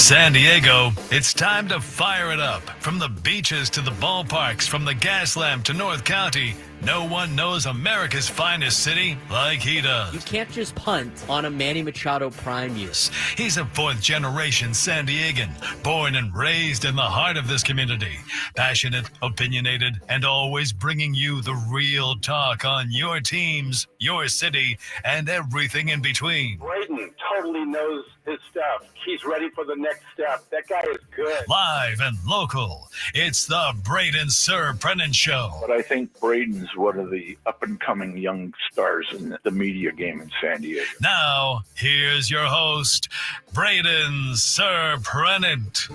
San Diego, it's time to fire it up. From the beaches to the ballparks, from the Gaslamp to North County, no one knows America's finest city like he does. You can't just punt on a Manny Machado prime year. He's a fourth-generation San Diegan, born and raised in the heart of this community. Passionate, opinionated, and always bringing you the real talk on your teams, your city, and everything in between. Braden totally knows his stuff. He's ready for the next step. That guy is good. Live and local, it's the Braden Surprenant Show. But I think Braden's one of the up-and-coming young stars in the media game in San Diego. Now, here's your host, Braden Surprenant.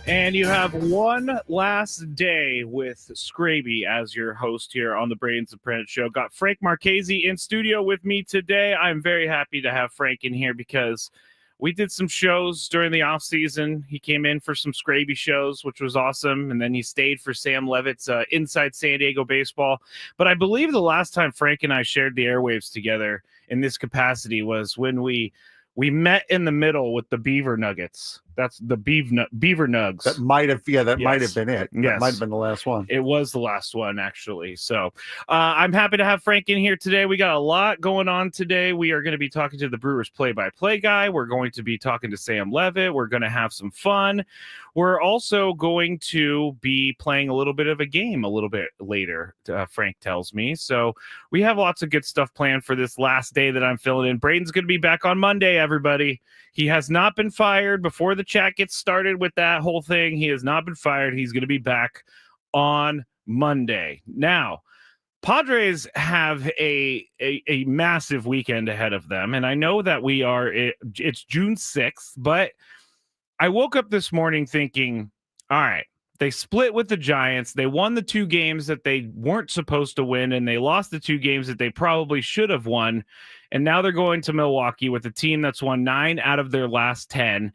And you have one last day with Skraby as your host here on the Braden Surprenant Show. Got Frank Marchese in studio with me today. I'm very happy to have Frank in here because we did some shows during the off season. He came in for some Skraby shows, which was awesome. And then he stayed for Sam Levitt's Inside San Diego Baseball. But I believe the last time Frank and I shared the airwaves together in this capacity was when we met in the middle with the Beaver Nuggets. That's the Beaver Nugs. That might have been it. Yes. That might have been the last one. It was the last one, actually. So I'm happy to have Frank in here today. We got a lot going on today. We are going to be talking to the Brewers play-by-play guy. We're going to be talking to Sam Levitt. We're going to have some fun. We're also going to be playing a little bit of a game a little bit later, Frank tells me. So we have lots of good stuff planned for this last day that I'm filling in. Braden's going to be back on Monday, everybody. He has not been fired. Before the chat gets started with that whole thing, he has not been fired. He's going to be back on Monday. Now, Padres have a massive weekend ahead of them, and I know that it's June 6th, but I woke up this morning thinking, all right, they split with the Giants. They won the 2 games that they weren't supposed to win, and they lost the 2 games that they probably should have won. And now they're going to Milwaukee with a team that's won 9 out of their last 10.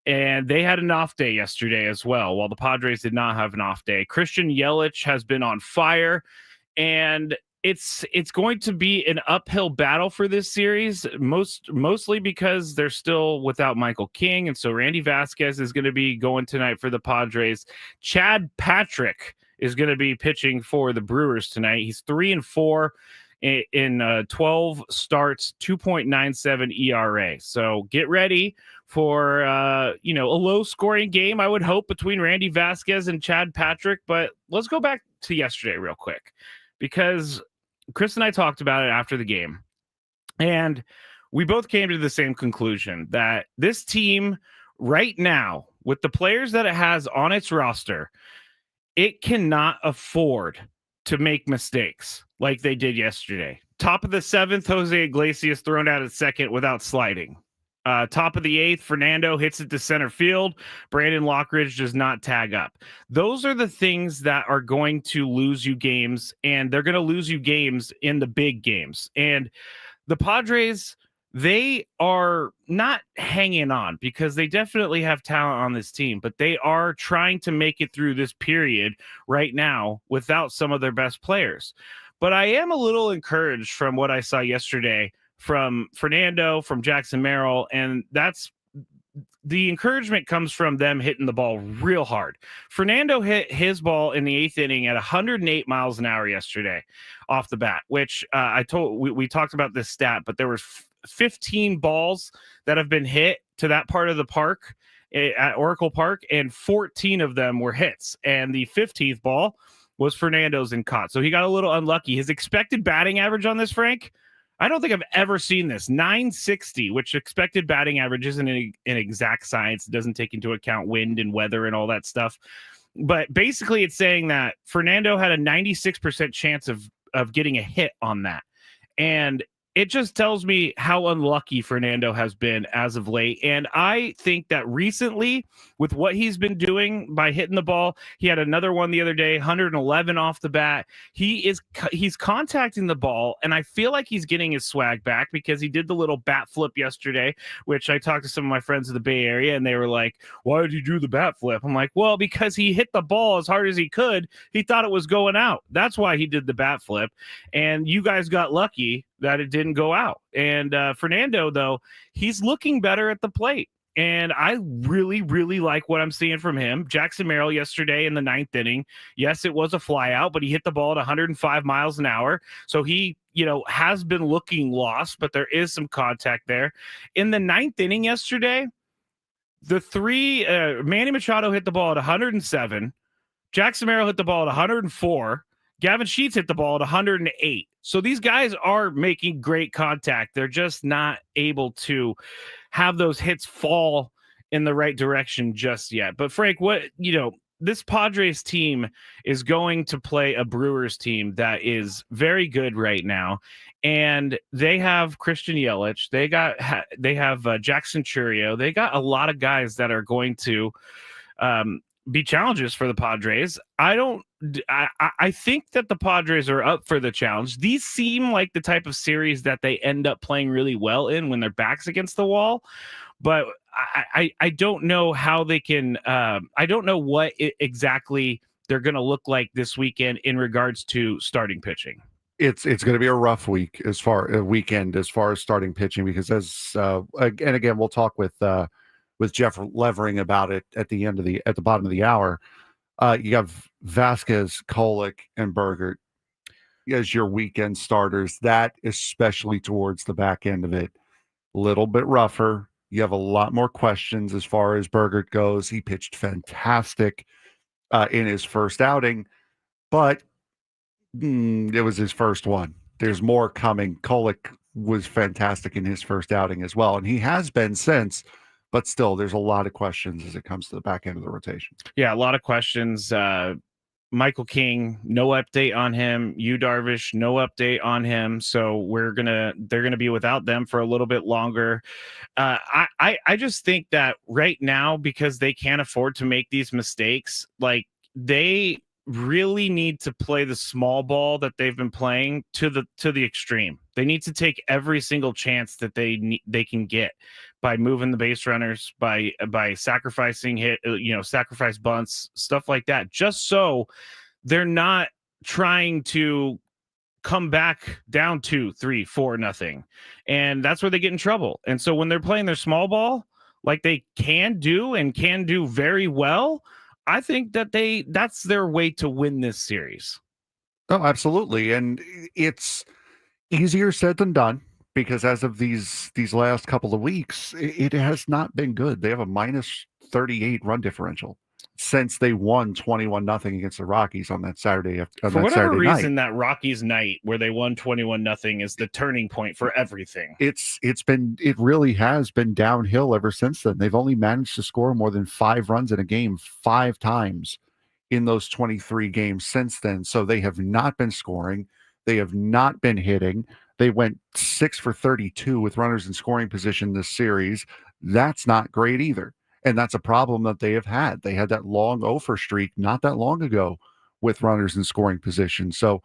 And they had an off day yesterday as well, while the Padres did not have an off day. Christian Yelich has been on fire, and it's going to be an uphill battle for this series, mostly because they're still without Michael King. And so Randy Vasquez is going to be going tonight for the Padres. Chad Patrick is going to be pitching for the Brewers tonight. He's 3-4 in 12 starts, 2.97 ERA. So get ready for a low scoring game, I would hope, between Randy Vasquez and Chad Patrick. But let's go back to yesterday real quick, because Chris and I talked about it after the game, and we both came to the same conclusion that this team right now, with the players that it has on its roster, it cannot afford to make mistakes like they did yesterday. Top of the 7th, Jose Iglesias thrown out at second without sliding. Top of the 8th, Fernando hits it to center field. Brandon Lockridge does not tag up. Those are the things that are going to lose you games, and they're going to lose you games in the big games. And the Padres, they are not hanging on, because they definitely have talent on this team, but they are trying to make it through this period right now without some of their best players. But I am a little encouraged from what I saw yesterday from Fernando, from Jackson Merrill, and that's the encouragement comes from them hitting the ball real hard. Fernando hit his ball in the 8th inning at 108 miles an hour yesterday off the bat, which we talked about this stat, but there was 15 balls that have been hit to that part of the park at Oracle Park, and 14 of them were hits, and the 15th ball was Fernando's and caught. So he got a little unlucky. His expected batting average on this, Frank, I don't think I've ever seen this. 960, which expected batting average isn't an exact science. It doesn't take into account wind and weather and all that stuff. But basically it's saying that Fernando had a 96% chance of getting a hit on that. And it just tells me how unlucky Fernando has been as of late. And I think that recently, with what he's been doing by hitting the ball, he had another one the other day, 111 off the bat. He's contacting the ball, and I feel like he's getting his swag back, because he did the little bat flip yesterday, which I talked to some of my friends in the Bay Area, and they were like, why did you do the bat flip? I'm like, well, because he hit the ball as hard as he could. He thought it was going out. That's why he did the bat flip. And you guys got lucky that it didn't go out. And Fernando, though, he's looking better at the plate. And I really, really like what I'm seeing from him. Jackson Merrill yesterday in the 9th inning. Yes, it was a flyout, but he hit the ball at 105 miles an hour. So he, has been looking lost, but there is some contact there. In the 9th inning yesterday, the three, Manny Machado hit the ball at 107. Jackson Merrill hit the ball at 104. Gavin Sheets hit the ball at 108. So these guys are making great contact. They're just not able to have those hits fall in the right direction just yet. But Frank, this Padres team is going to play a Brewers team that is very good right now. And they have Christian Yelich. They have Jackson Churio. They got a lot of guys that are going to be challenges for the Padres. I think that the Padres are up for the challenge. These seem like the type of series that they end up playing really well in when their back's against the wall. But I don't know how they can. I don't know what exactly they're going to look like this weekend in regards to starting pitching. It's going to be a rough weekend as far as starting pitching, because and again we'll talk with Jeff Levering about it at the bottom of the hour. You have Vasquez, Kolek, and Bergert as your weekend starters. That, especially towards the back end of it, a little bit rougher. You have a lot more questions as far as Bergert goes. He pitched fantastic in his first outing, but it was his first one. There's more coming. Kolek was fantastic in his first outing as well, and he has been since. But still, there's a lot of questions as it comes to the back end of the rotation. Yeah, a lot of questions. Michael King, no update on him. Yu Darvish, no update on him. So they're gonna be without them for a little bit longer. I just think that right now, because they can't afford to make these mistakes, like they really need to play the small ball that they've been playing to the extreme. They need to take every single chance that they can get by moving the base runners, by sacrificing sacrifice bunts, stuff like that, just so they're not trying to come back down 2-3-4-0. And that's where they get in trouble. And so when they're playing their small ball, like they can do very well, I think that that's their way to win this series. Oh, absolutely. And it's easier said than done, because as of these last couple of weeks, it has not been good. They have a minus 38 run differential since they won 21-0 against the Rockies on that Saturday. For whatever reason, that Rockies night where they won 21-0 is the turning point for everything. It really has been downhill ever since then. They've only managed to score more than 5 runs in a game 5 times in those 23 games since then. So they have not been scoring. They have not been hitting. They went 6 for 32 with runners in scoring position this series. That's not great either. And that's a problem that they have had. They had that long 0-for streak not that long ago with runners in scoring position. So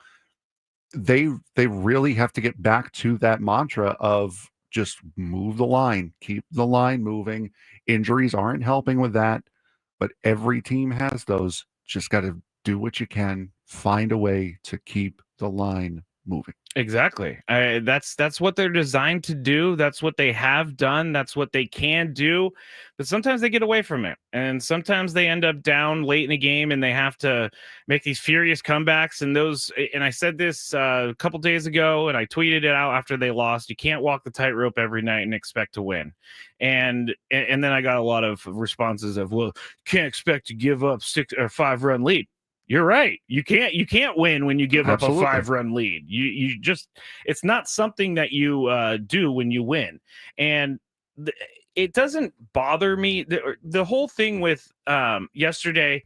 they really have to get back to that mantra of just move the line, keep the line moving. Injuries aren't helping with that, but every team has those. Just got to do what you can, find a way to keep the line moving. Exactly. That's what they're designed to do. That's what they have done. That's what they can do. But sometimes they get away from it. And sometimes they end up down late in the game and they have to make these furious comebacks. And I said this a couple days ago, and I tweeted it out after they lost. You can't walk the tightrope every night and expect to win. And then I got a lot of responses of, well, can't expect to give up 6 or 5 run lead. You're right. You can't win when you give Absolutely. up a 5-run lead. You just, it's not something that you do when you win. And it doesn't bother me. The whole thing with yesterday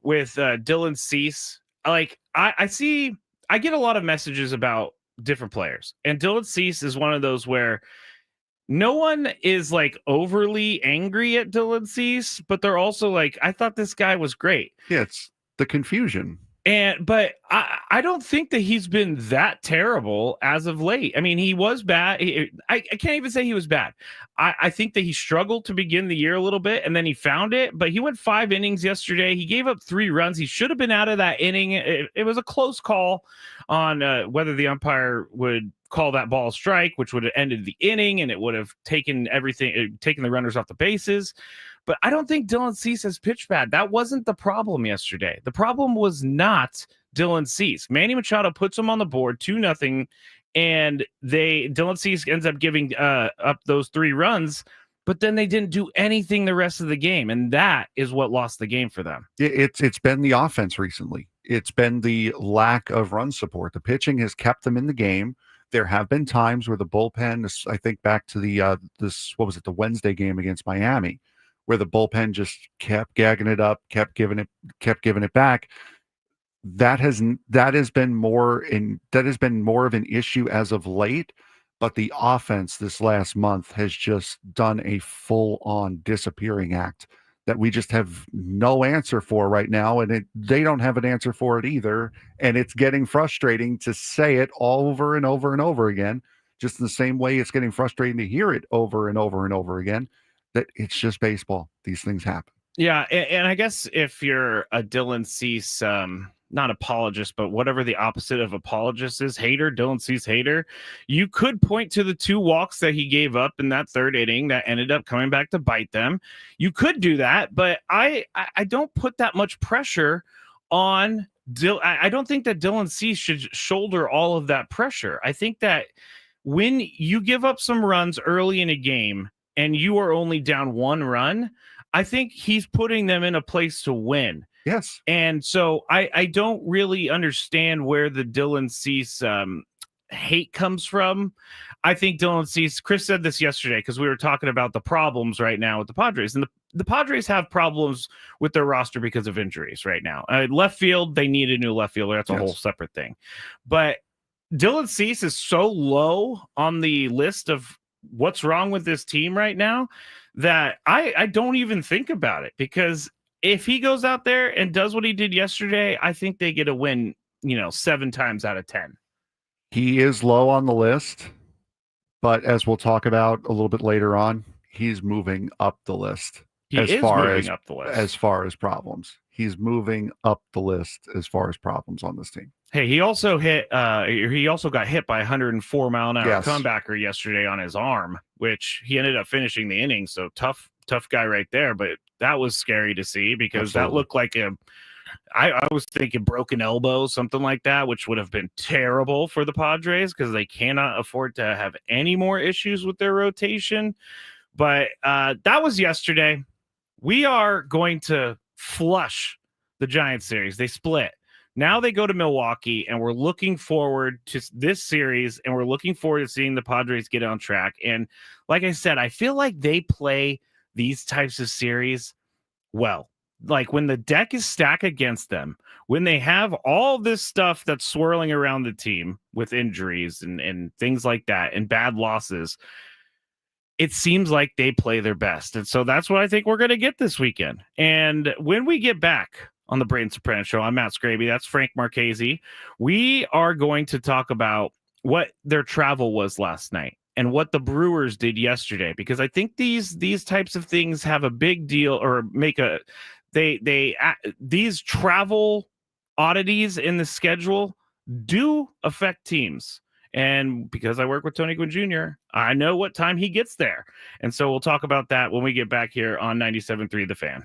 with Dylan Cease, like I get a lot of messages about different players, and Dylan Cease is one of those where no one is like overly angry at Dylan Cease, but they're also like, I thought this guy was great. Yeah, it's the confusion. But I don't think that he's been that terrible as of late. I mean, he was bad. I can't even say he was bad. I think that he struggled to begin the year a little bit, and then he found it. But he went 5 innings yesterday. He gave up 3 runs. He should have been out of that inning. It was a close call on whether the umpire would call that ball a strike, which would have ended the inning, and it would have taken the runners off the bases. But I don't think Dylan Cease has pitched bad. That wasn't the problem yesterday. The problem was not Dylan Cease. Manny Machado puts him on the board 2-0, and Dylan Cease ends up giving up those 3 runs, but then they didn't do anything the rest of the game, and that is what lost the game for them. It's been the offense recently. It's been the lack of run support. The pitching has kept them in the game. There have been times where the bullpen, I think back to the the Wednesday game against Miami, where the bullpen just kept gagging it up, kept giving it back. That has been more of an issue as of late, but the offense this last month has just done a full-on disappearing act that we just have no answer for right now, and they don't have an answer for it either, and it's getting frustrating to say it over and over and over again, just in the same way it's getting frustrating to hear it over and over and over again. That it's just baseball. These things happen. Yeah, and I guess if you're a Dylan Cease, not apologist, but whatever the opposite of apologist is, hater, Dylan Cease hater, you could point to the 2 walks that he gave up in that 3rd inning that ended up coming back to bite them. You could do that, but I don't put that much pressure on I don't think that Dylan Cease should shoulder all of that pressure. I think that when you give up some runs early in a game, and you are only down 1 run, I think he's putting them in a place to win. Yes. And so I don't really understand where the Dylan Cease hate comes from. I think Dylan Cease, Chris said this yesterday because we were talking about the problems right now with the Padres. And the Padres have problems with their roster because of injuries right now. Left field, they need a new left fielder. That's a whole separate thing. But Dylan Cease is so low on the list of what's wrong with this team right now that I don't even think about it, because if he goes out there and does what he did yesterday, I think they get a win, 7 times out of 10. He is low on the list, but as we'll talk about a little bit later on, he's moving up the list. As far as problems. He's moving up the list as far as problems on this team. Hey, he also got hit by a 104-mile-an-hour comebacker yesterday on his arm, which he ended up finishing the inning. So tough guy right there. But that was scary to see, because that looked like I was thinking broken elbow, something like that, which would have been terrible for the Padres, because they cannot afford to have any more issues with their rotation. But that was yesterday. We are going to flush the Giants series. They split. Now they go to Milwaukee, and we're looking forward to this series, and we're looking forward to seeing the Padres get on track. And like I said, I feel like they play these types of series well. Like when the deck is stacked against them, when they have all this stuff that's swirling around the team with injuries and things like that and bad losses, it seems like they play their best. And so that's what I think we're going to get this weekend. And when we get back on the Braden Surprenant Show, I'm Matt Skraby. That's Frank Marchese. We are going to talk about what their travel was last night and what the Brewers did yesterday, because I think these types of things have a big deal, or make a these travel oddities in the schedule do affect teams. And because I work with Tony Gwynn Jr., I know what time he gets there. And so we'll talk about that when we get back here on 97.3 The Fan.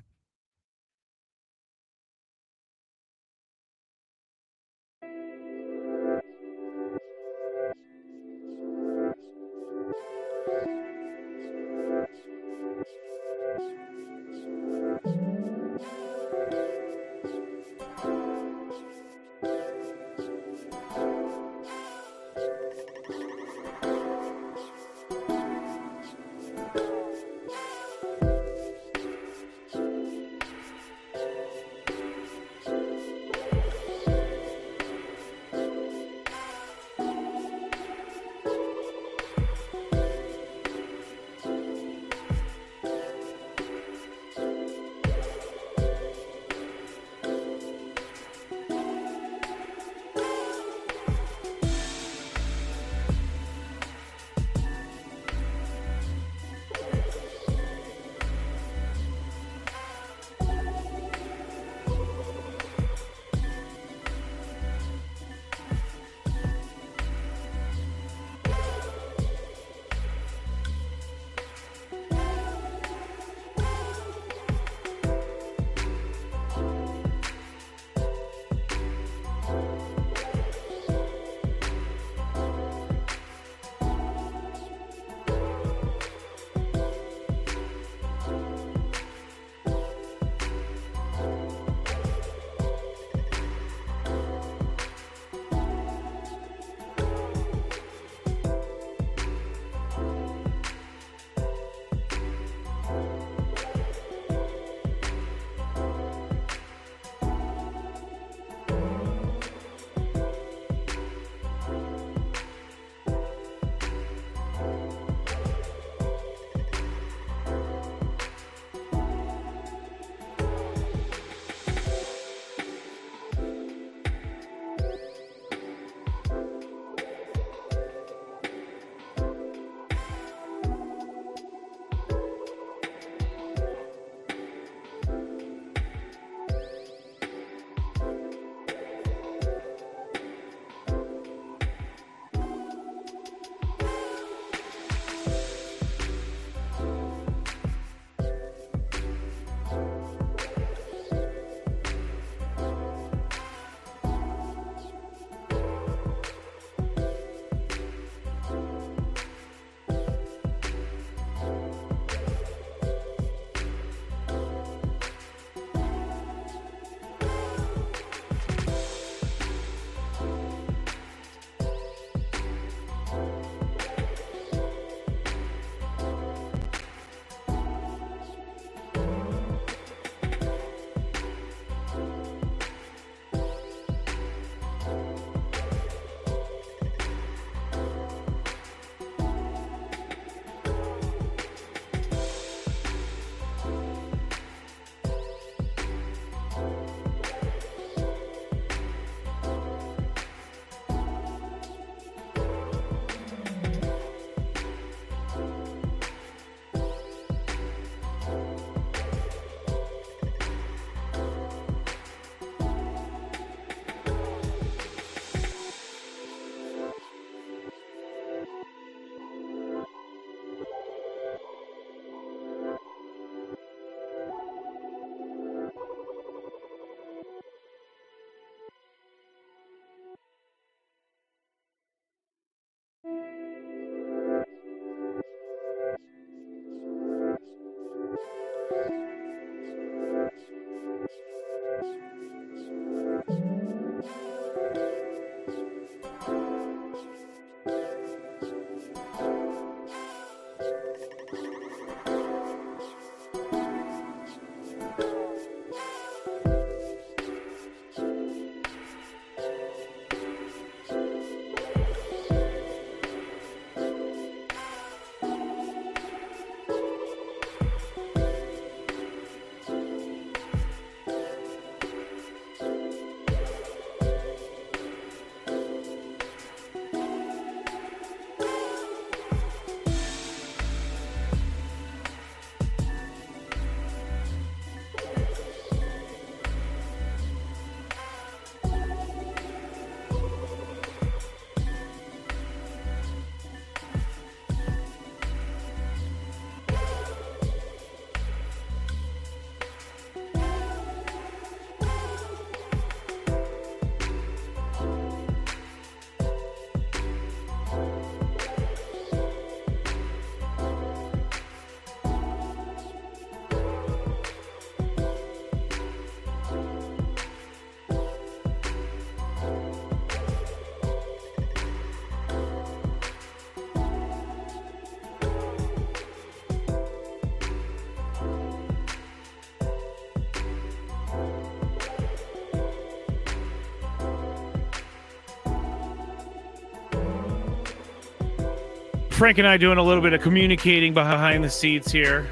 Frank and I doing a little bit of communicating behind the seats here.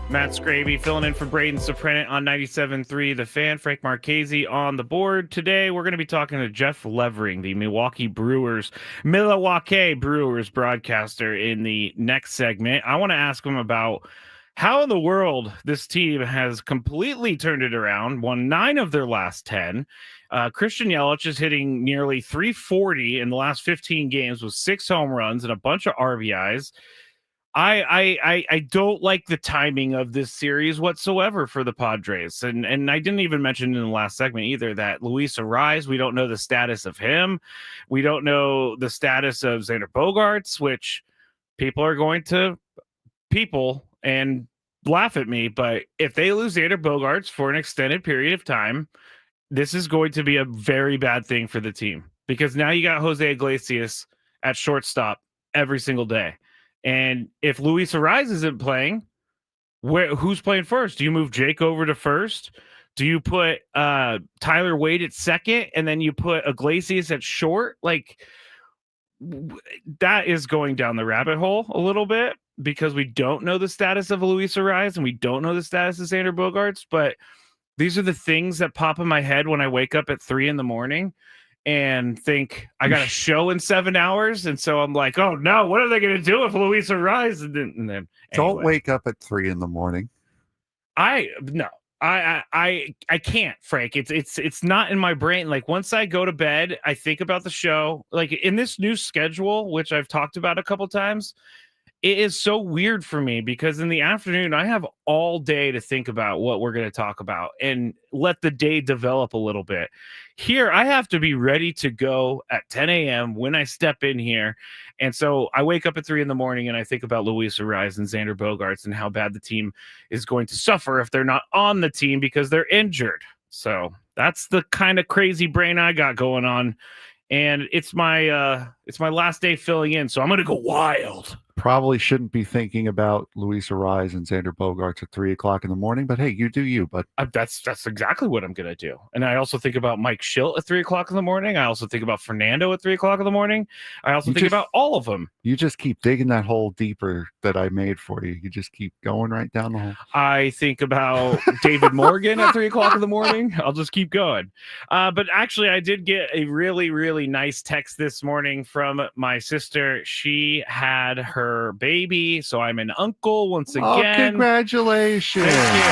Matt Skraby filling in for Braden Surprenant on 97.3 The Fan. Frank Marchese on the board. Today, we're going to be talking to Jeff Levering, the Milwaukee Brewers broadcaster in the next segment. I want to ask him about how in the world this team has completely turned it around, won 9 of their last 10. Christian Yelich is hitting nearly 340 in the last 15 games with 6 home runs and a bunch of RBIs. I don't like the timing of this series whatsoever for the Padres. And I didn't even mention in the last segment either that Luis Ariz, we don't know the status of him. We don't know the status of Xander Bogaerts, which people are going to and laugh at me. But if they lose Xander Bogaerts for an extended period of time, this is going to be a very bad thing for the team, because now you got Jose Iglesias at shortstop every single day. And if Luis Ariz isn't playing, who's playing first? Do you move Jake over to first? Do you put Tyler Wade at second and then you put Iglesias at short? Like, that is going down the rabbit hole a little bit, because we don't know the status of Luis Ariz and we don't know the status of Xander Bogaerts. But these are the things that pop in my head when I wake up at 3 a.m. and think I got a show in 7 hours. And so I'm like, oh no, what are they going to do if Luis Ariz? And then anyway. Don't wake up at 3 a.m. I can't, Frank. It's not in my brain. Like, once I go to bed, I think about the show. Like, in this new schedule, which I've talked about a couple times, it is so weird for me, because in the afternoon I have all day to think about what we're going to talk about and let the day develop a little bit. Here, I have to be ready to go at 10 a.m. when I step in here. And so I wake up at 3 a.m. and I think about Luis Ariz and Xander Bogaerts and how bad the team is going to suffer if they're not on the team because they're injured. So that's the kind of crazy brain I got going on. And it's my last day filling in, so I'm going to go wild. Probably shouldn't be thinking about Luis Ariz and Xander Bogaerts at 3 o'clock in the morning, but hey, you do you, bud. That's exactly what I'm going to do. And I also think about Mike Schilt at 3 o'clock in the morning. I also think about Fernando at 3 o'clock in the morning. I also think about all of them. You just keep digging that hole deeper that I made for you. You just keep going right down the hole. I think about David Morgan at 3 o'clock in the morning. I'll just keep going. But actually, I did get a really, really nice text this morning from my sister. She had her baby, so I'm an uncle once again. Oh, congratulations. Thank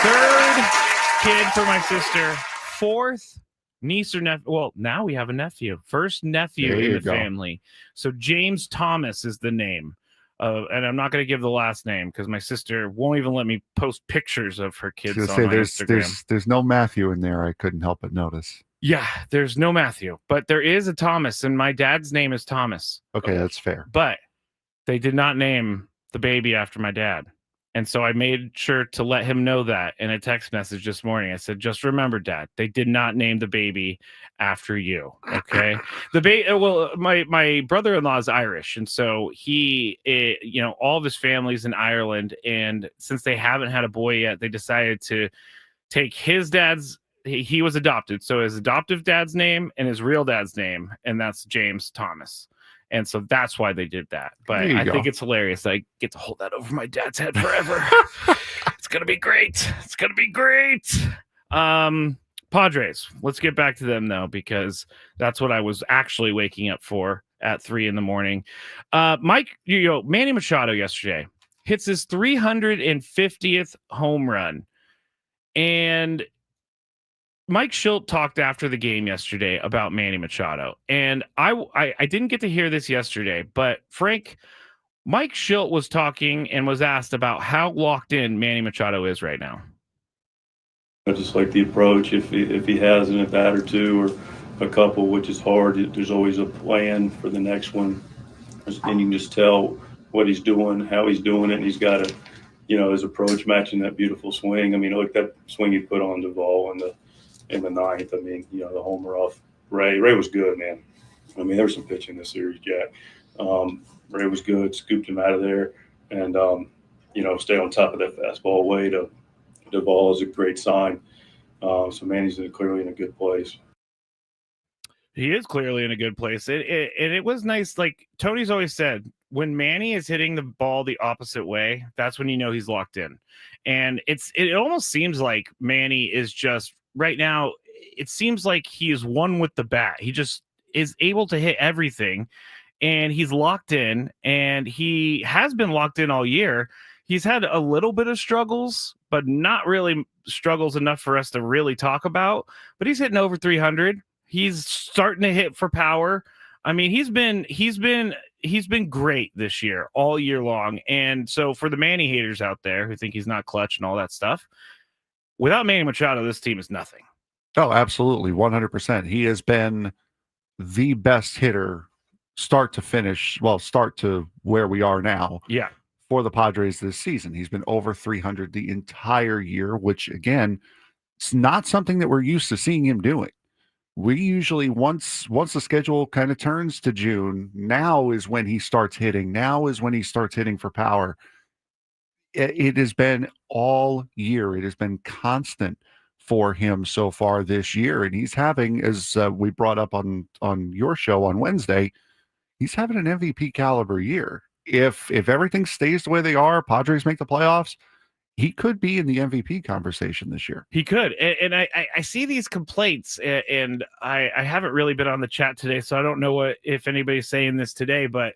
you. 3rd kid for my sister, 4th niece or nephew. Well, now we have a nephew. 1st nephew in the family. So James Thomas is the name. And I'm not going to give the last name because my sister won't even let me post pictures of her kids on my Instagram. There's no Matthew in there. I couldn't help but notice. Yeah, there's no Matthew, but there is a Thomas, and my dad's name is Thomas. Okay, that's fair. But they did not name the baby after my dad. And so I made sure to let him know that in a text message this morning. I said, just remember, Dad, they did not name the baby after you. Okay. My brother-in-law is Irish. And so all of his family's in Ireland. And since they haven't had a boy yet, they decided to take his dad's, he was adopted. So his adoptive dad's name and his real dad's name. And that's James Thomas. And so that's why they did that. But I think it's hilarious. I get to hold that over my dad's head forever. It's going to be great. It's going to be great. Padres. Let's get back to them, though, because that's what I was actually waking up for at 3 a.m. Manny Machado yesterday hits his 350th home run. And Mike Schilt talked after the game yesterday about Manny Machado, and I didn't get to hear this yesterday, but Frank, Mike Schilt was talking and was asked about how locked in Manny Machado is right now. I just like the approach. If he has an at bat or two or a couple, which is hard, there's always a plan for the next one, and you can just tell what he's doing, how he's doing it, and he's got his approach matching that beautiful swing. I mean, look, that swing he put on Duvall in the 9th. I mean, the homer off Ray. Ray was good, man. I mean, there was some pitching in this series, Jack. Ray was good, scooped him out of there, and stayed on top of that fastball away to Duvall is a great sign. So Manny's clearly in a good place. He is clearly in a good place. It was nice. Like Tony's always said, when Manny is hitting the ball the opposite way, that's when you know he's locked in. And it almost seems like Manny is just right now. It seems like he is one with the bat. He just is able to hit everything, and he's locked in. And he has been locked in all year. He's had a little bit of struggles, but not really struggles enough for us to really talk about. But he's hitting over 300. He's starting to hit for power. I mean, he's been great this year, all year long. And so for the Manny haters out there who think he's not clutch and all that stuff, without Manny Machado, this team is nothing. Oh, absolutely. 100%. He has been the best hitter start to finish. Well, start to where we are now. Yeah. For the Padres this season. He's been over 300 the entire year, which again, it's not something that we're used to seeing him doing. We usually once the schedule kind of turns to June, now is when he starts hitting. Now is when he starts hitting for power. It has been all year. It has been constant for him so far this year, and he's having, as we brought up on your show on Wednesday, he's having an MVP caliber year. If everything stays the way they are, Padres make the playoffs, he could be in the MVP conversation this year. He could. And I see these complaints, and I haven't really been on the chat today, so I don't know if anybody's saying this today, but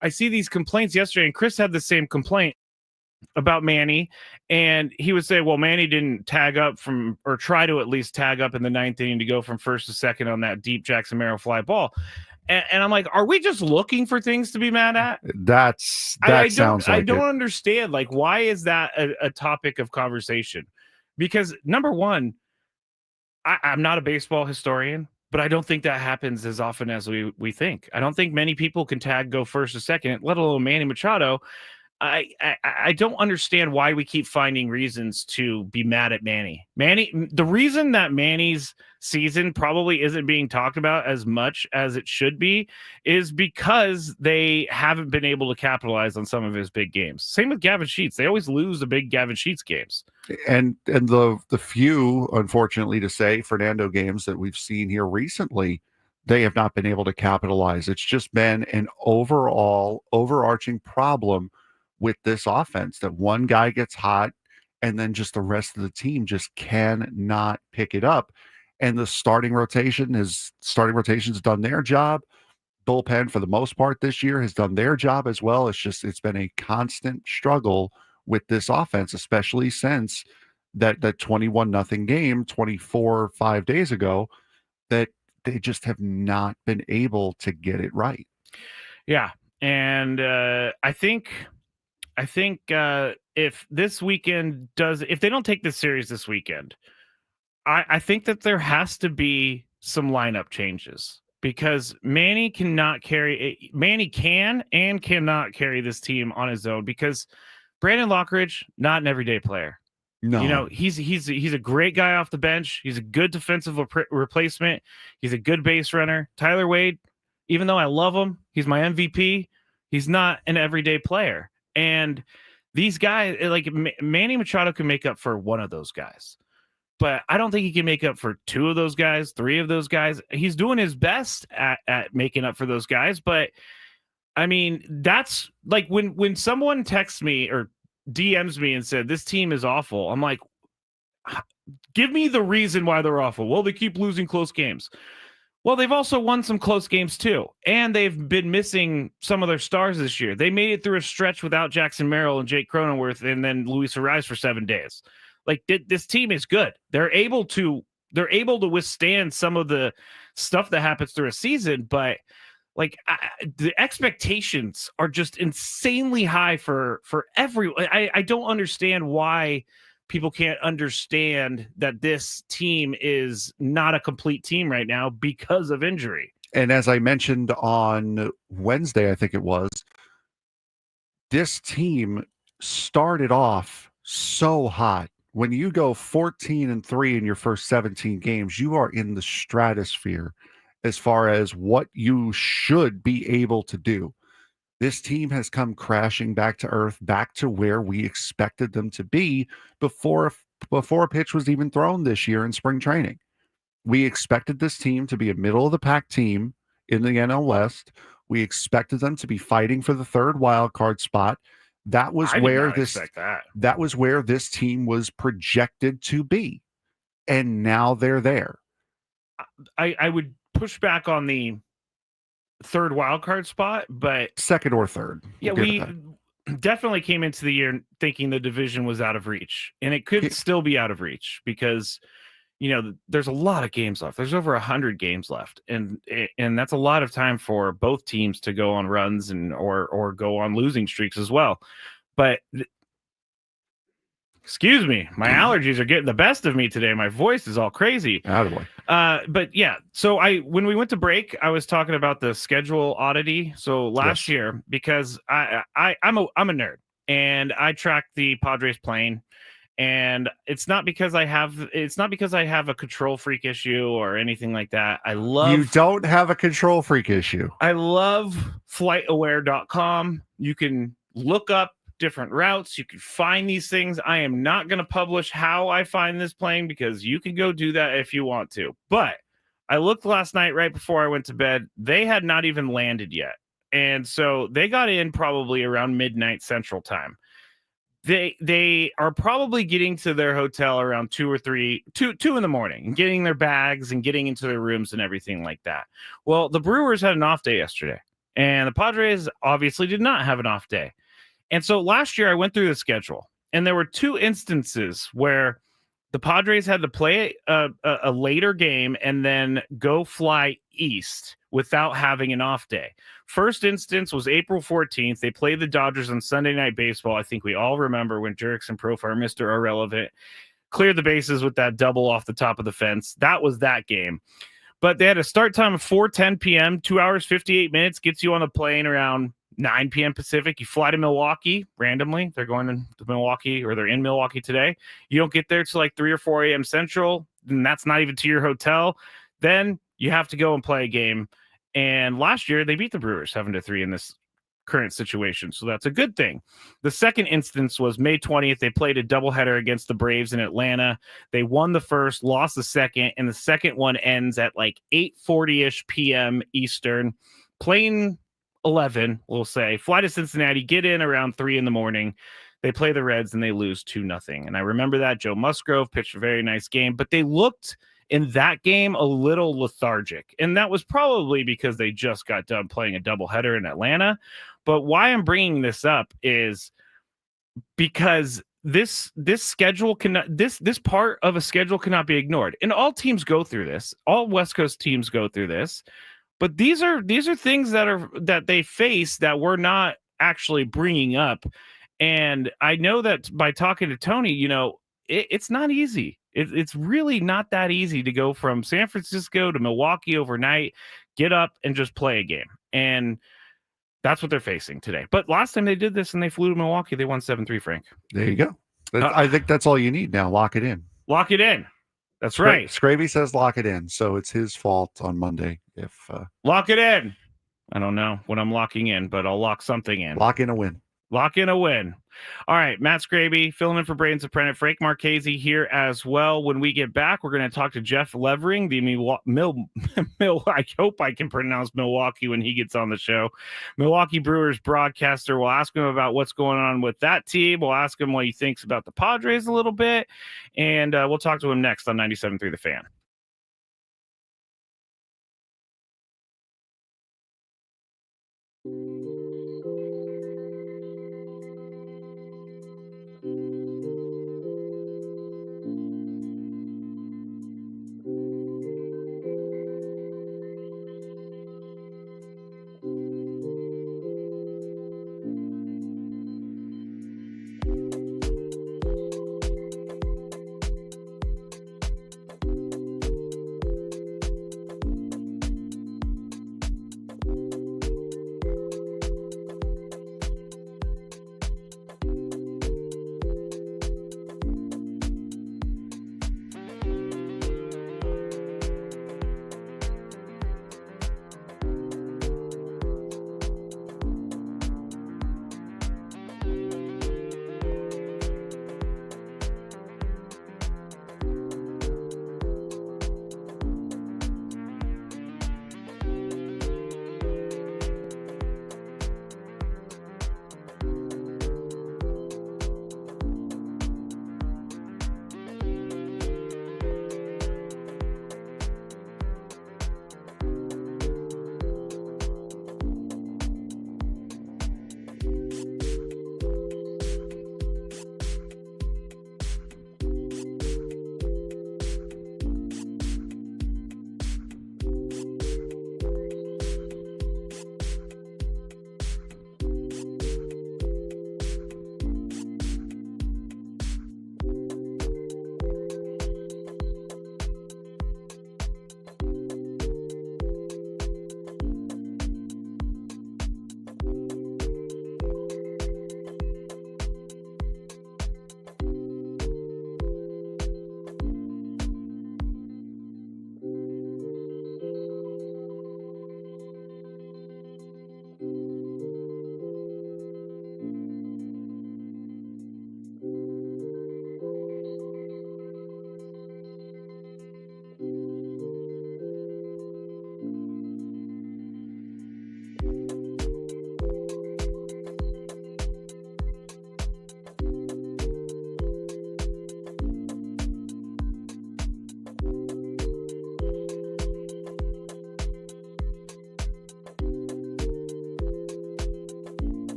I see these complaints yesterday, and Chris had the same complaint about Manny, and he would say, well, Manny didn't tag up or try to at least tag up in the ninth inning to go from first to second on that deep Jackson Merrill fly ball. And I'm like, are we just looking for things to be mad at? That sounds like I don't understand. Like, why is that a topic of conversation? Because number one, I'm not a baseball historian, but I don't think that happens as often as we think. I don't think many people can go first or second, let alone Manny Machado. I don't understand why we keep finding reasons to be mad at Manny. The reason that Manny's season probably isn't being talked about as much as it should be is because they haven't been able to capitalize on some of his big games. Same with Gavin Sheets. They always lose the big Gavin Sheets games. And the few, unfortunately to say, Fernando games that we've seen here recently, they have not been able to capitalize. It's just been an overall overarching problem with this offense, that one guy gets hot and then just the rest of the team just cannot pick it up. And the starting rotation's done their job. Bullpen, for the most part this year, has done their job as well. It's been a constant struggle with this offense, especially since that 21-0 game 5 days ago, that they just have not been able to get it right. Yeah. And I think if this weekend if they don't take this series this weekend, I think that there has to be some lineup changes, because Manny can and cannot carry this team on his own, because Brandon Lockridge, not an everyday player. No, you know, he's a great guy off the bench. He's a good defensive replacement. He's a good base runner. Tyler Wade, even though I love him, he's my MVP. He's not an everyday player. And these guys, like Manny Machado, can make up for one of those guys, but I don't think he can make up for two of those guys, three of those guys. He's doing his best at making up for those guys. But I mean, that's like when someone texts me or DMs me and said, this team is awful, I'm like, give me the reason why they're awful. Well, they keep losing close games. Well, they've also won some close games too, and they've been missing some of their stars this year. They made it through a stretch without Jackson Merrill and Jake Cronenworth, and then Luis Ariz for 7 days. Like, this team is good. They're able to withstand some of the stuff that happens through a season, but like the expectations are just insanely high for everyone. I don't understand why people can't understand that this team is not a complete team right now because of injury. And as I mentioned on Wednesday, I think it was, this team started off so hot. When you go 14-3 in your first 17 games, you are in the stratosphere as far as what you should be able to do. This team has come crashing back to earth, back to where we expected them to be before a pitch was even thrown this year in spring training. We expected this team to be a middle of the pack team in the NL West. We expected them to be fighting for the third wild card spot. That was I did where not expect that. that was where this team was projected to be. And now they're there. I would push back on the third wild card spot, but Second or third. yeah, We'll give we it that. definitely came into the year thinking the division was out of reach, and it could still be out of reach because there's a lot of games left. There's over 100 games left, and that's a lot of time for both teams to go on runs and or go on losing streaks as well. But excuse me, my allergies are getting the best of me today. My voice is all crazy. Attaboy. But yeah, so when we went to break, I was talking about the schedule oddity. So last year, because I'm a nerd and I track the Padres playing, and it's not because I have a control freak issue or anything like that. You don't have a control freak issue. I love flightaware.com. You can look up different routes. You can find these things. I am not going to publish how I find this plane because you can go do that if you want to. But I looked last night right before I went to bed. They had not even landed yet. And so they got in probably around midnight Central Time. They are probably getting to their hotel around 2 in the morning and getting their bags and getting into their rooms and everything like that. Well, the Brewers had an off day yesterday, and the Padres obviously did not have an off day. And so last year I went through the schedule, and there were 2 instances where the Padres had to play a later game and then go fly east without having an off day. First instance was April 14th. They played the Dodgers on Sunday Night Baseball. I think we all remember when Jurickson Profar, Mr. Irrelevant, cleared the bases with that double off the top of the fence. That was that game. But they had a start time of 4:10 p.m., 2 hours, 58 minutes, gets you on the plane around 9 p.m. Pacific. You fly to Milwaukee randomly. They're going to Milwaukee, or they're in Milwaukee today. You don't get there till like 3 or 4 a.m. Central, and that's not even to your hotel. Then you have to go and play a game. And last year they beat the Brewers 7-3 in this current situation, so that's a good thing. The second instance was May 20th. They played a doubleheader against the Braves in Atlanta. They won the first, lost the second, and the second one ends at like 8:40-ish p.m. Eastern. Plane 11, we'll say, fly to Cincinnati, get in around 3 in the morning. They play the Reds and they lose 2-0. And I remember that Joe Musgrove pitched a very nice game, but they looked in that game a little lethargic. And that was probably because they just got done playing a doubleheader in Atlanta. But why I'm bringing this up is because this schedule cannot, this part of a schedule cannot be ignored. And all teams go through this. All West Coast teams go through this. But these are things that they face that we're not actually bringing up. And I know that by talking to Tony, it's not easy. It's really not that easy to go from San Francisco to Milwaukee overnight, get up and just play a game. And that's what they're facing today. But last time they did this and they flew to Milwaukee, they won 7-3, Frank. There you go. I think that's all you need now. Lock it in. Lock it in. That's right. Skraby says lock it in. So it's his fault on Monday. If lock it in. I don't know what I'm locking in, but I'll lock something in. Lock in a win. Lock in a win. All right, Matt Skraby filling in for Braden Surprenant, Frank Marchese here as well. When we get back, we're going to talk to Jeff Levering, the I hope I can pronounce Milwaukee when he gets on the show. Milwaukee Brewers broadcaster. We'll ask him about what's going on with that team. We'll ask him what he thinks about the Padres a little bit, and we'll talk to him next on 97.3 The Fan.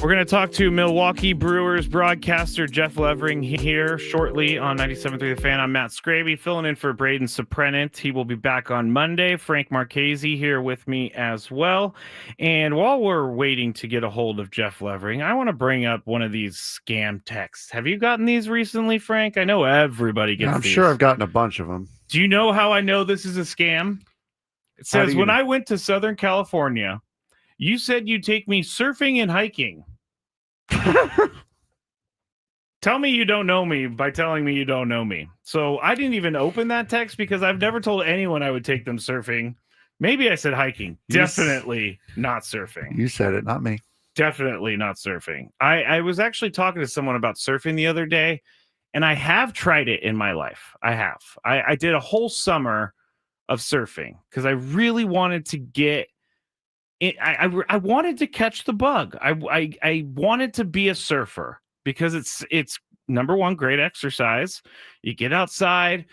We're going to talk to Milwaukee Brewers broadcaster Jeff Levering here shortly on 97.3 The Fan. I'm Matt Skraby, filling in for Braden Surprenant. He will be back on Monday. Frank Marchese here with me as well. And while we're waiting to get a hold of Jeff Levering, I want to bring up one of these scam texts. Have you gotten these recently, Frank? I know everybody gets I'm these. sure I've gotten a bunch of them. Do you know how I know this is a scam? It says, when I went to Southern California, you said you'd take me surfing and hiking. Tell me you don't know me by telling me you don't know me. So I didn't even open that text because I've never told anyone I would take them surfing. Maybe I said hiking. Definitely not surfing. You said it, not me. Definitely not surfing. I was actually talking to someone about surfing the other day, and I have tried it in my life. I have. I did a whole summer of surfing because I really wanted to get I wanted to catch the bug. I wanted to be a surfer because it's number one, great exercise. You get outside.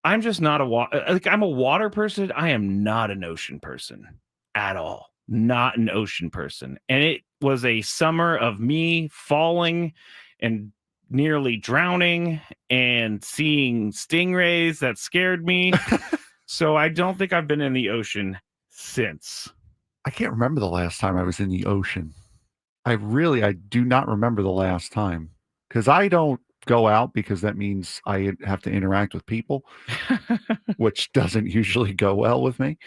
I'm just not I'm a water person. I am not an ocean person at all. Not an ocean person. And it was a summer of me falling and nearly drowning and seeing stingrays that scared me. So I don't think I've been in the ocean since. I can't remember the last time I was in the ocean. I do not remember the last time because I don't go out because that means I have to interact with people, which doesn't usually go well with me.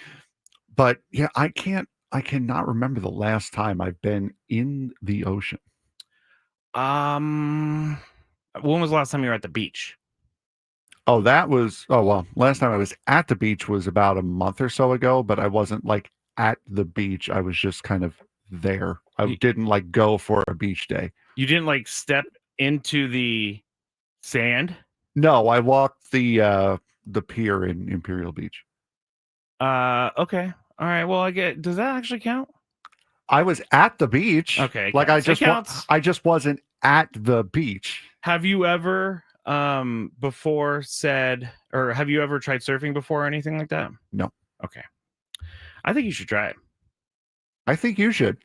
But yeah, I cannot remember the last time I've been in the ocean. When was the last time you were at the beach? Last time I was at the beach was about a month or so ago, but I wasn't like at the beach. I was just kind of there. I didn't like go for a beach day. You didn't like step into the sand? No, I walked the pier in Imperial Beach. Okay. All right. Well, does that actually count? I was at the beach. Okay. Like I just wasn't at the beach. Have you ever before said, or have you ever tried surfing before or anything like that? No. Okay. I think you should try it. I think you should.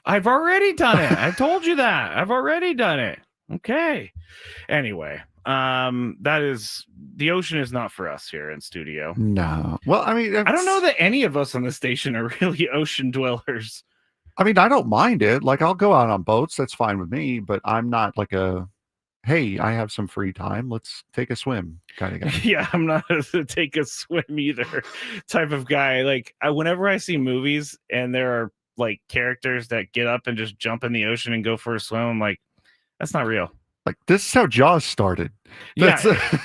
I've already done it. I've told you that. I've already done it. Okay. Anyway, the ocean is not for us here in studio. No. Well, I mean, I don't know that any of us on the station are really ocean dwellers. I mean, I don't mind it. Like, I'll go out on boats. That's fine with me. But I'm not like hey, I have some free time. Let's take a swim kind of guy. Yeah, I'm not a take a swim either type of guy. Like, whenever I see movies and there are like characters that get up and just jump in the ocean and go for a swim, I'm like, that's not real. Like, this is how Jaws started. Yeah,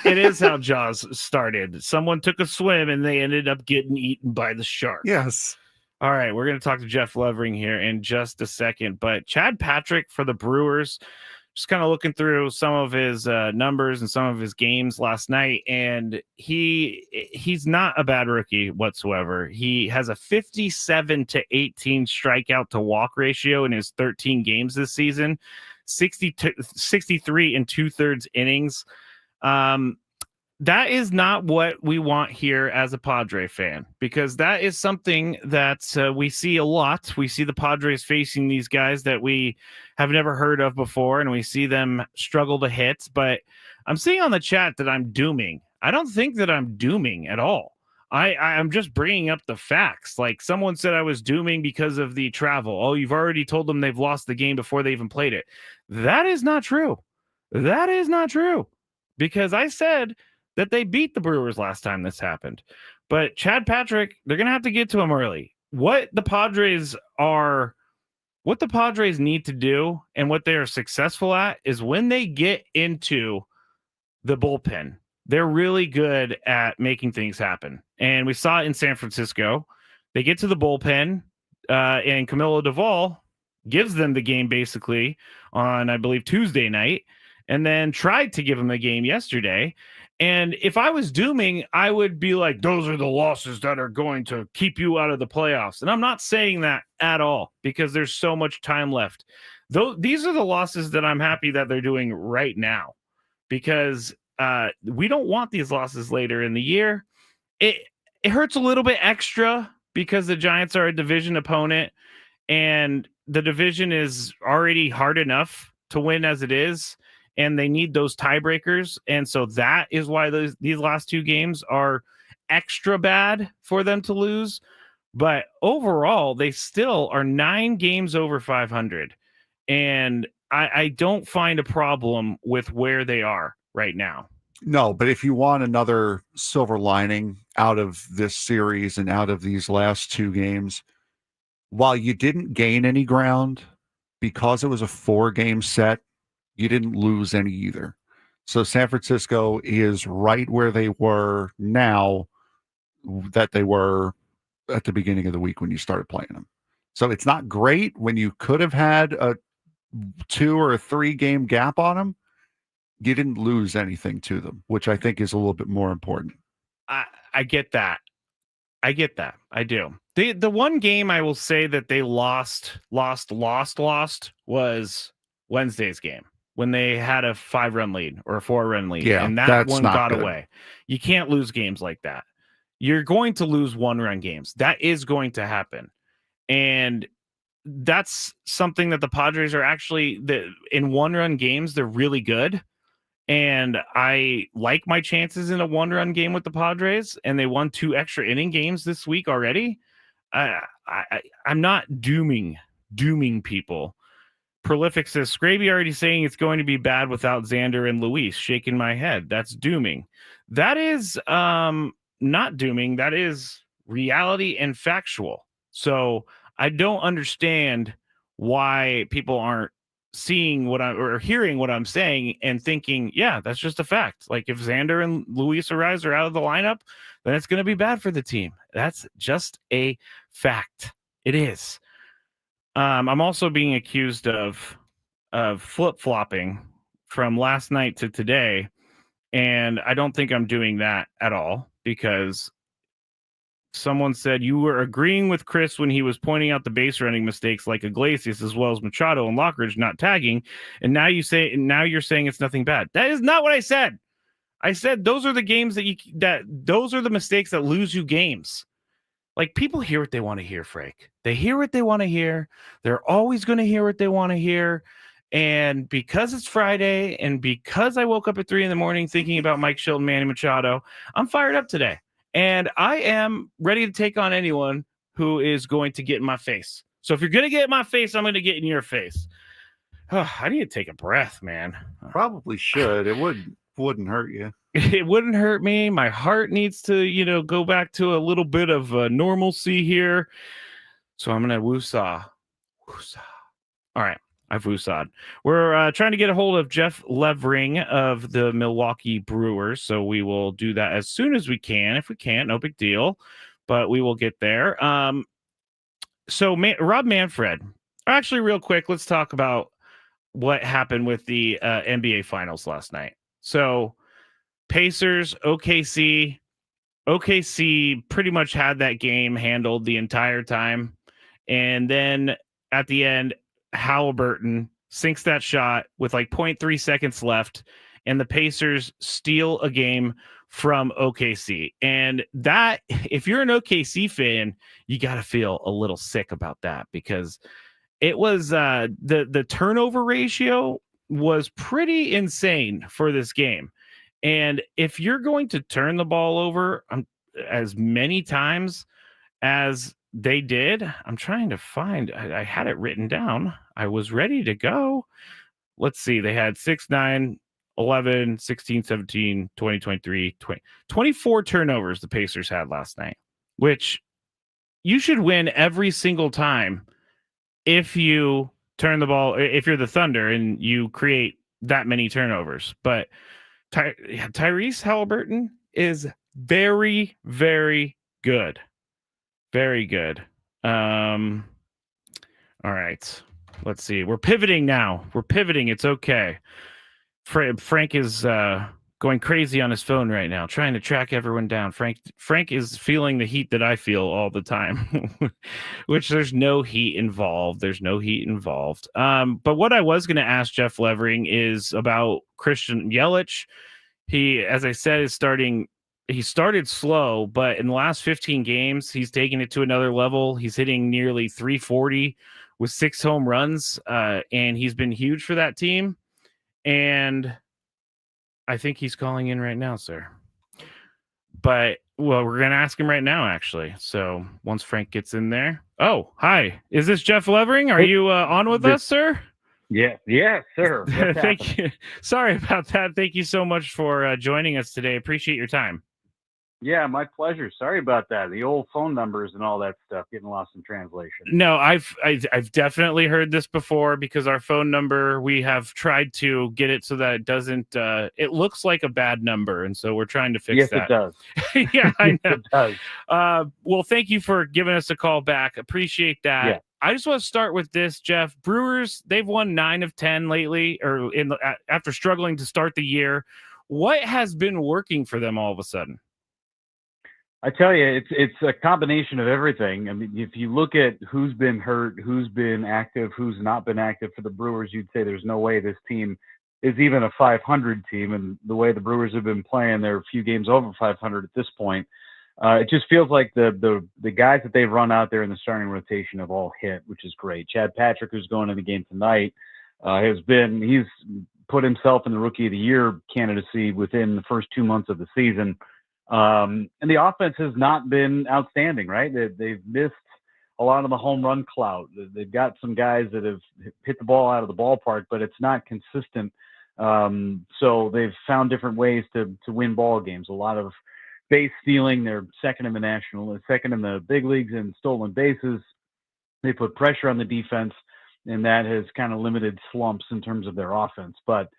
it is how Jaws started. Someone took a swim and they ended up getting eaten by the shark. Yes. All right, we're going to talk to Jeff Levering here in just a second. But Chad Patrick for the Brewers, just kind of looking through some of his numbers and some of his games last night, and he's not a bad rookie whatsoever. He has a 57-18 strikeout to walk ratio in his 13 games this season, 63 and 2/3 innings. That is not what we want here as a Padre fan, because that is something that we see a lot. We see the Padres facing these guys that we have never heard of before, and we see them struggle to hit. But I'm seeing on the chat that I'm dooming. I don't think that I'm dooming at all. I'm just bringing up the facts. Like, someone said I was dooming because of the travel. Oh, you've already told them they've lost the game before they even played it. That is not true. That is not true, because I said that they beat the Brewers last time this happened. But Chad Patrick, they're going to have to get to him early. What the Padres need to do and what they are successful at is when they get into the bullpen, they're really good at making things happen. And we saw it in San Francisco. They get to the bullpen, and Camilo Duvall gives them the game basically on, I believe, Tuesday night, and then tried to give them the game yesterday. And if I was dooming, I would be like, those are the losses that are going to keep you out of the playoffs. And I'm not saying that at all, because there's so much time left. Though these are the losses that I'm happy that they're doing right now, because we don't want these losses later in the year. It hurts a little bit extra because the Giants are a division opponent, and the division is already hard enough to win as it is, and they need those tiebreakers. And so that is why these last 2 games are extra bad for them to lose. But overall, they still are 9 games over 500. And I don't find a problem with where they are right now. No, but if you want another silver lining out of this series and out of these last 2 games, while you didn't gain any ground because it was a 4-game set, you didn't lose any either. So San Francisco is right where they were now that they were at the beginning of the week when you started playing them. So it's not great when you could have had a 2 or a 3 game gap on them. You didn't lose anything to them, which I think is a little bit more important. I get that. I do. The one game I will say that they lost was Wednesday's game when they had a 5-run lead or a 4-run lead. Yeah, and that one got away. You can't lose games like that. You're going to lose 1-run games. That is going to happen. And that's something that the Padres are actually in 1-run games. They're really good. And I like my chances in a 1-run game with the Padres, and they won 2 extra inning games this week already. I'm not dooming people. Prolific says Skraby already saying it's going to be bad without Xander and Luis. Shaking my head. That's dooming. That is not dooming. That is reality and factual. So I don't understand why people aren't seeing or hearing what I'm saying and thinking, yeah, that's just a fact. Like if Xander and Luis Ariz are out of the lineup, then it's going to be bad for the team. That's just a fact. It is. I'm also being accused of flip-flopping from last night to today, and I don't think I'm doing that at all, because someone said you were agreeing with Chris when he was pointing out the base running mistakes like Iglesias as well as Machado and Lockridge not tagging, and now you're saying it's nothing bad. That is not what I said. I said those are the games those are the mistakes that lose you games. Like, people hear what they want to hear, Frank. They hear what they want to hear. They're always going to hear what they want to hear. And because it's Friday and because I woke up at 3 a.m. thinking about Mike Shilton, Manny Machado, I'm fired up today. And I am ready to take on anyone who is going to get in my face. So if you're going to get in my face, I'm going to get in your face. Oh, I need to take a breath, man. Probably should. It wouldn't hurt you. It wouldn't hurt me. My heart needs to, go back to a little bit of normalcy here. So I'm going to woosah. Woosah. All right. I've woosah'd. We're trying to get a hold of Jeff Levering of the Milwaukee Brewers. So we will do that as soon as we can. If we can't, no big deal. But we will get there. Rob Manfred. Actually, real quick, let's talk about what happened with the NBA Finals last night. So Pacers, OKC pretty much had that game handled the entire time. And then at the end, Halliburton sinks that shot with like 0.3 seconds left, and the Pacers steal a game from OKC. And that, if you're an OKC fan, you got to feel a little sick about that, because it was the turnover ratio was pretty insane for this game. And if you're going to turn the ball over as many times as they did, I'm trying to find, I had it written down. I was ready to go. Let's see. They had 6, 9, 11, 16, 17, 20, 23, 24 turnovers the Pacers had last night, which you should win every single time if you turn the ball, if you're the Thunder and you create that many turnovers. But Tyrese Halliburton is very, very good. Very good. All right. Let's see. We're pivoting now. It's okay. Frank is going crazy on his phone right now, trying to track everyone down. Frank is feeling the heat that I feel all the time, which there's no heat involved. But what I was going to ask Jeff Levering is about Christian Yelich. He, as I said, is starting he started slow, but in the last 15 games, he's taken it to another level. He's hitting nearly 340 with 6 home runs, and he's been huge for that team. And I think he's calling in right now, sir. But, well, we're going to ask him right now, actually. So once Frank gets in there. Oh, hi. Is this Jeff Levering? Are you on with us, sir? Yeah, sir. Thank you. Sorry about that. Thank you so much for joining us today. Appreciate your time. Yeah, my pleasure. Sorry about that. The old phone numbers and all that stuff getting lost in translation. No, I've definitely heard this before because our phone number, we have tried to get it so that it doesn't it looks like a bad number, and so we're trying to fix that. Yes, it does. Yeah, I know. It does. Well, thank you for giving us a call back. Appreciate that. Yeah. I just want to start with this, Jeff. Brewers, they've won 9 of 10 lately, or after struggling to start the year. What has been working for them all of a sudden? I tell you, it's a combination of everything. I mean, if you look at who's been hurt, who's been active, who's not been active for the Brewers, you'd say there's no way this team is even a 500 team. And the way the Brewers have been playing, they're a few games over 500 at this point. It just feels like the guys that they've run out there in the starting rotation have all hit, which is great. Chad Patrick, who's going in the game tonight, he's put himself in the Rookie of the Year candidacy within the first 2 months of the season. And the offense has not been outstanding, right? They've missed a lot of the home run clout. They've got some guys that have hit the ball out of the ballpark, but it's not consistent. So they've found different ways to win ball games. A lot of base stealing. They're second in the big leagues in stolen bases. They put pressure on the defense, and that has kind of limited slumps in terms of their offense. But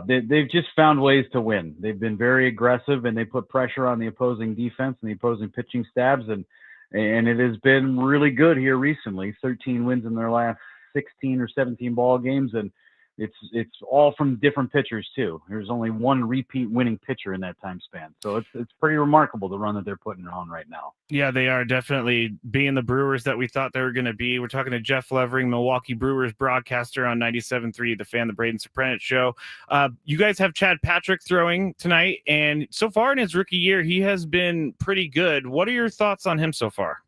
they've just found ways to win. They've been very aggressive, and they put pressure on the opposing defense and the opposing pitching stabs, and it has been really good here recently. 13 wins in their last 16 or 17 ball games, and it's all from different pitchers too. There's only one repeat winning pitcher in that time span, so it's pretty remarkable the run that they're putting on right now. Yeah, they are definitely being the Brewers that we thought they were going to be. We're talking to Jeff Levering, Milwaukee Brewers broadcaster on 97.3, The Fan, the Braden Surprenant show. You guys have Chad Patrick throwing tonight, and so far in his rookie year, he has been pretty good. What are your thoughts on him so far?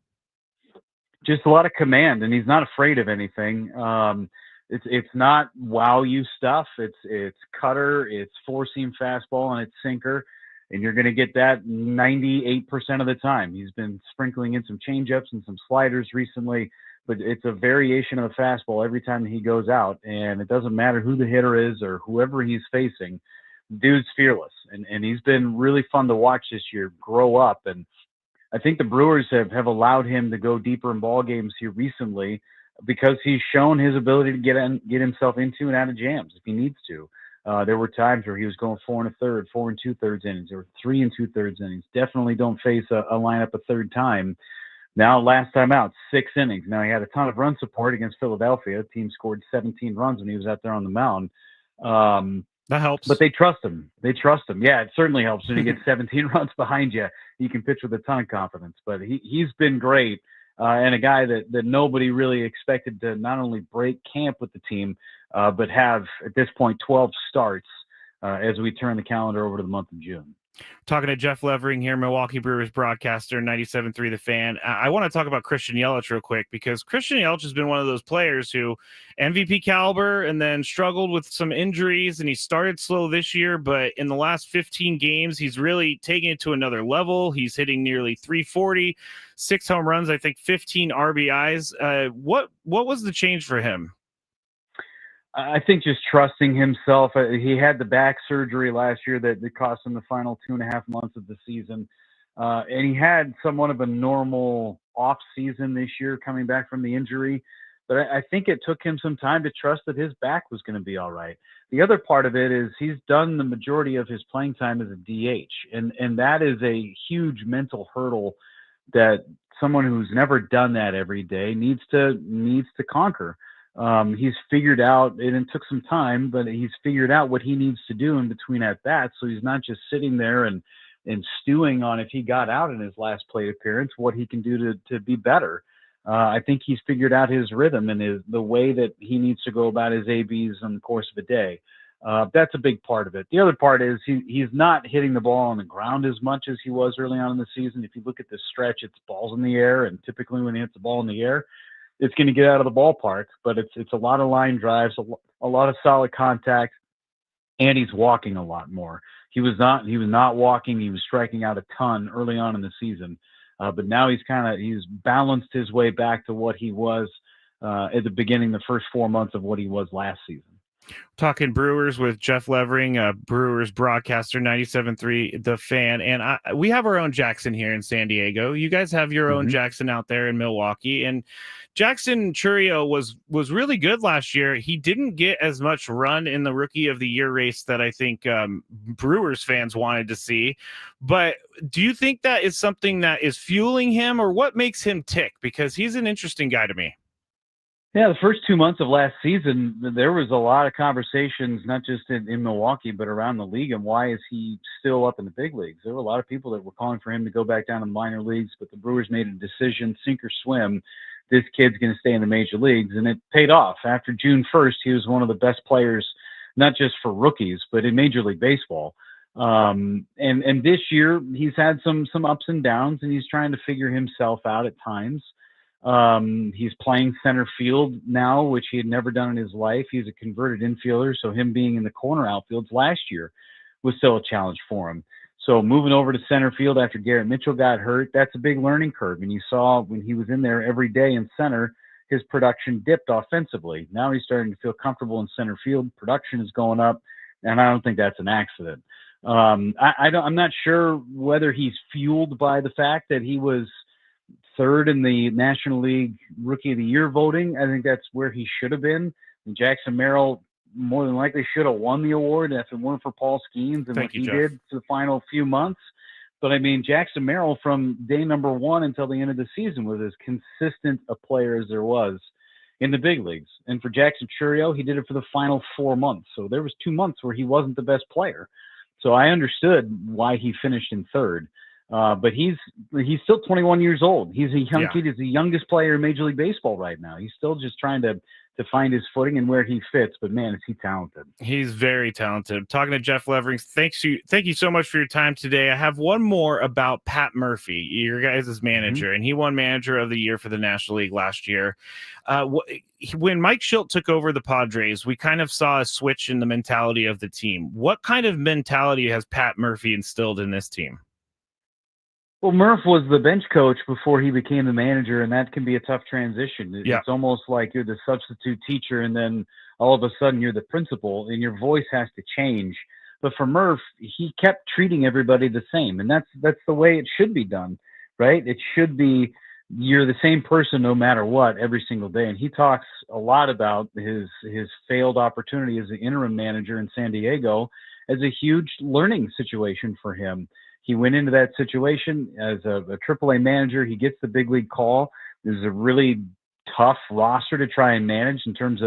Just a lot of command, and he's not afraid of anything. It's not wow you stuff. It's cutter, it's four-seam fastball, and it's sinker, and you're going to get that 98% of the time. He's been sprinkling in some changeups and some sliders recently, but it's a variation of the fastball every time he goes out, and it doesn't matter who the hitter is or whoever he's facing. Dude's fearless, and he's been really fun to watch this year grow up, and I think the Brewers have allowed him to go deeper in ball games here recently, because he's shown his ability to get himself into and out of jams if he needs to. There were times where he was going 4 1/3, 4 2/3 innings, or 3 2/3 innings. Definitely don't face a lineup a third time. Now, last time out, 6 innings. Now, he had a ton of run support against Philadelphia. The team scored 17 runs when he was out there on the mound. That helps. But they trust him. Yeah, it certainly helps when you get 17 runs behind you. You can pitch with a ton of confidence. But he's been great. And a guy that nobody really expected to not only break camp with the team, but have, at this point, 12 starts as we turn the calendar over to the month of June. Talking to Jeff Levering here, Milwaukee Brewers broadcaster, 97.3 The Fan. I want to talk about Christian Yelich real quick, because Christian Yelich has been one of those players who MVP caliber and then struggled with some injuries, and he started slow this year, but in the last 15 games, he's really taking it to another level. He's hitting nearly 340, 6 home runs, I think 15 RBIs. What was the change for him? I think just trusting himself. He had the back surgery last year that cost him the final 2.5 months of the season. And he had somewhat of a normal off season this year coming back from the injury. But I think it took him some time to trust that his back was going to be all right. The other part of it is he's done the majority of his playing time as a DH. And that is a huge mental hurdle that someone who's never done that every day needs to conquer. He's figured out, and it took some time, but he's figured out what he needs to do in between at bats. So he's not just sitting there and stewing on if he got out in his last plate appearance, what he can do to be better. I think he's figured out his rhythm and the way that he needs to go about his ABs in the course of a day. That's a big part of it. The other part is he's not hitting the ball on the ground as much as he was early on in the season. If you look at the stretch, it's balls in the air, and typically when he hits the ball in the air, it's going to get out of the ballpark. But it's a lot of line drives, a lot of solid contact, and he's walking a lot more. He was not walking. He was striking out a ton early on in the season, but now he's balanced his way back to what he was at the beginning, the first 4 months of what he was last season. Talking Brewers with Jeff Levering, Brewers broadcaster, 97.3 The Fan. And we have our own Jackson here in San Diego. You guys have your own Jackson out there in Milwaukee. And Jackson Chourio was really good last year. He didn't get as much run in the Rookie of the Year race that I think Brewers fans wanted to see. But do you think that is something that is fueling him, or what makes him tick? Because he's an interesting guy to me. Yeah, the first 2 months of last season, there was a lot of conversations, not just in Milwaukee, but around the league, and why is he still up in the big leagues? There were a lot of people that were calling for him to go back down to the minor leagues, but the Brewers made a decision, sink or swim. This kid's going to stay in the major leagues, and it paid off. After June 1st, he was one of the best players, not just for rookies, but in Major League Baseball. And this year, he's had some ups and downs, and he's trying to figure himself out at times. He's playing center field now, which he had never done in his life. He's a converted infielder, so him being in the corner outfields last year was still a challenge for him. So moving over to center field after Garrett Mitchell got hurt, that's a big learning curve. And you saw when he was in there every day in center, his production dipped offensively. Now he's starting to feel comfortable in center field. Production is going up, and I don't think that's an accident. I'm not sure whether he's fueled by the fact that he was third in the National League Rookie of the Year voting. I think that's where he should have been. And Jackson Merrill more than likely should have won the award if it weren't for Paul Skeens and what he did for the final few months. But I mean, Jackson Merrill from day number one until the end of the season was as consistent a player as there was in the big leagues. And for Jackson Chourio, he did it for the final 4 months. So there was 2 months where he wasn't the best player. So I understood why he finished in third. But he's still 21 years old. He's a young kid. He's the youngest player in Major League Baseball right now. He's still just trying to find his footing and where he fits. But man, is he talented. He's very talented. Talking to Jeff Levering, thank you so much for your time today. I have one more about Pat Murphy, your guys' manager, and he won Manager of the Year for the National League last year. When Mike Schilt took over the Padres, we kind of saw a switch in the mentality of the team. What kind of mentality has Pat Murphy instilled in this team? Well, Murph was the bench coach before he became the manager, and that can be a tough transition. It's almost like you're the substitute teacher, and then all of a sudden you're the principal, and your voice has to change. But for Murph, he kept treating everybody the same, and that's the way it should be done, right? It should be you're the same person no matter what every single day. And he talks a lot about his failed opportunity as the interim manager in San Diego as a huge learning situation for him. He went into that situation as a AAA manager. He gets the big league call. There's a really tough roster to try and manage in terms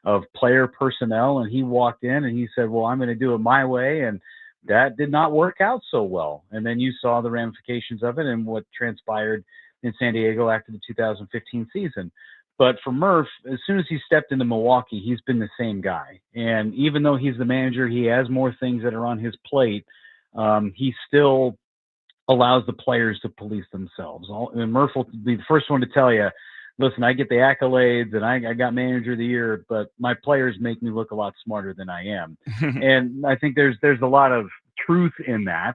of player personnel. And he walked in and he said, well, I'm going to do it my way. And that did not work out so well. And then you saw the ramifications of it and what transpired in San Diego after the 2015 season. But for Murph, as soon as he stepped into Milwaukee, he's been the same guy. And even though he's the manager, he has more things that are on his plate. He still allows the players to police themselves. And Murph will be the first one to tell you, listen, I get the accolades and I got Manager of the Year, but my players make me look a lot smarter than I am. And I think there's a lot of truth in that.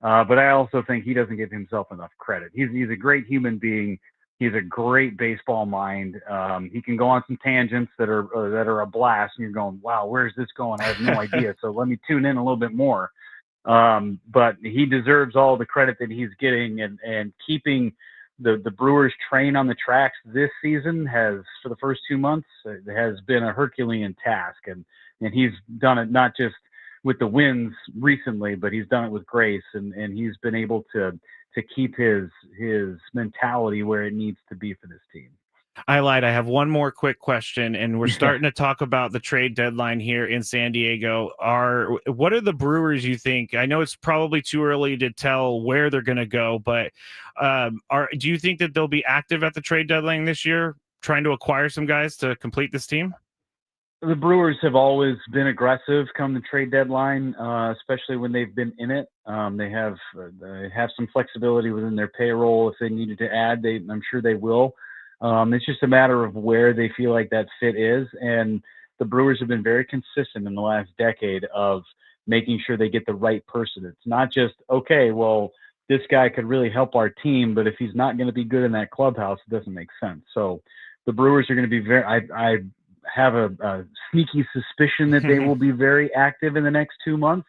But I also think he doesn't give himself enough credit. He's a great human being. He's a great baseball mind. He can go on some tangents that are a blast, and you're going, wow, where's this going? I have no idea. So let me tune in a little bit more. But he deserves all the credit that he's getting, and keeping the Brewers train on the tracks this season has, for the first 2 months, has been a Herculean task. And he's done it not just with the wins recently, but he's done it with grace, and he's been able to keep his mentality where it needs to be for this team. I lied. I have one more quick question, and we're starting to talk about the trade deadline here in San Diego. What are the Brewers, you think? I know it's probably too early to tell where they're going to go, but do you think that they'll be active at the trade deadline this year, trying to acquire some guys to complete this team? The Brewers have always been aggressive come the trade deadline, especially when they've been in it. They have some flexibility within their payroll if they needed to add. I'm sure they will. It's just a matter of where they feel like that fit is. And the Brewers have been very consistent in the last decade of making sure they get the right person. It's not just, okay, well, this guy could really help our team, but if he's not going to be good in that clubhouse, it doesn't make sense. So the Brewers are going to be I have a sneaky suspicion that they will be very active in the next 2 months.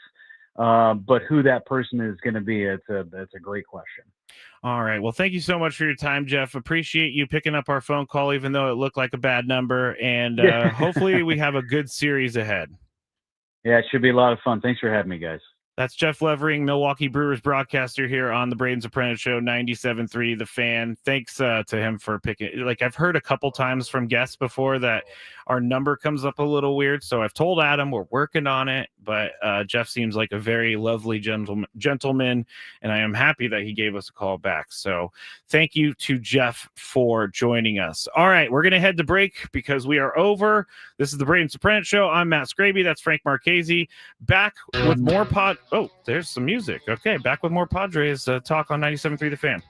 But who that person is going to be, that's a great question. All right. Well, thank you so much for your time, Jeff. Appreciate you picking up our phone call, even though it looked like a bad number. And hopefully we have a good series ahead. Yeah, it should be a lot of fun. Thanks for having me, guys. That's Jeff Levering, Milwaukee Brewers broadcaster here on the Braden Surprenant Show, 97.3 The Fan. Thanks to him for picking. Like, I've heard a couple times from guests before that our number comes up a little weird. So I've told Adam we're working on it. But Jeff seems like a very lovely gentleman, and I am happy that he gave us a call back. So thank you to Jeff for joining us. All right, we're going to head to break because we are over. This is the Braden Surprenant Show. I'm Matt Skraby. That's Frank Marchese. Back with more Oh, there's some music. Okay, back with more Padres talk on 97.3 The Fan.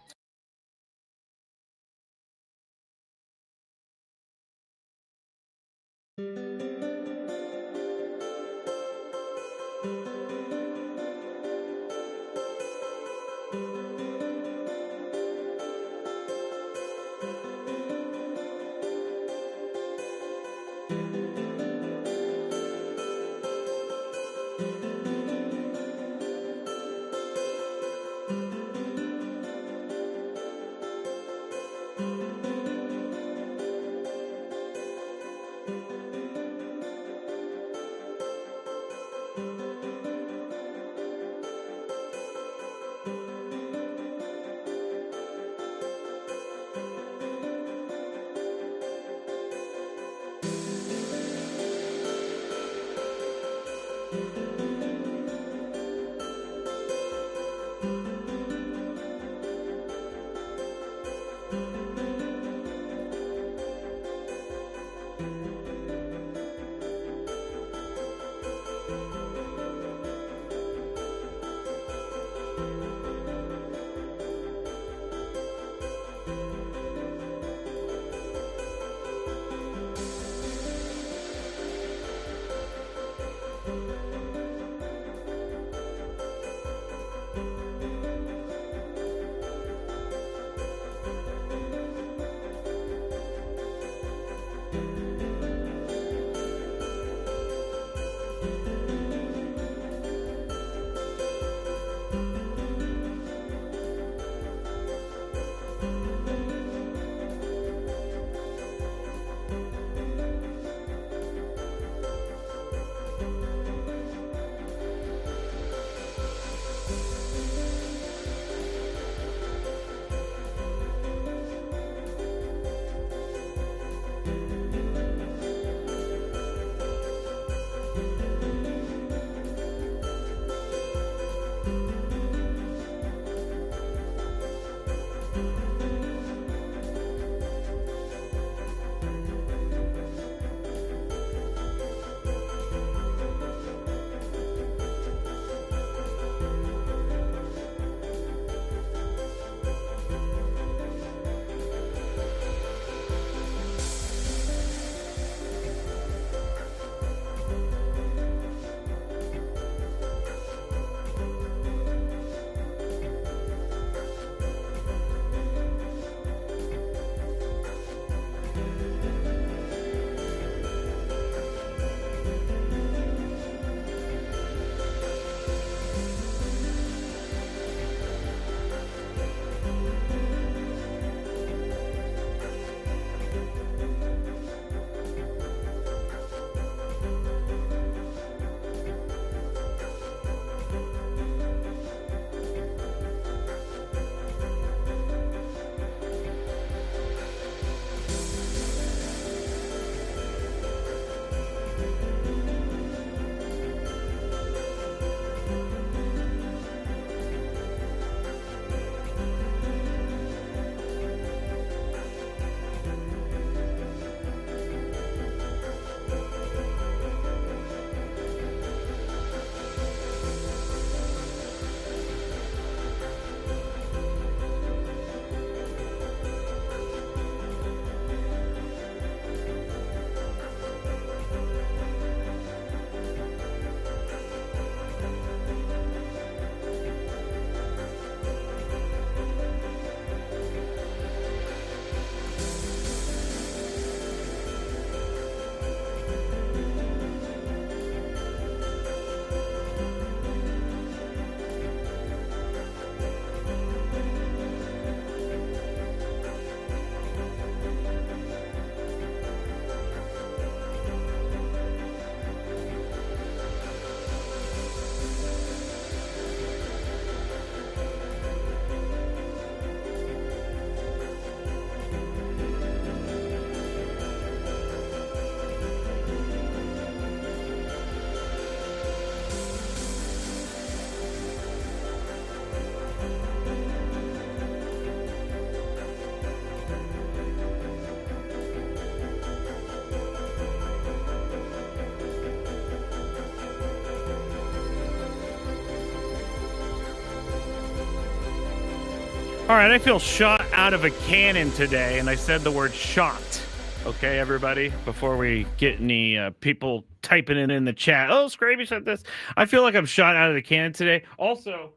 All right, I feel shot out of a cannon today, and I said the word shot. Okay, everybody, before we get any people typing it in the chat. Oh, Skraby said this. I feel like I'm shot out of the cannon today. Also,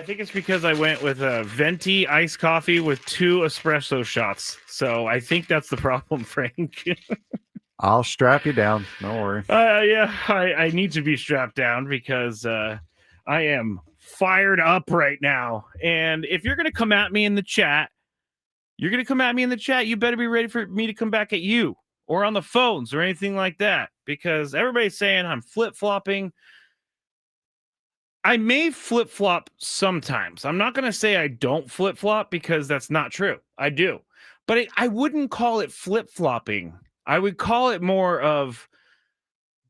I think it's because I went with a venti iced coffee with 2 espresso shots. So I think that's the problem, Frank. I'll strap you down. Don't worry. Yeah, I need to be strapped down because I am fired up right now. And if you're going to come at me in the chat, you better be ready for me to come back at you or on the phones or anything like that, because everybody's saying I'm flip-flopping. I may flip-flop sometimes. I'm not going to say I don't flip-flop because that's not true. I do. But I wouldn't call it flip-flopping. I would call it more of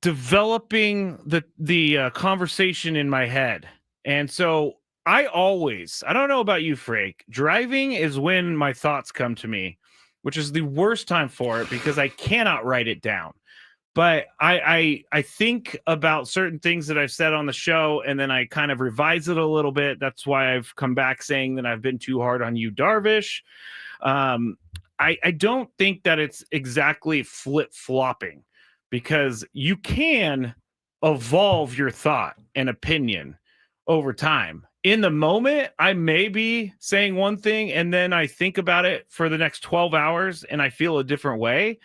developing the conversation in my head. And so I don't know about you, Frank, driving is when my thoughts come to me, which is the worst time for it because I cannot write it down. But I think about certain things that I've said on the show, and then I kind of revise it a little bit. That's why I've come back saying that I've been too hard on you, Darvish. I don't think that it's exactly flip-flopping, because you can evolve your thought and opinion over time. In the moment, I may be saying one thing and then I think about it for the next 12 hours and I feel a different way.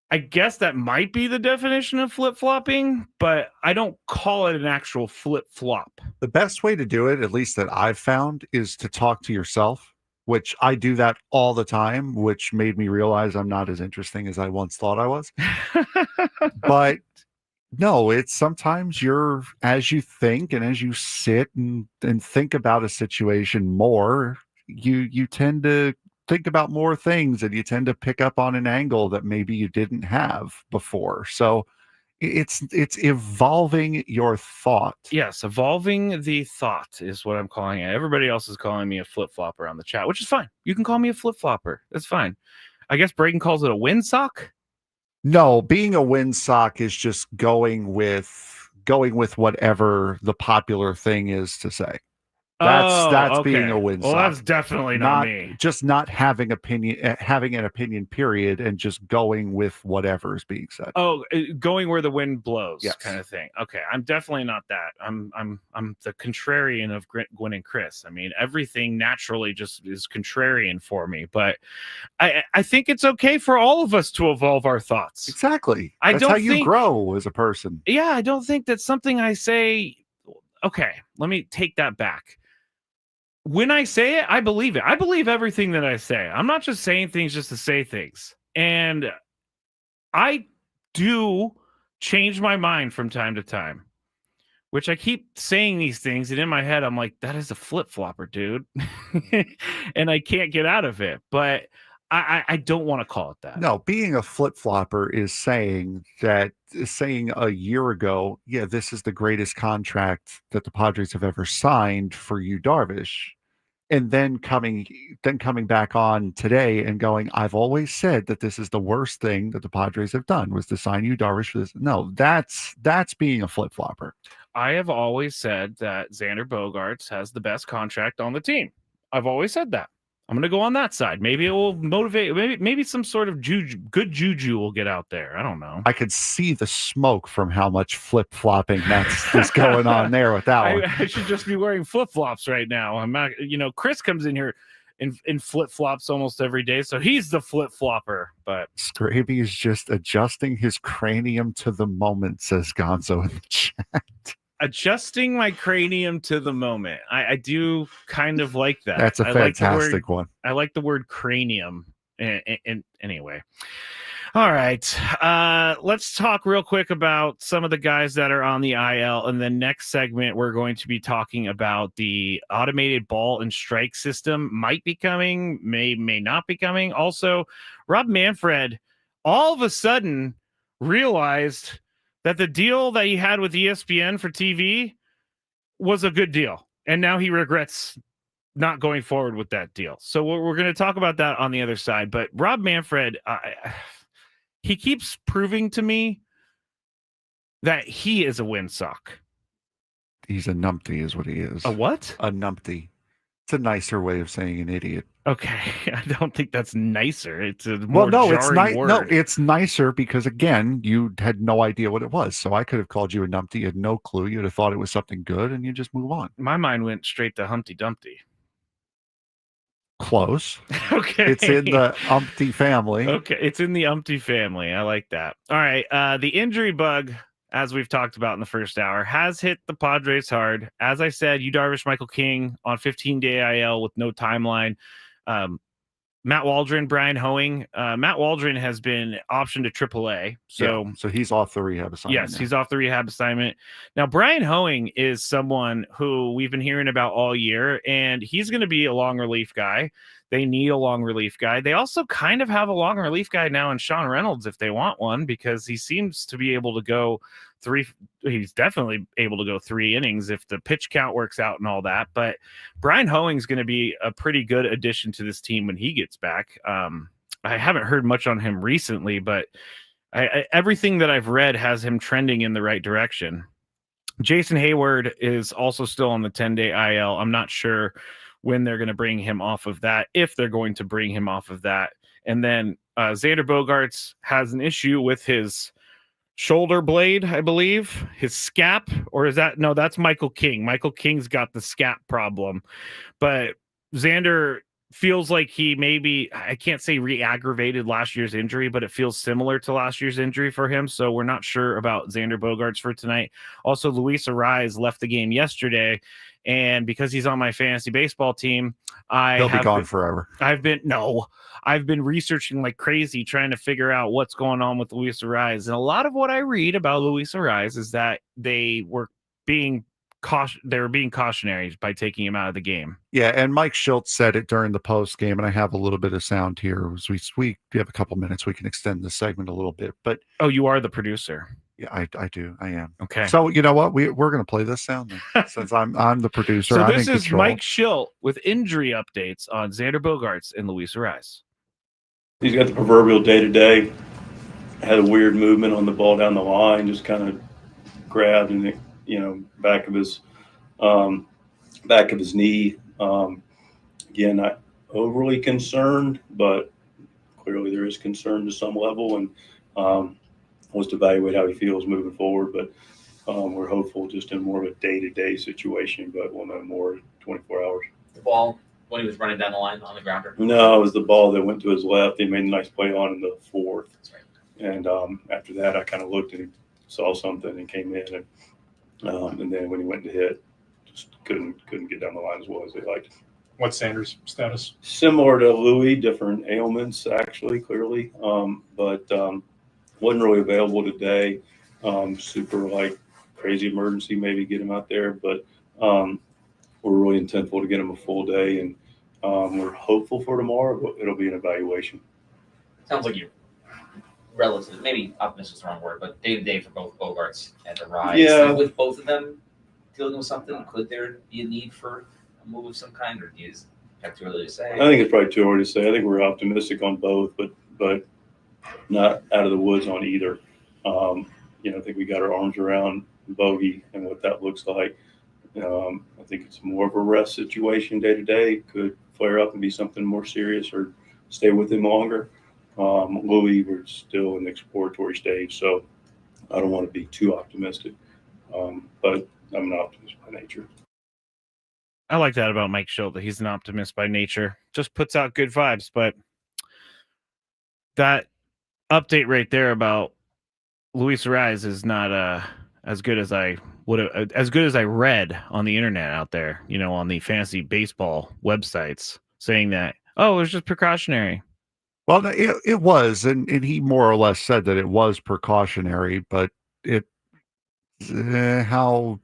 I guess that might be the definition of flip-flopping, but I don't call it an actual flip-flop. The best way to do it, at least that I've found, is to talk to yourself, which I do that all the time, which made me realize I'm not as interesting as I once thought I was. But no, it's sometimes as you think and as you sit and think about a situation more, you tend to think about more things, and you tend to pick up on an angle that maybe you didn't have before. So it's evolving your thought. Yes, evolving the thought is what I'm calling it. Everybody else is calling me a flip-flopper on the chat, which is fine. You can call me a flip-flopper. That's fine. I guess Braden calls it a windsock. No, being a windsock is just going with whatever the popular thing is to say. That's okay. being a windsock. Well, that's definitely not me. Just not having an opinion, period, and just going with whatever is being said. Oh, going where the wind blows, yes. Kind of thing. Okay, I'm definitely not that. I'm the contrarian of Gwen and Chris. I mean, everything naturally just is contrarian for me. But I think it's okay for all of us to evolve our thoughts. Exactly. That's how you grow as a person. Yeah, I don't think that's something I say. Okay, let me take that back. When I say it, I believe it. I believe everything that I say. I'm not just saying things just to say things. And I do change my mind from time to time, which I keep saying these things. And in my head, I'm like, that is a flip-flopper, dude. And I can't get out of it. But I don't want to call it that. No, being a flip-flopper is saying a year ago, yeah, this is the greatest contract that the Padres have ever signed for you, Darvish. And then coming back on today and going, I've always said that this is the worst thing that the Padres have done, was to sign you, Darvish, for this. No, that's being a flip-flopper. I have always said that Xander Bogaerts has the best contract on the team. I've always said that. I'm going to go on that side. Maybe it will motivate. Maybe some sort of good juju will get out there. I don't know. I could see the smoke from how much flip-flopping that's going on there with that one. I should just be wearing flip-flops right now. I'm not, Chris comes in here in flip-flops almost every day, so he's the flip-flopper. But Skraby is just adjusting his cranium to the moment, says Gonzo in the chat. Adjusting my cranium to the moment. I do kind of like that. That's a fantastic one. I like the word cranium. And anyway. All right. Let's talk real quick about some of the guys that are on the IL. In the next segment, we're going to be talking about the automated ball and strike system. Might be coming, may not be coming. Also, Rob Manfred all of a sudden realized that the deal that he had with ESPN for TV was a good deal. And now he regrets not going forward with that deal. So we're going to talk about that on the other side. But Rob Manfred, he keeps proving to me that he is a windsock. He's a numpty is what he is. A what? A numpty. It's a nicer way of saying an idiot. Okay, I don't think that's nicer. It's a more it's jarring word. No, it's nicer because again, you had no idea what it was. So I could have called you a numpty. You had no clue. You'd have thought it was something good, and you just move on. My mind went straight to Humpty Dumpty. Close. Okay, It's in the Umpty family. Okay, it's in the Umpty family. I like that. All right, the injury bug, as we've talked about in the first hour, has hit the Padres hard. As I said, Yu Darvish, Michael King on 15-day IL with no timeline. Matt Waldron, Brian Hoeing. Matt Waldron has been optioned to AAA. So he's off the rehab assignment. Yes, now. he's off the rehab assignment. Now, Brian Hoeing is someone who we've been hearing about all year, and he's going to be a long relief guy. They need a long relief guy. They also kind of have a long relief guy now in Sean Reynolds if they want one, because he seems to be able to go he's definitely able to go 3 innings if the pitch count works out and all that. But Brian Hoeing's going to be a pretty good addition to this team when he gets back. I haven't heard much on him recently, but everything that I've read has him trending in the right direction. Jason Hayward is also still on the 10-day IL. I'm not sure when they're going to bring him off of that, if they're going to bring him off of that. And then Xander Bogaerts has an issue with his shoulder blade, I believe, his scap, or is that, no, that's Michael King. Michael King's got the scap problem, but Xander feels like he maybe, I can't say re-aggravated last year's injury, but it feels similar to last year's injury for him. So we're not sure about Xander Bogaerts for tonight. Also, Luis Arraez left the game yesterday, and because he's on my fantasy baseball team, he'll be gone forever. I've been researching like crazy, trying to figure out what's going on with Luis Arraez. And a lot of what I read about Luis Arraez is that they were being cautionary by taking him out of the game. Yeah, and Mike Schultz said it during the post game, and I have a little bit of sound here. As we have a couple minutes, we can extend the segment a little bit. But you are the producer. Yeah, I do. I am. Okay. So you know what? We're going to play this sound then, since I'm the producer. So I'm this in is control. Mike Schilt with injury updates on Xander Bogaerts and Luis Arraez. He's got the proverbial day-to-day. Had a weird movement on the ball down the line, just kind of grabbed in the back of his knee. Again, not overly concerned, but clearly there is concern to some level, and wants to evaluate how he feels moving forward. But we're hopeful just in more of a day-to-day situation, but we'll know more in 24 hours. The ball when he was running down the line on the grounder? No, it was the ball that went to his left. He made a nice play on in the 4th. That's right. And after that, I kind of looked and saw something and came in. And then when he went to hit, just couldn't get down the line as well as they liked. What's Sanders' status? Similar to Louis, different ailments, actually, clearly. But wasn't really available today. Super, crazy emergency, maybe get him out there. But we're really intentful to get him a full day. And we're hopeful for tomorrow, but it'll be an evaluation. Sounds like you're relative, maybe optimistic is the wrong word, but day-to-day for both Bogaerts and Arraez. Yeah. With both of them dealing with something, could there be a need for a move of some kind, or do you have too early to say? I think it's probably too early to say. I think we're optimistic on both, but not out of the woods on either. I think we got our arms around Bogey and what that looks like. I think it's more of a rest situation day to day. Could flare up and be something more serious or stay with him longer. Louis, we're still in the exploratory stage, so I don't want to be too optimistic. But I'm an optimist by nature. I like that about Mike Schilt, that he's an optimist by nature. Just puts out good vibes. But that update right there about Luis Arraez is not as good as I would have, as good as I read on the internet out there, on the fantasy baseball websites, saying that, it was just precautionary. Well, it was, and he more or less said that it was precautionary, but how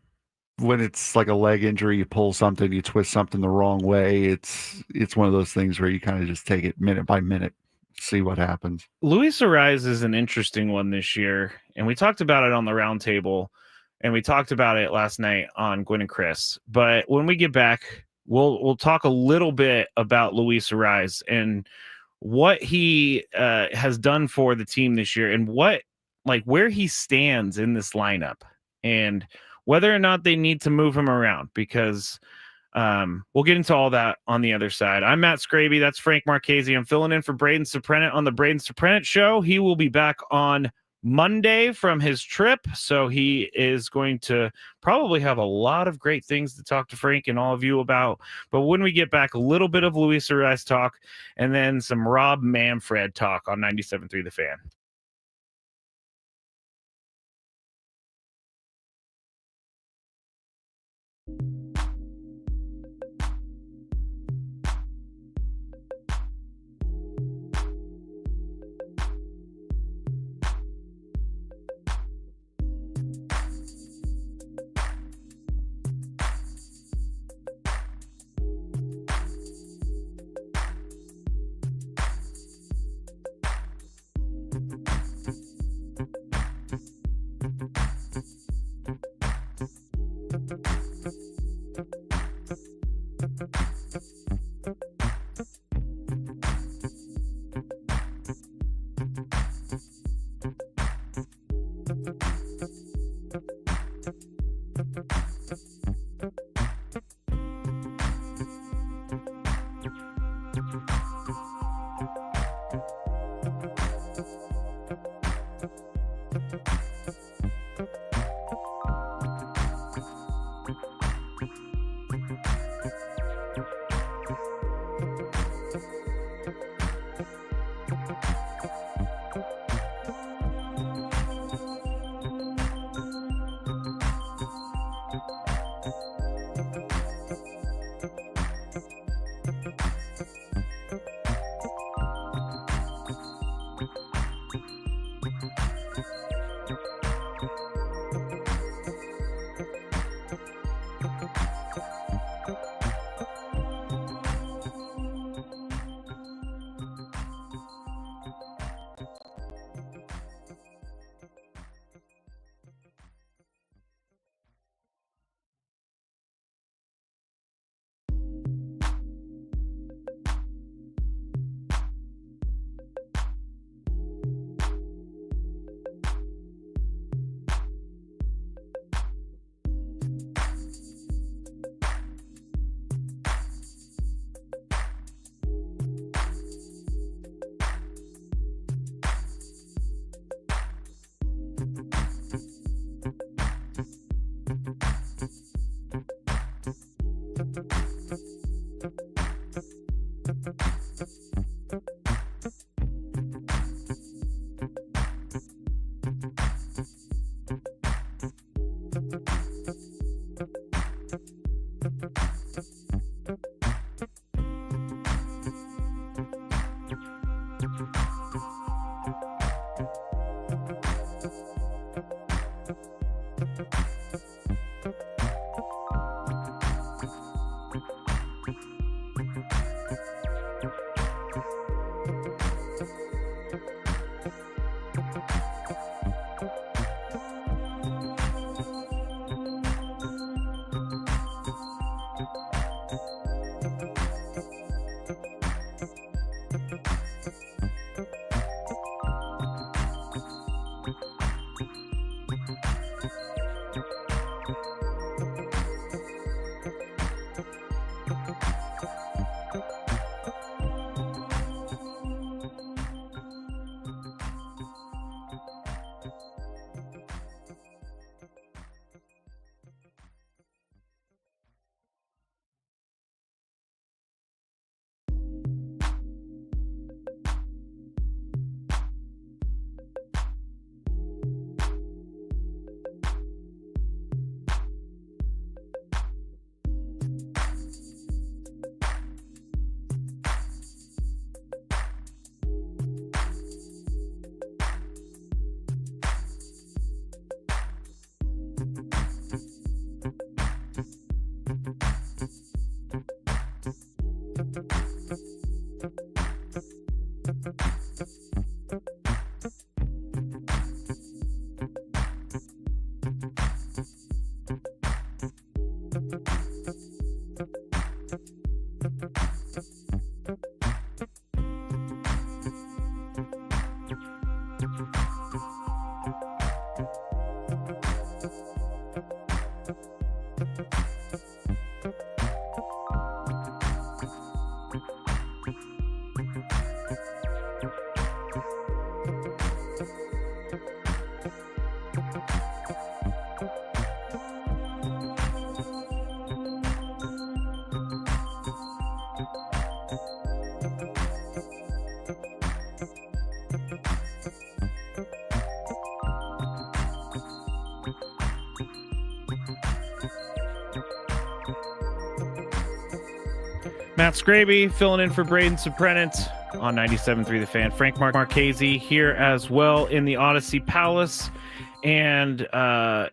when it's like a leg injury, you pull something, you twist something the wrong way, it's one of those things where you kind of just take it minute by minute, see what happens. Luis Arraez is an interesting one this year, and we talked about it on the roundtable, and we talked about it last night on Gwynn and Chris. But when we get back, we'll talk a little bit about Luis Arraez and what he has done for the team this year, and where he stands in this lineup, and whether or not they need to move him around, because We'll get into all that on the other side. I'm Matt Skraby. That's Frank Marchese. I'm filling in for Braden Surprenant on the Braden Surprenant Show. He will be back on Monday from his trip, so he is going to probably have a lot of great things to talk to Frank and all of you about. But when we get back, a little bit of Luis Ariz talk and then some Rob Manfred talk on 97.3 The Fan. Matt Skraby filling in for Braden Surprenant on 97.3 The Fan. Frank Marchese here as well in the Odyssey Palace. And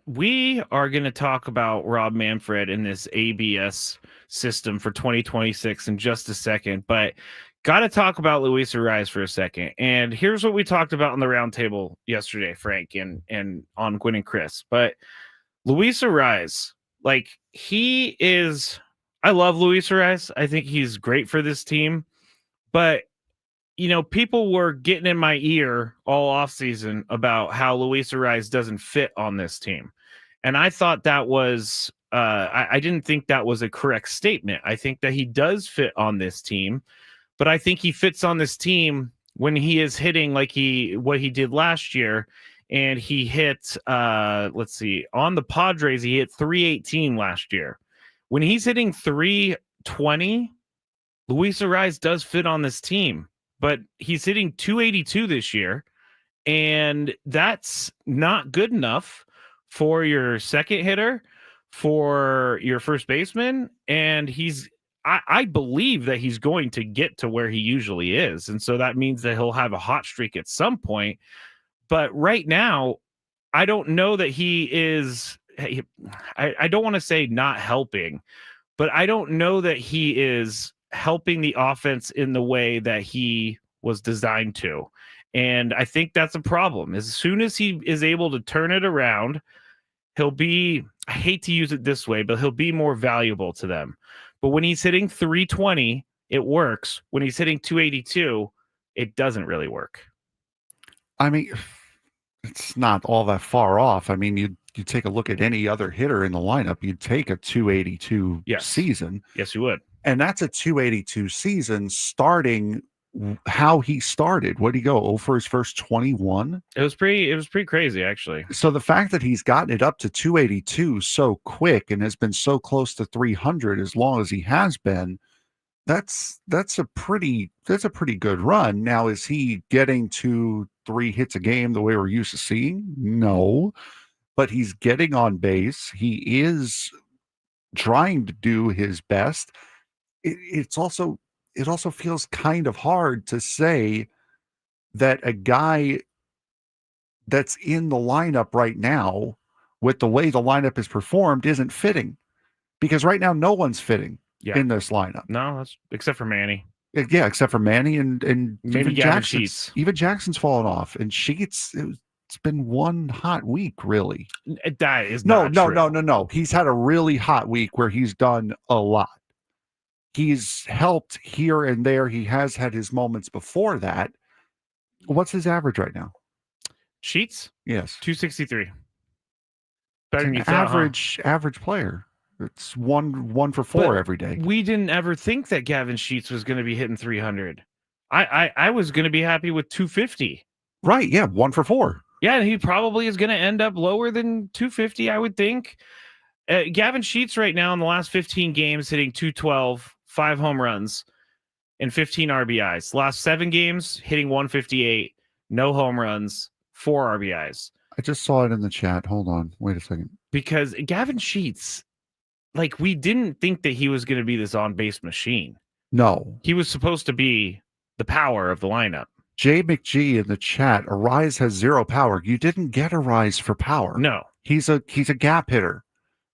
we are going to talk about Rob Manfred in this ABS system for 2026 in just a second. But got to talk about Luis Arraez for a second. And here's what we talked about on the roundtable yesterday, Frank, and on Gwyn and Chris. But Luis Arraez, like, he is... I love Luis Arraez. I think he's great for this team. But, you know, people were getting in my ear all offseason about how Luis Arraez doesn't fit on this team. And I thought that was, I didn't think that was a correct statement. I think that he does fit on this team, but I think he fits on this team when he is hitting like what he did last year. And he hit, let's see, on the Padres, he hit 318 last year. When he's hitting 320, Luis Arraez does fit on this team, but he's hitting 282 this year, and that's not good enough for your second hitter, for your first baseman, and I believe that he's going to get to where he usually is, and so that means that he'll have a hot streak at some point, but right now, I don't know that he is... I don't want to say not helping, but I don't know that he is helping the offense in the way that he was designed to. And I think that's a problem. As soon as he is able to turn it around, he'll be, I hate to use it this way, but he'll be more valuable to them. But when he's hitting 320, it works. When he's hitting 282, it doesn't really work. I mean, it's not all that far off. I mean, you take a look at any other hitter in the lineup, you'd take a 282 season. Yes, you would. And that's a 282 season starting how he started. What did he go? For his first 21? It was pretty crazy, actually. So the fact that he's gotten it up to 282 so quick and has been so close to 300 as long as he has been, that's a pretty good run. Now, is he getting to 3 hits a game the way we're used to seeing? No. But he's getting on base. He is trying to do his best. It also feels kind of hard to say that a guy that's in the lineup right now, with the way the lineup is performed, isn't fitting. Because right now, no one's fitting in this lineup. No, that's except for Manny. Yeah, except for Manny and maybe even Gavin Jackson. Sheets. Even Jackson's fallen off, and Sheets. It's been one hot week, really. That is not true. No. He's had a really hot week where he's done a lot. He's helped here and there. He has had his moments before that. What's his average right now? Sheets? Yes. 263. Better than you thought, average player. It's one for 4 every day. We didn't ever think that Gavin Sheets was going to be hitting 300. I was going to be happy with 250. Right, yeah, 1 for 4. Yeah, and he probably is going to end up lower than 250, I would think. Gavin Sheets right now in the last 15 games hitting 212, 5 home runs, and 15 RBIs. Last 7 games hitting 158, no home runs, 4 RBIs. I just saw it in the chat. Hold on. Wait a second. Because Gavin Sheets, like, we didn't think that he was going to be this on-base machine. No. He was supposed to be the power of the lineup. Jay McGee in the chat, Arraez has 0 power. You didn't get Arraez for power. No. He's a gap hitter.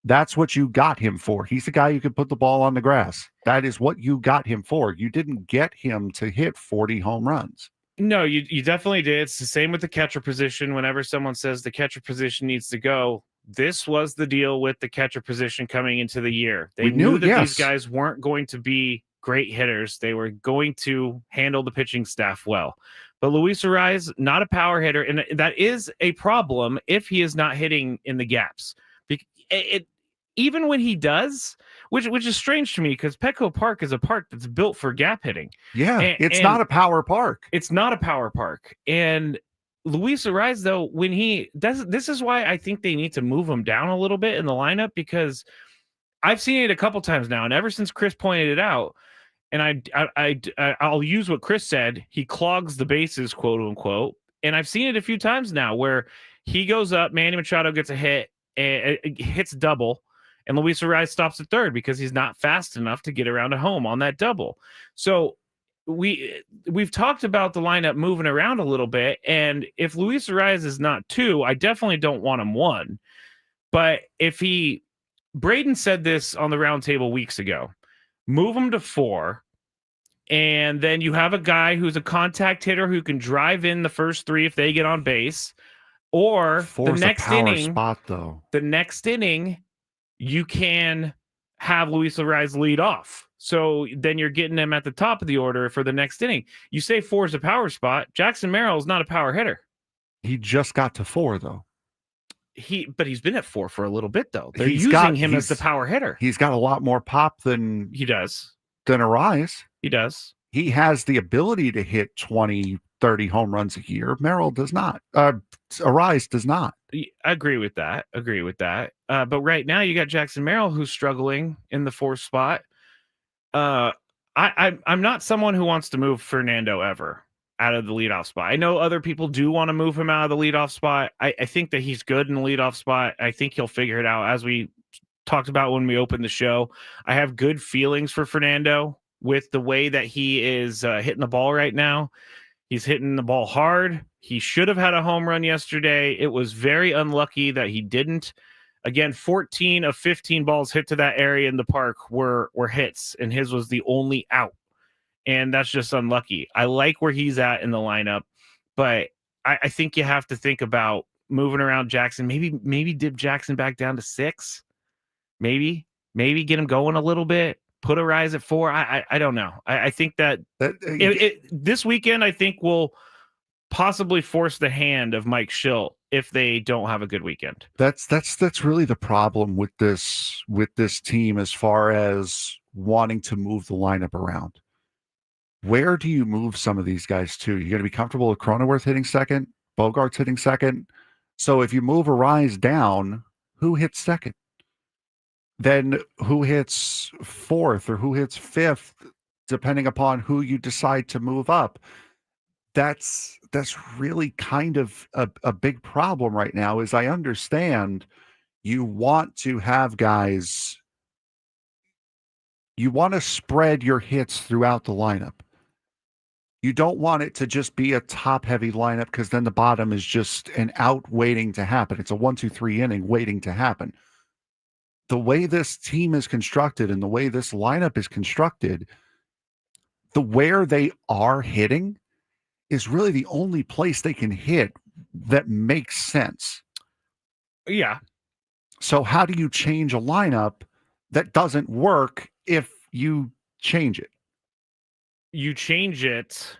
That's what you got him for. He's the guy you can put the ball on the grass. That is what you got him for. You didn't get him to hit 40 home runs. No, you definitely did. It's the same with the catcher position. Whenever someone says the catcher position needs to go, this was the deal with the catcher position coming into the year. They knew that these guys weren't going to be great hitters. They were going to handle the pitching staff well. But Luis Arraez, not a power hitter, and that is a problem if he is not hitting in the gaps. Even when he does, which is strange to me because Petco Park is a park that's built for gap hitting. Yeah, it's not a power park. It's not a power park. And Luis Arraez, though, when he does, this is why I think they need to move him down a little bit in the lineup, because I've seen it a couple times now, and ever since Chris pointed it out, and I'll use what Chris said, he clogs the bases, quote unquote. And I've seen it a few times now where he goes up, Manny Machado gets a hit, and it hits double, and Luis Arraez stops at third because he's not fast enough to get around a home on that double. So we've talked about the lineup moving around a little bit, and if Luis Arraez is not 2, I definitely don't want him 1. But if Braden said this on the roundtable weeks ago, move him to 4, and then you have a guy who's a contact hitter who can drive in the first 3 if they get on base, or Four's the next a power inning, spot though. the next inning, you can have Luis Arraez lead off. So then you're getting him at the top of the order for the next inning. You say 4 is a power spot. Jackson Merrill is not a power hitter. He just got to 4 though. But he's been at 4 for a little bit though. They're using him as the power hitter. He's got a lot more pop than he does. Than Arraez. He does. He has the ability to hit 20, 30 home runs a year. Merrill does not. Arraez does not. I agree with that. But right now you got Jackson Merrill who's struggling in the 4th spot. I'm not someone who wants to move Fernando ever out of the leadoff spot. I know other people do want to move him out of the leadoff spot. I think that he's good in the leadoff spot. I think he'll figure it out. As we talked about when we opened the show, I have good feelings for Fernando with the way that he is hitting the ball right now. He's hitting the ball hard. He should have had a home run yesterday. It was very unlucky that he didn't. Again, 14 of 15 balls hit to that area in the park were hits, and his was the only out. And that's just unlucky. I like where he's at in the lineup, but I think you have to think about moving around Jackson. Maybe dip Jackson back down to 6. Maybe get him going a little bit. Put Arraez at 4. I don't know. I think that this weekend, I think will possibly force the hand of Mike Schilt if they don't have a good weekend. That's really the problem with this team as far as wanting to move the lineup around. Where do you move some of these guys to? You're going to be comfortable with Cronenworth hitting second, Bogarts hitting second. So if you move Arraez down, who hits second? Then who hits 4th or who hits 5th, depending upon who you decide to move up? That's really kind of a big problem right now. Is I understand you want to have guys, you want to spread your hits throughout the lineup. You don't want it to just be a top-heavy lineup because then the bottom is just an out waiting to happen. It's a 1-2-3 inning waiting to happen. The way this team is constructed and the way this lineup is constructed, where they are hitting is really the only place they can hit that makes sense. Yeah. So how do you change a lineup that doesn't work if you change it? You change it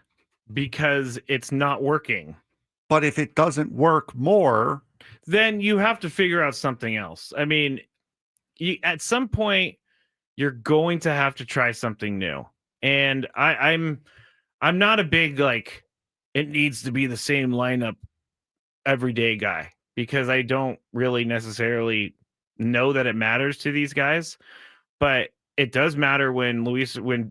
because it's not working. But if it doesn't work more, then you have to figure out something else. I mean, at some point, you're going to have to try something new. And I'm not a big, like, it needs to be the same lineup every day guy, because I don't really necessarily know that it matters to these guys. But it does matter when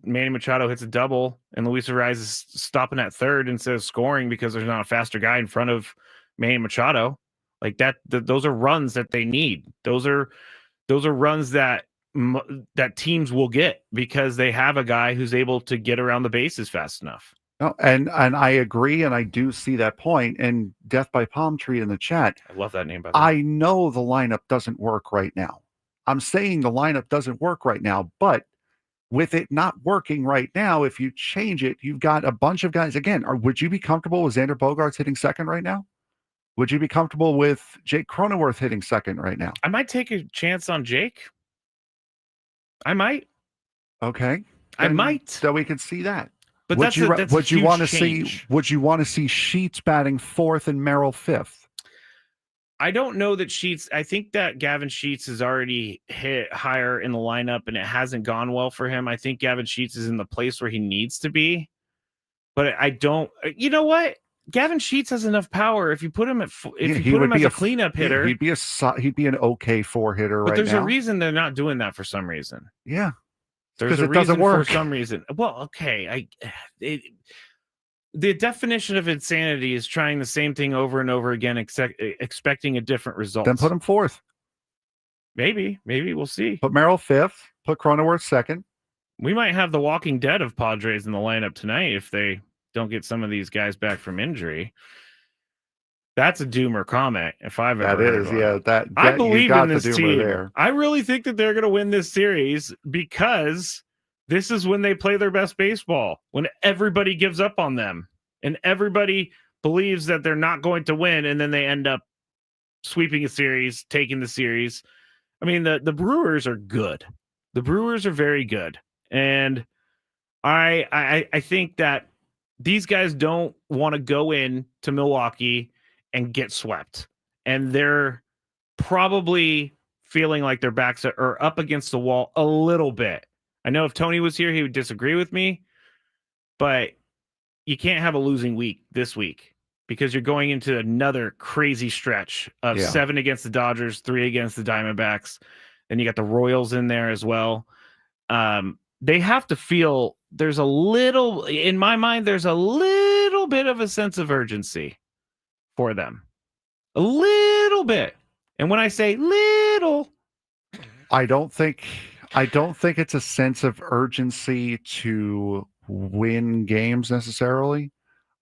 Manny Machado hits a double and Luis Arraez is stopping at third instead of scoring because there's not a faster guy in front of Manny Machado. Like that, those are runs that they need. Those are runs that teams will get because they have a guy who's able to get around the bases fast enough. No, and I agree, and I do see that point. And Death by Palm Tree in the chat, I love that name. By the way. I know the lineup doesn't work right now. I'm saying the lineup doesn't work right now, but with it not working right now, if you change it, you've got a bunch of guys. Again, would you be comfortable with Xander Bogaerts hitting second right now? Would you be comfortable with Jake Cronenworth hitting second right now? I might take a chance on Jake. I might. Okay. I might. So we can see that. But would you want to see Sheets batting 4th and Merrill 5th? I don't know that Sheets. I think that Gavin Sheets has already hit higher in the lineup, and it hasn't gone well for him. I think Gavin Sheets is in the place where he needs to be, but I don't. You know what? Gavin Sheets has enough power. If you put him as a cleanup hitter, he'd be an okay 4 hitter. But right there's now. a reason they're not doing that for some reason. Yeah, there's a it reason doesn't work for some reason. Well, okay, the definition of insanity is trying the same thing over and over again, expecting a different result. Then put him 4th. Maybe we'll see. Put Merrill fifth. Put Cronenworth second. We might have the Walking Dead of Padres in the lineup tonight if they don't get some of these guys back from injury. That's a doomer comment if I've ever heard one. Yeah. I believe in this team. There. I really think that they're going to win this series because this is when they play their best baseball, when everybody gives up on them and everybody believes that they're not going to win, and then they end up sweeping a series, taking the series. I mean, the Brewers are good. The Brewers are very good. And I think that these guys don't want to go in to Milwaukee and get swept. And they're probably feeling like their backs are up against the wall a little bit. I know if Tony was here, he would disagree with me, but you can't have a losing week this week because you're going into another crazy stretch of 7 against the Dodgers, 3 against the Diamondbacks. Then you got the Royals in there as well. They have to feel there's a little, in my mind, there's a little bit of a sense of urgency for them. A little bit. And when I say little, I don't think it's a sense of urgency to win games necessarily.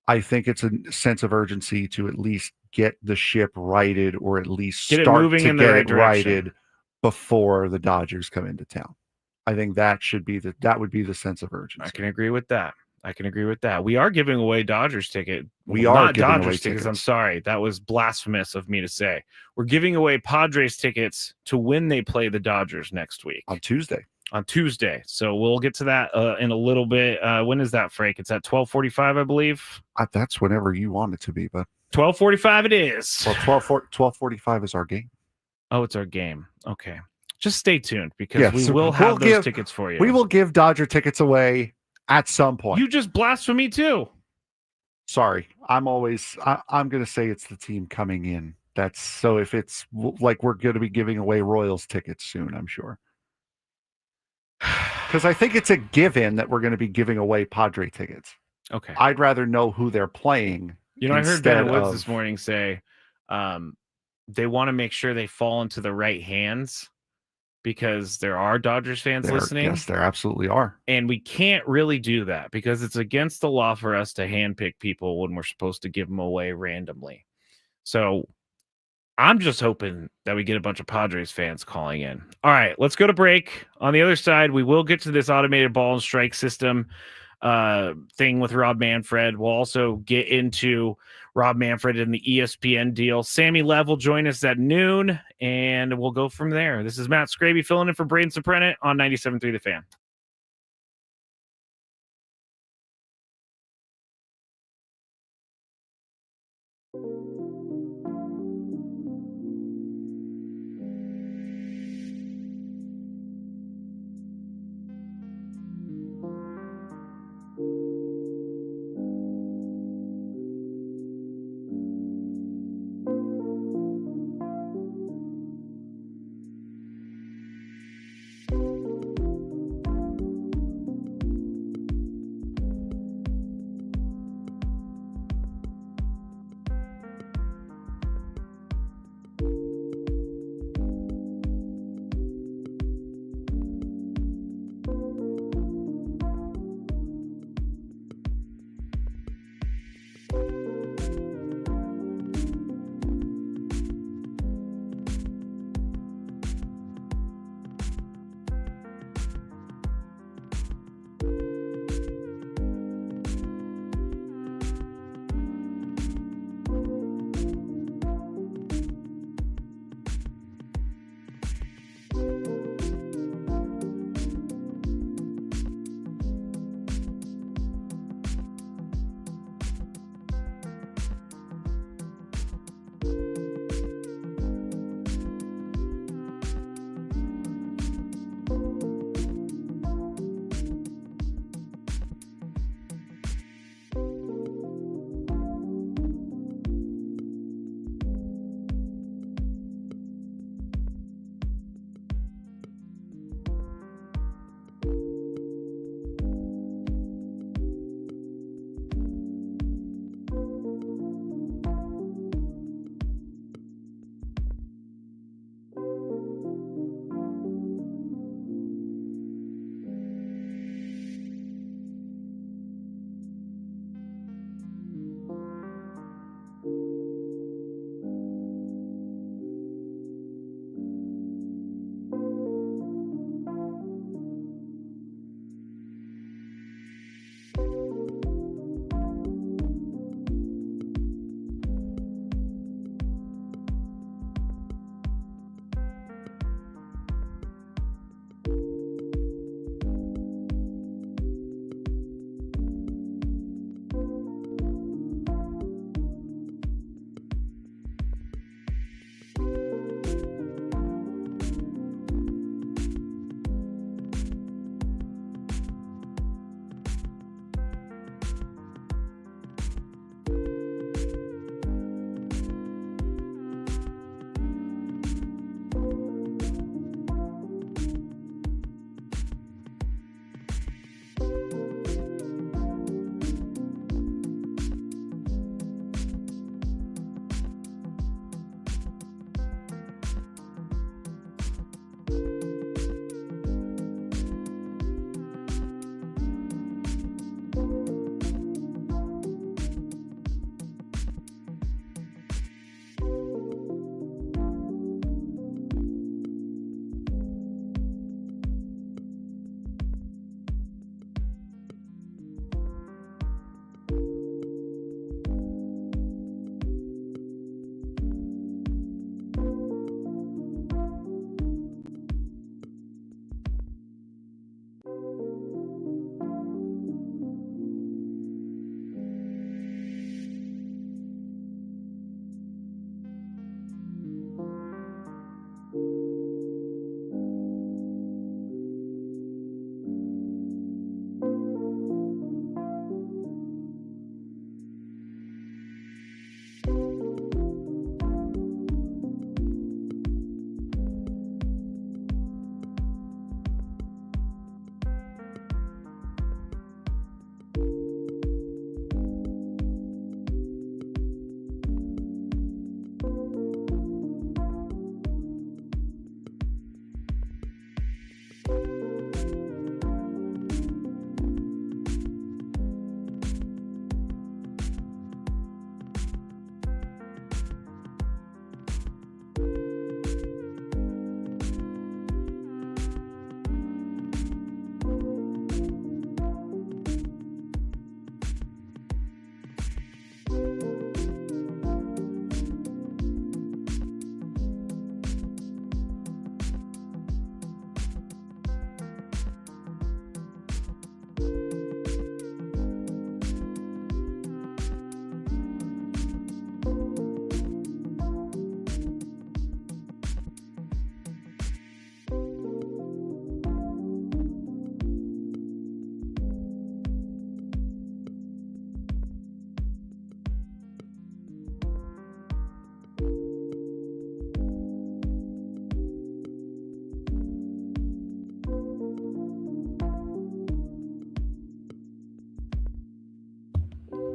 I think it's a sense of urgency to at least get the ship righted, or at least get start it moving to in the get right it direction. righted before the Dodgers come into town. I think that would be the sense of urgency. I can agree with that. We are giving away Dodgers ticket. We are not giving Dodgers away tickets. tickets. I'm sorry. That was blasphemous of me to say. We're giving away Padres tickets to when they play the Dodgers next week. On Tuesday. So we'll get to that in a little bit. When is that, Frank? It's at 12:45, I believe. That's whenever you want it to be, but 12:45 it is. Well, 12:45 is our game. Oh, it's our game. Okay. Just stay tuned because we will have those tickets for you. We will give Dodger tickets away at some point. You just blasphemy too. Sorry. I'm going to say it's the team coming in. That's so if it's like we're going to be giving away Royals tickets soon, I'm sure. Because I think it's a given that we're going to be giving away Padre tickets. Okay. I'd rather know who they're playing. You know, I heard Ben Woods this morning say they want to make sure they fall into the right hands because there are Dodgers fans listening. Yes, there absolutely are. And we can't really do that because it's against the law for us to handpick people when we're supposed to give them away randomly. So I'm just hoping that we get a bunch of Padres fans calling in. All right, let's go to break. On the other side, we will get to this automated ball and strike system thing with Rob Manfred. We'll also get into Rob Manfred and the ESPN deal. Sammy Lev will join us at noon, and we'll go from there. This is Matt Skraby filling in for Braden Surprenant on 97.3 The Fan.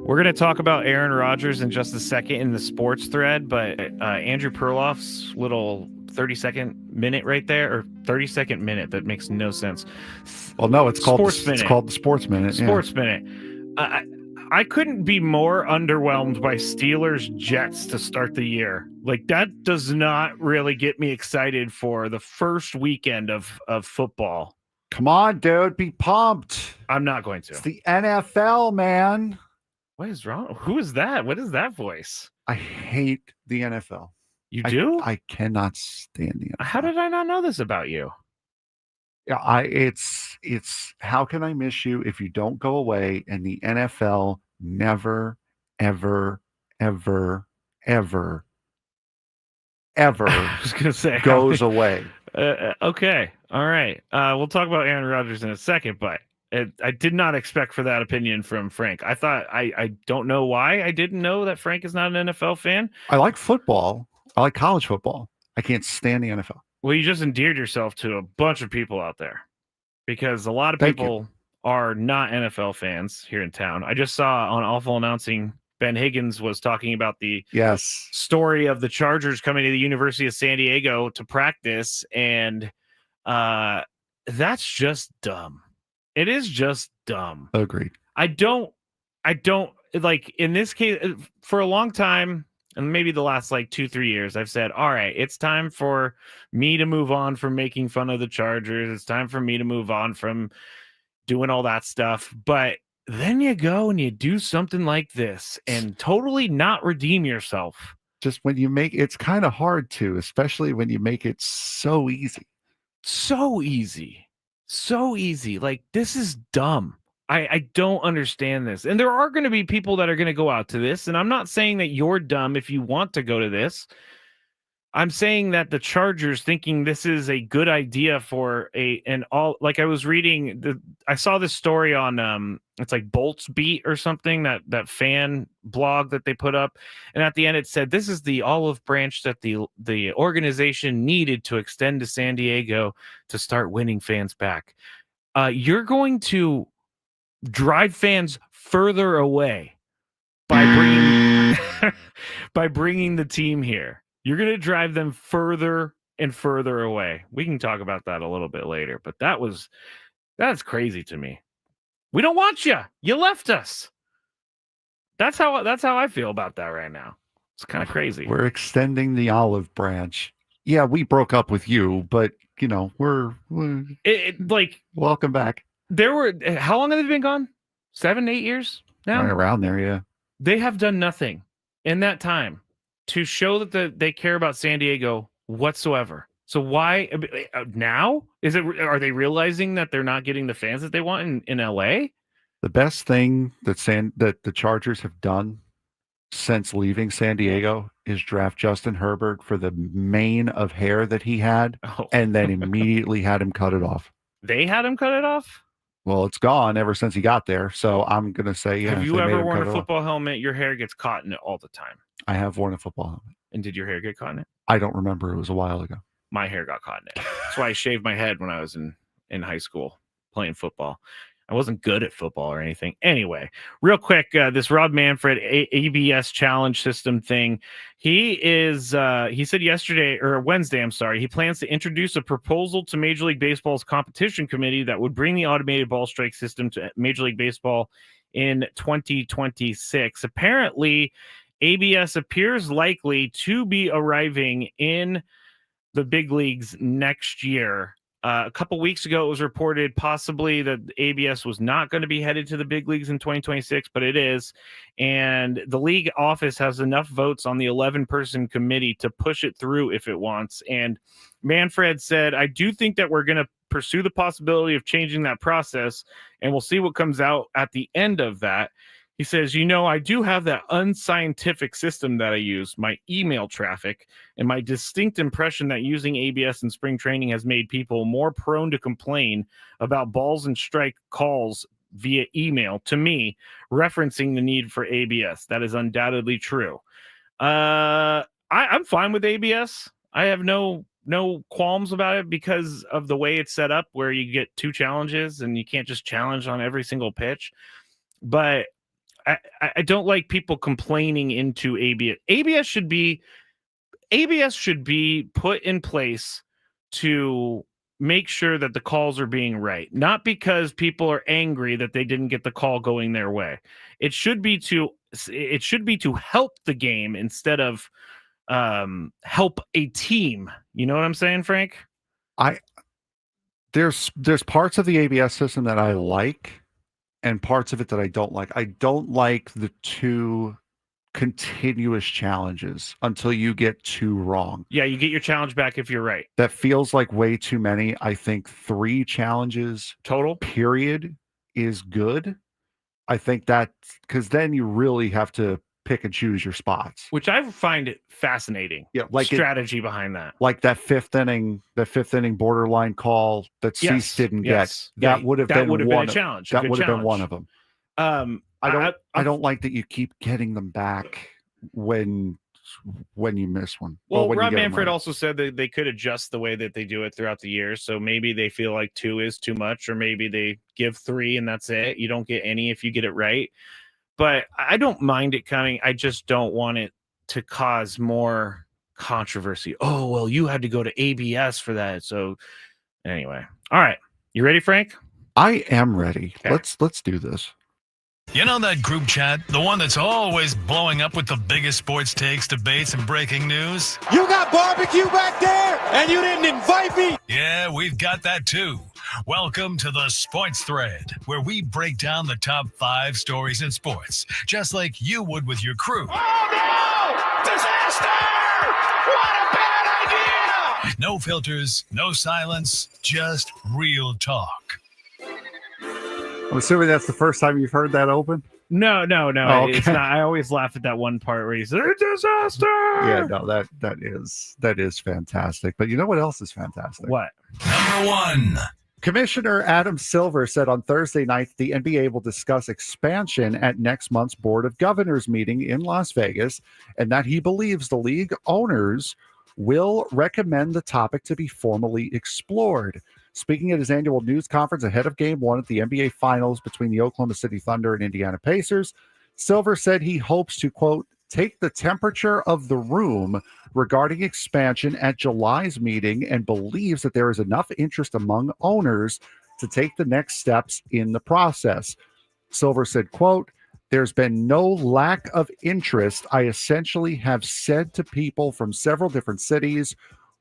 We're going to talk about Aaron Rodgers in just a second in the sports thread, but Andrew Perloff's little 30-second minute right there, or 30-second minute, that makes no sense. Well, no, it's called Sports it's Minute. called the Sports Minute. Sports Minute. I couldn't be more underwhelmed by Steelers Jets to start the year. Like, that does not really get me excited for the first weekend of football. Come on, dude, be pumped. I'm not going to. It's the NFL, man. What is wrong? Who is that? What is that voice? I hate the NFL. You do? I cannot stand the NFL. How did I not know this about you? Yeah, it's how can I miss you if you don't go away? And the NFL never, ever, ever, ever, ever I was gonna say goes away. Okay, all right. We'll talk about Aaron Rodgers in a second, but I did not expect for that opinion from Frank. I thought I don't know why I didn't know that Frank is not an NFL fan. I like football. I like college football. I can't stand the NFL. Well, you just endeared yourself to a bunch of people out there, because a lot of Thank people are not NFL fans here in town. I just saw on Awful Announcing, Ben Higgins was talking about the Yes. story of the Chargers coming to the University of San Diego to practice, and that's just dumb. It is just dumb. Agreed. I don't like, in this case, for a long time, and maybe the last like 2-3 years, I've said, all right, it's time for me to move on from making fun of the Chargers. It's time for me to move on from doing all that stuff. But then you go and you do something like this and totally not redeem yourself. Just when you make it's kind of hard to, especially when you make it so easy. So easy. So easy. Like, this is dumb. I don't understand this. And there are going to be people that are going to go out to this. And I'm not saying that you're dumb if you want to go to this. I'm saying that the Chargers thinking this is a good idea for like I was reading, I saw this story on it's like Bolts Beat or something, that fan blog that they put up, and at the end it said this is the olive branch that the organization needed to extend to San Diego to start winning fans back. You're going to drive fans further away by bringing the team here. You're going to drive them further and further away. We can talk about that a little bit later, but that's crazy to me. We don't want you. You left us. That's how I feel about that right now. It's kind of crazy. We're extending the olive branch. Yeah, we broke up with you, but we're like, welcome back. How long have they been gone? 7-8 years now? Right around there, yeah. They have done nothing in that time to show that they care about San Diego whatsoever. So why now? Are they realizing that they're not getting the fans that they want in LA? The best thing that the Chargers have done since leaving San Diego is draft Justin Herbert for the mane of hair that he had, and then immediately had him cut it off. They had him cut it off? Well, it's gone ever since he got there. So I'm going to say, yeah. Have you ever worn a football helmet? Your hair gets caught in it all the time. I have worn a football helmet. And did your hair get caught in it? I don't remember. It was a while ago. My hair got caught in it. That's why I shaved my head when I was in high school playing football. I wasn't good at football or anything. Anyway, real quick, this Rob Manfred ABS challenge system thing. He said yesterday or Wednesday, I'm sorry, he plans to introduce a proposal to Major League Baseball's competition committee that would bring the automated ball strike system to Major League Baseball in 2026. Apparently, ABS appears likely to be arriving in the big leagues next year. A couple weeks ago, it was reported possibly that ABS was not going to be headed to the big leagues in 2026, but it is. And the league office has enough votes on the 11-person committee to push it through if it wants. And Manfred said, I do think that we're going to pursue the possibility of changing that process, and we'll see what comes out at the end of that. He says, I do have that unscientific system that I use, my email traffic, and my distinct impression that using ABS in spring training has made people more prone to complain about balls and strike calls via email to me, referencing the need for ABS. That is undoubtedly true. I'm fine with ABS. I have no qualms about it because of the way it's set up, where you get 2 challenges and you can't just challenge on every single pitch. But I don't like people complaining into ABS. ABS should be put in place to make sure that the calls are being right, not because people are angry that they didn't get the call going their way. It should be to help the game instead of help a team. You know what I'm saying, Frank? There's parts of the ABS system that I like, and parts of it that I don't like. I don't like the 2 continuous challenges until you get 2 wrong. Yeah, you get your challenge back if you're right. That feels like way too many. I think 3 challenges total period is good. I think that, because then you really have to pick and choose your spots, which I find it fascinating. Yeah, like strategy behind that. Like that fifth inning borderline call that Cease didn't get. That would have been a challenge. That would have been one of them. I don't like that you keep getting them back when you miss one. Well, Rob Manfred also said that they could adjust the way that they do it throughout the year. So maybe they feel like 2 is too much, or maybe they give 3 and that's it. You don't get any if you get it right. But I don't mind it coming. I just don't want it to cause more controversy. Oh, well, you had to go to ABS for that. So anyway. All right. You ready, Frank? I am ready. Okay. Let's do this. You know that group chat? The one that's always blowing up with the biggest sports takes, debates, and breaking news? You got barbecue back there, and you didn't invite me? Yeah, we've got that too. Welcome to the Sports Thread, where we break down the top 5 stories in sports, just like you would with your crew. Oh, no! Disaster! What a bad idea! No filters, no silence, just real talk. I'm assuming that's the first time you've heard that open? No. Oh, okay. It's not. I always laugh at that one part where he says, disaster! Yeah, no, that is fantastic. But you know what else is fantastic? What? Number 1. Commissioner Adam Silver said on Thursday night the NBA will discuss expansion at next month's Board of Governors meeting in Las Vegas, and that he believes the league owners will recommend the topic to be formally explored. Speaking at his annual news conference ahead of Game 1 at the NBA Finals between the Oklahoma City Thunder and Indiana Pacers, Silver said he hopes to, quote, take the temperature of the room regarding expansion at July's meeting and believes that there is enough interest among owners to take the next steps in the process. Silver said, quote, there's been no lack of interest. I essentially have said to people from several different cities,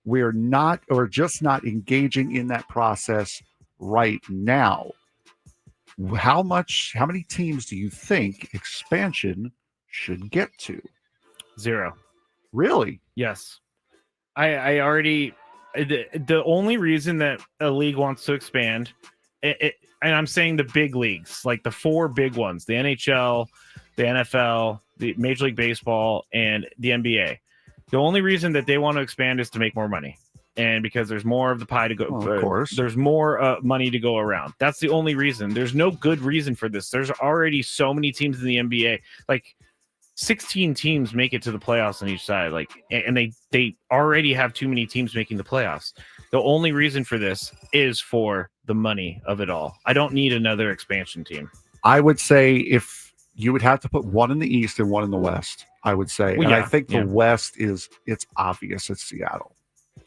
we're not, or just not engaging in that process right now. How many teams do you think expansion should get to? 0. Really? Yes. I already, the only reason that a league wants to expand, and I'm saying the big leagues, like the 4 big ones, the NHL, the NFL, the Major League Baseball, and the NBA. The only reason that they want to expand is to make more money. And because there's more of the pie to go, of course, there's more money to go around. That's the only reason. There's no good reason for this. There's already so many teams in the NBA, like 16 teams make it to the playoffs on each side. Like, and they already have too many teams making the playoffs. The only reason for this is for the money of it all. I don't need another expansion team. I would say if you would have to put one in the East and one in the West, I would say. Well, and yeah, I think the West it's obvious. It's Seattle.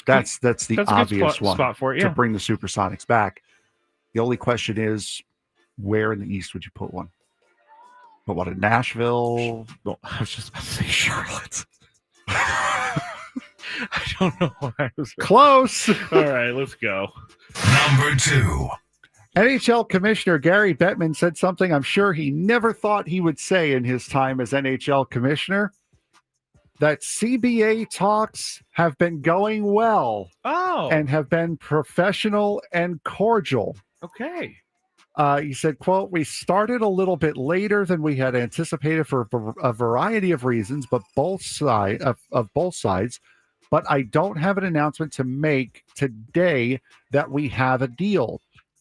That's the obvious spot for it, to bring the Supersonics back. The only question is, where in the East would you put one? Put one in Nashville? Well, I was just about to say Charlotte. I don't know why I was Close. All right, let's go. Number 2. NHL Commissioner Gary Bettman said something I'm sure he never thought he would say in his time as NHL Commissioner, that CBA talks have been going well and have been professional and cordial. Okay. He said, quote, "We started a little bit later than we had anticipated for a variety of reasons, but both sides, but I don't have an announcement to make today that we have a deal."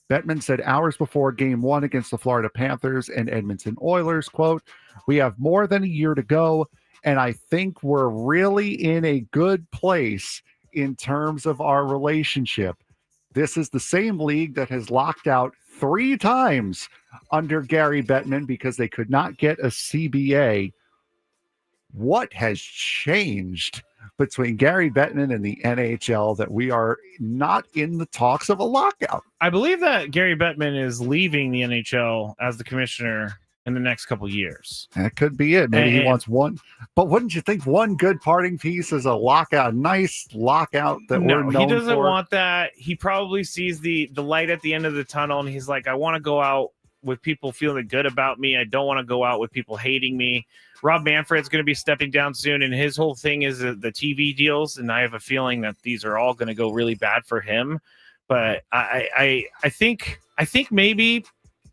Bettman said hours before Game 1 against the Florida Panthers and Edmonton Oilers, quote, "We have more than a year to go, and I think we're really in a good place in terms of our relationship. This is the same league that has locked out 3 times under Gary Bettman because they could not get a CBA. What has changed between Gary Bettman and the NHL that we are not in the talks of a lockout?" I believe that Gary Bettman is leaving the NHL as the commissioner in the next couple years. That could be it. Maybe he wants one. But wouldn't you think one good parting piece is a lockout, nice lockout that we're known for? No, he doesn't want that. He probably sees the light at the end of the tunnel, and he's like, I want to go out with people feeling good about me. I don't want to go out with people hating me. Rob Manfred's going to be stepping down soon, and his whole thing is the TV deals, and I have a feeling that these are all going to go really bad for him. But I think maybe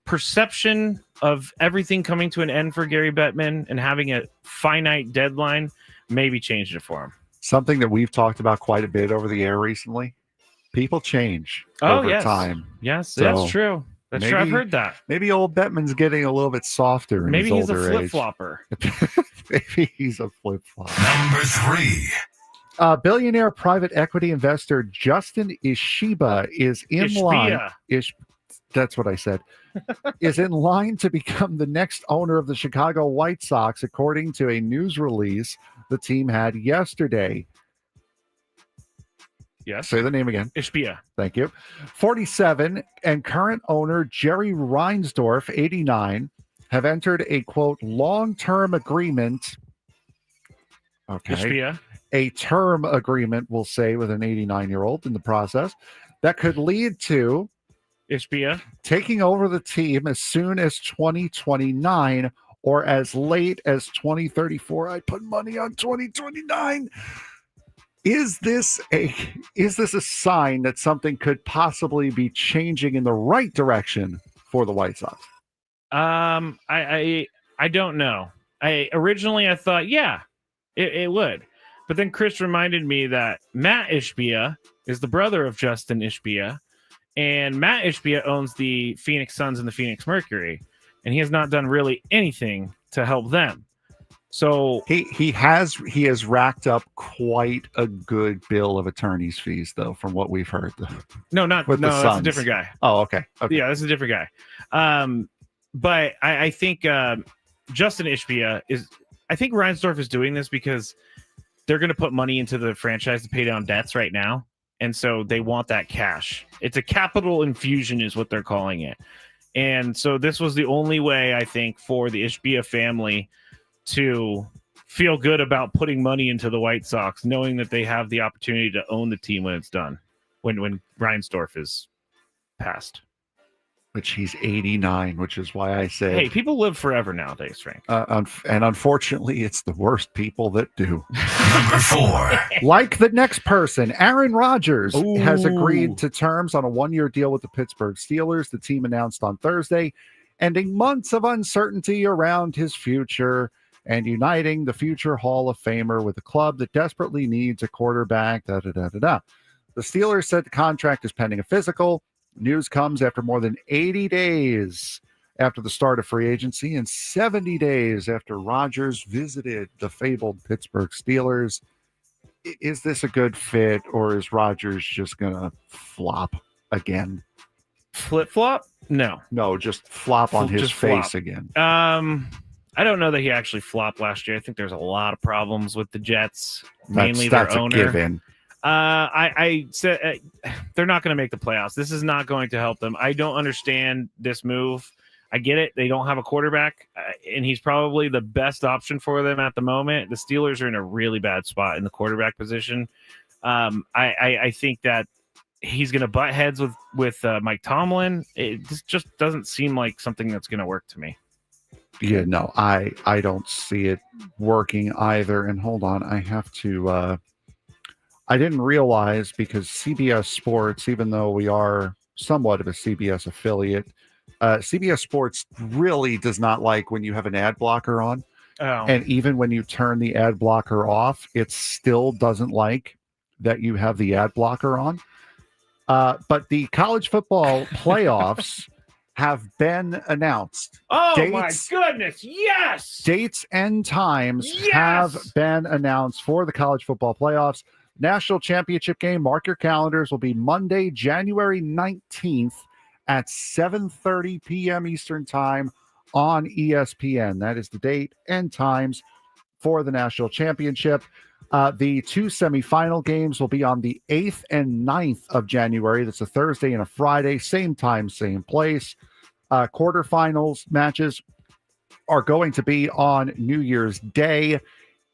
perception of everything coming to an end for Gary Bettman and having a finite deadline maybe changed it for him. Something that we've talked about quite a bit over the air recently. People change over time. Yes, So that's true. That's true. I've heard that. Maybe old Bettman's getting a little bit softer in Maybe his he's a older age. flip-flopper. Maybe he's a flip-flopper. Number 3. Billionaire private equity investor Justin Ishiba is in line. That's what I said. Is in line to become the next owner of the Chicago White Sox, according to a news release the team had yesterday. Yes. Say the name again. Ishbia. Thank you. 47 and current owner Jerry Reinsdorf, 89, have entered a, quote, long-term agreement. Okay. Ishbia. A term agreement, we'll say, with an 89-year-old in the process that could lead to Ishbia taking over the team as soon as 2029 or as late as 2034. I put money on 2029. Is this a sign that something could possibly be changing in the right direction for the White Sox? I don't know. Originally I thought, yeah, it would. But then Chris reminded me that Matt Ishbia is the brother of Justin Ishbia, and Matt Ishbia owns the Phoenix Suns and the Phoenix Mercury, and he has not done really anything to help them. So he has racked up quite a good bill of attorney's fees, though, from what we've heard. That's a different guy. Oh, okay. Yeah, that's a different guy. But I think Justin Ishbia I think Reinsdorf is doing this because they're going to put money into the franchise to pay down debts right now. And so they want that cash. It's a capital infusion is what they're calling it. And so this was the only way, I think, for the Ishbia family to feel good about putting money into the White Sox, knowing that they have the opportunity to own the team when it's done, when Reinsdorf is passed. Which he's 89, which is why I say, hey, people live forever nowadays, Frank. And unfortunately, it's the worst people that do. Number 4. Like the next person, Aaron Rodgers has agreed to terms on a 1-year deal with the Pittsburgh Steelers. The team announced on Thursday, ending months of uncertainty around his future and uniting the future Hall of Famer with a club that desperately needs a quarterback. The Steelers said the contract is pending a physical. News comes after more than 80 days after the start of free agency and 70 days after Rodgers visited the fabled Pittsburgh Steelers. Is this a good fit, or is Rodgers just going to flop again? Flip-flop? No, just flop on his face again. I don't know that he actually flopped last year. I think there's a lot of problems with the Jets, mainly that's their owner. A given. I said they're not going to make the playoffs. This is not going to help them. I don't understand this move. I get it. They don't have a quarterback, and he's probably the best option for them at the moment. The Steelers are in a really bad spot in the quarterback position. I think that he's going to butt heads with Mike Tomlin. It just doesn't seem like something that's going to work to me. Yeah, no, I don't see it working either. And hold on, I have to. I didn't realize because CBS Sports, even though we are somewhat of a CBS affiliate, CBS Sports really does not like when you have an ad blocker on. Oh. And even when you turn the ad blocker off, it still doesn't like that you have the ad blocker on. But the college football playoffs have been announced. Oh, my goodness. Yes. Dates and times have been announced for the college football playoffs. National championship game, mark your calendars, will be Monday, January 19th at 7:30 p.m. Eastern Time on ESPN. That is the date and times for the national championship. The two semifinal games will be on the 8th and 9th of January. That's a Thursday and a Friday, same time, same place. Quarterfinals matches are going to be on New Year's Day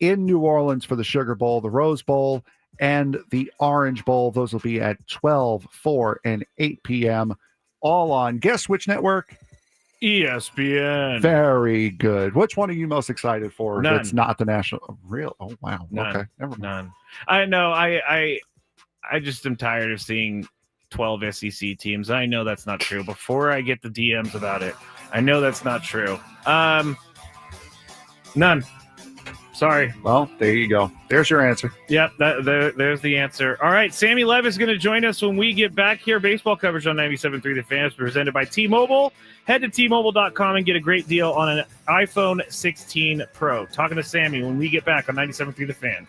in New Orleans for the Sugar Bowl, the Rose Bowl, and the Orange Bowl. Those will be at 12, 4, and 8 p.m. all on, guess which network? ESPN. Very good. Which one are you most excited for? None. That's not the national. Real? Oh, wow. None. Okay. Never mind. None. I know. I just am tired of seeing 12 SEC teams. I know that's not true. Before I get the DMs about it, I know that's not true. None. Sorry. Well, there you go. There's your answer. Yep, there's the answer. All right, Sammy Levis is going to join us when we get back here. Baseball coverage on 97.3 The Fan is presented by T-Mobile. Head to T-Mobile.com and get a great deal on an iPhone 16 Pro. Talking to Sammy when we get back on 97.3 The Fan.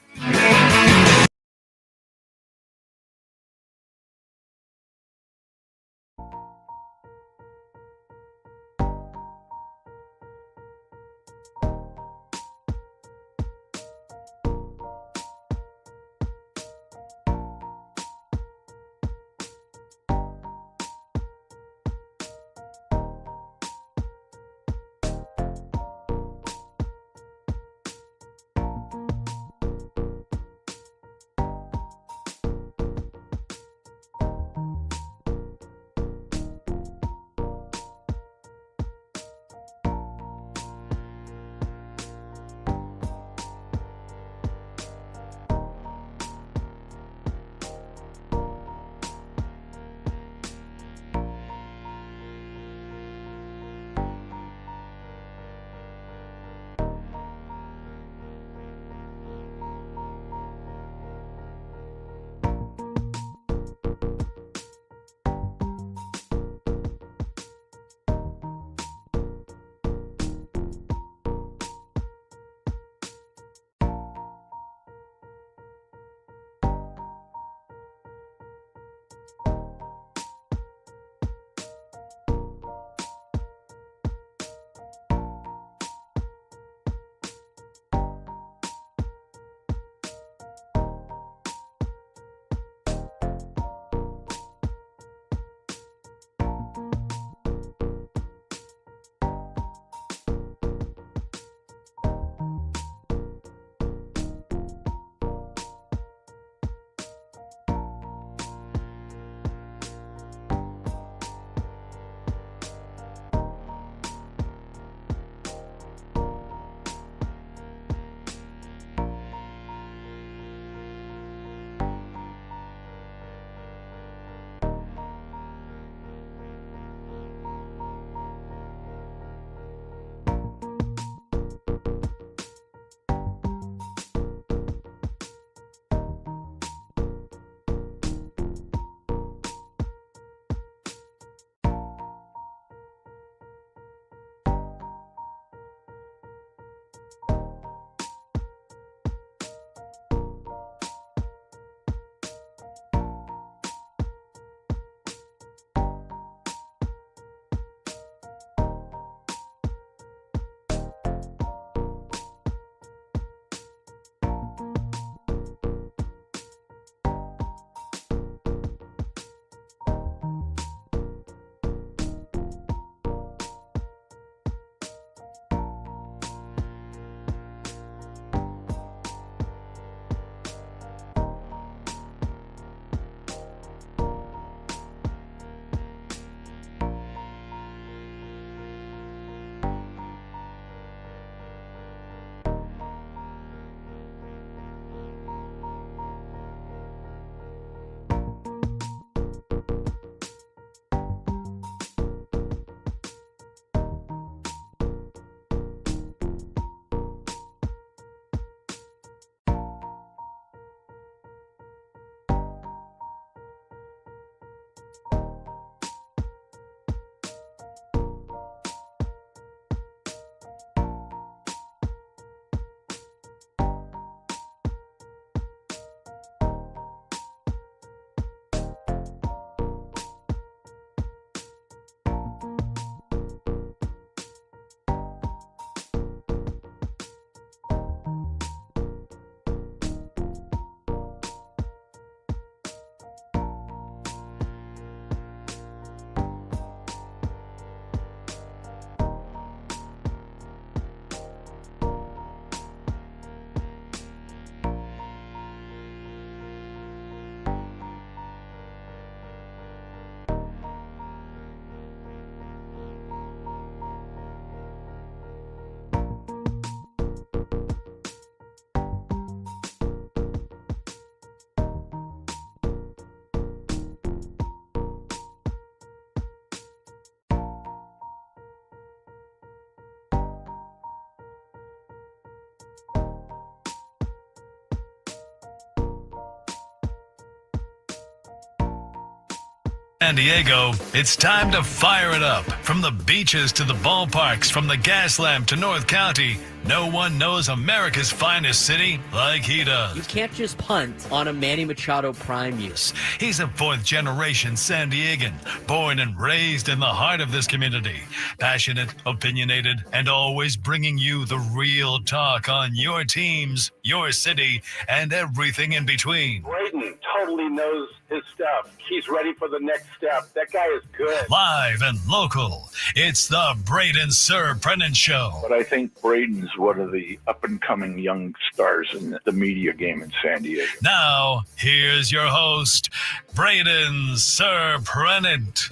San Diego, it's time to fire it up. From the beaches to the ballparks, from the gas lamp to North County, no one knows America's finest city like he does. You can't just punt on a Manny Machado prime year. He's a fourth-generation San Diegan, born and raised in the heart of this community. Passionate, opinionated, and always bringing you the real talk on your teams, your city, and everything in between. Braden totally knows his stuff. He's ready for the next step. That guy is good. Live and local, it's the Braden Surprenant Show. But I think Braden's one of the up-and-coming young stars in the media game in San Diego. Now, here's your host, Braden Surprenant.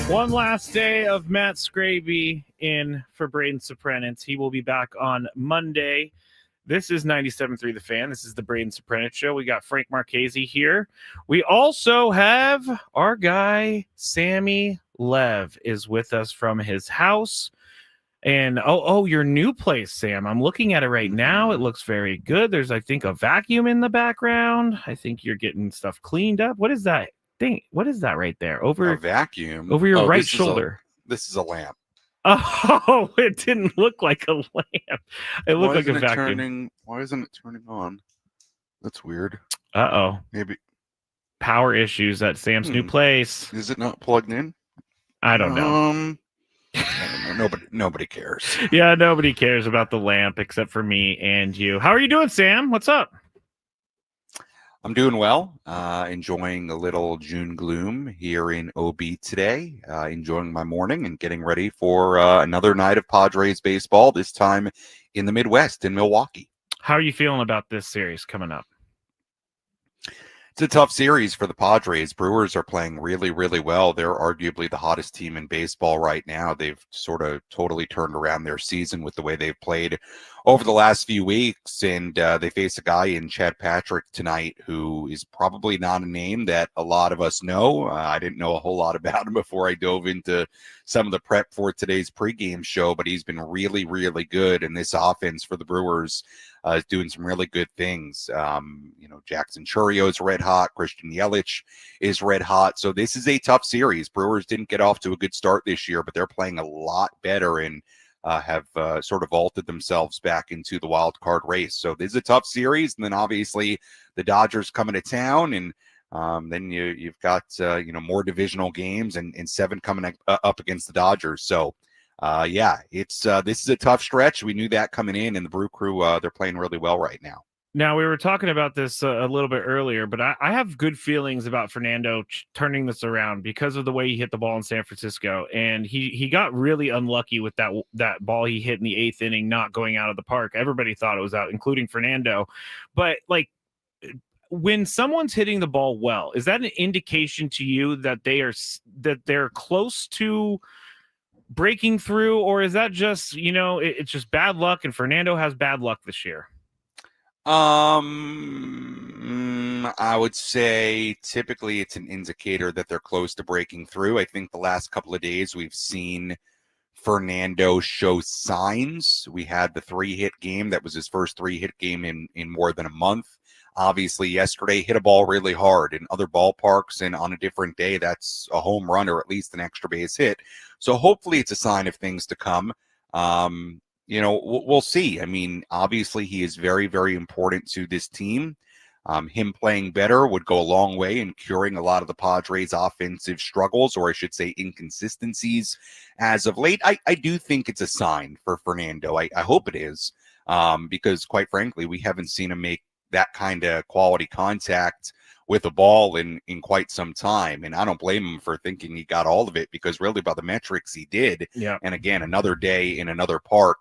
One last day of Matt Skraby in for Braden Surprenant. He will be back on Monday. This is 97.3 The Fan. This is the Braden Surprenant Show. We got Frank Marchese here. We also have our guy, Sammy Lev, is with us from his house. And, your new place, Sam. I'm looking at it right now. It looks very good. There's, I think, a vacuum in the background. I think you're getting stuff cleaned up. What is that thing? What is that right there? Over a vacuum? Over your right shoulder. This is a lamp. Oh, it didn't look like a lamp. It looked like a vacuum. Why isn't it turning on? That's weird. Uh-oh. Maybe power issues at Sam's new place. Is it not plugged in? I don't know. I don't know. Nobody cares. Yeah, nobody cares about the lamp except for me and you. How are you doing, Sam? What's up? I'm doing well. Enjoying a little June gloom here in OB today. Enjoying my morning and getting ready for another night of Padres baseball, this time in the Midwest in Milwaukee. How are you feeling about this series coming up? It's a tough series for the Padres. Brewers are playing really, really well. They're arguably the hottest team in baseball right now. They've sort of totally turned around their season with the way they've played over the last few weeks. And they face a guy in Chad Patrick tonight who is probably not a name that a lot of us know. I didn't know a whole lot about him before I dove into some of the prep for today's pregame show, but he's been really, really good. And this offense for the Brewers is doing some really good things. Jackson Churio is red hot. Christian Yelich is red hot. So this is a tough series. Brewers didn't get off to a good start this year, but they're playing a lot better and have sort of vaulted themselves back into the wild card race. So this is a tough series. And then obviously the Dodgers coming to town, and then you've got more divisional games and 7 coming up against the Dodgers. So this is a tough stretch. We knew that coming in, and the Brew Crew, they're playing really well right now. Now, we were talking about this a little bit earlier, but I have good feelings about Fernando turning this around because of the way he hit the ball in San Francisco. And he got really unlucky with that ball he hit in the 8th inning, not going out of the park. Everybody thought it was out, including Fernando. But, when someone's hitting the ball well, is that an indication to you that they're close to breaking through, or is that just, it's just bad luck and Fernando has bad luck this year? I would say typically it's an indicator that they're close to breaking through. I think the last couple of days we've seen Fernando show signs. We had the 3-hit game. That was his first 3-hit game in more than a month. Obviously, yesterday hit a ball really hard in other ballparks, and on a different day, that's a home run or at least an extra base hit. So hopefully it's a sign of things to come. We'll see. I mean, obviously he is very, very important to this team. Him playing better would go a long way in curing a lot of the Padres' offensive struggles, or I should say inconsistencies as of late. I do think it's a sign for Fernando. I hope it is, because quite frankly, we haven't seen him make that kind of quality contact with a ball in quite some time. And I don't blame him for thinking he got all of it, because really by the metrics he did. Yeah. And again, another day in another park,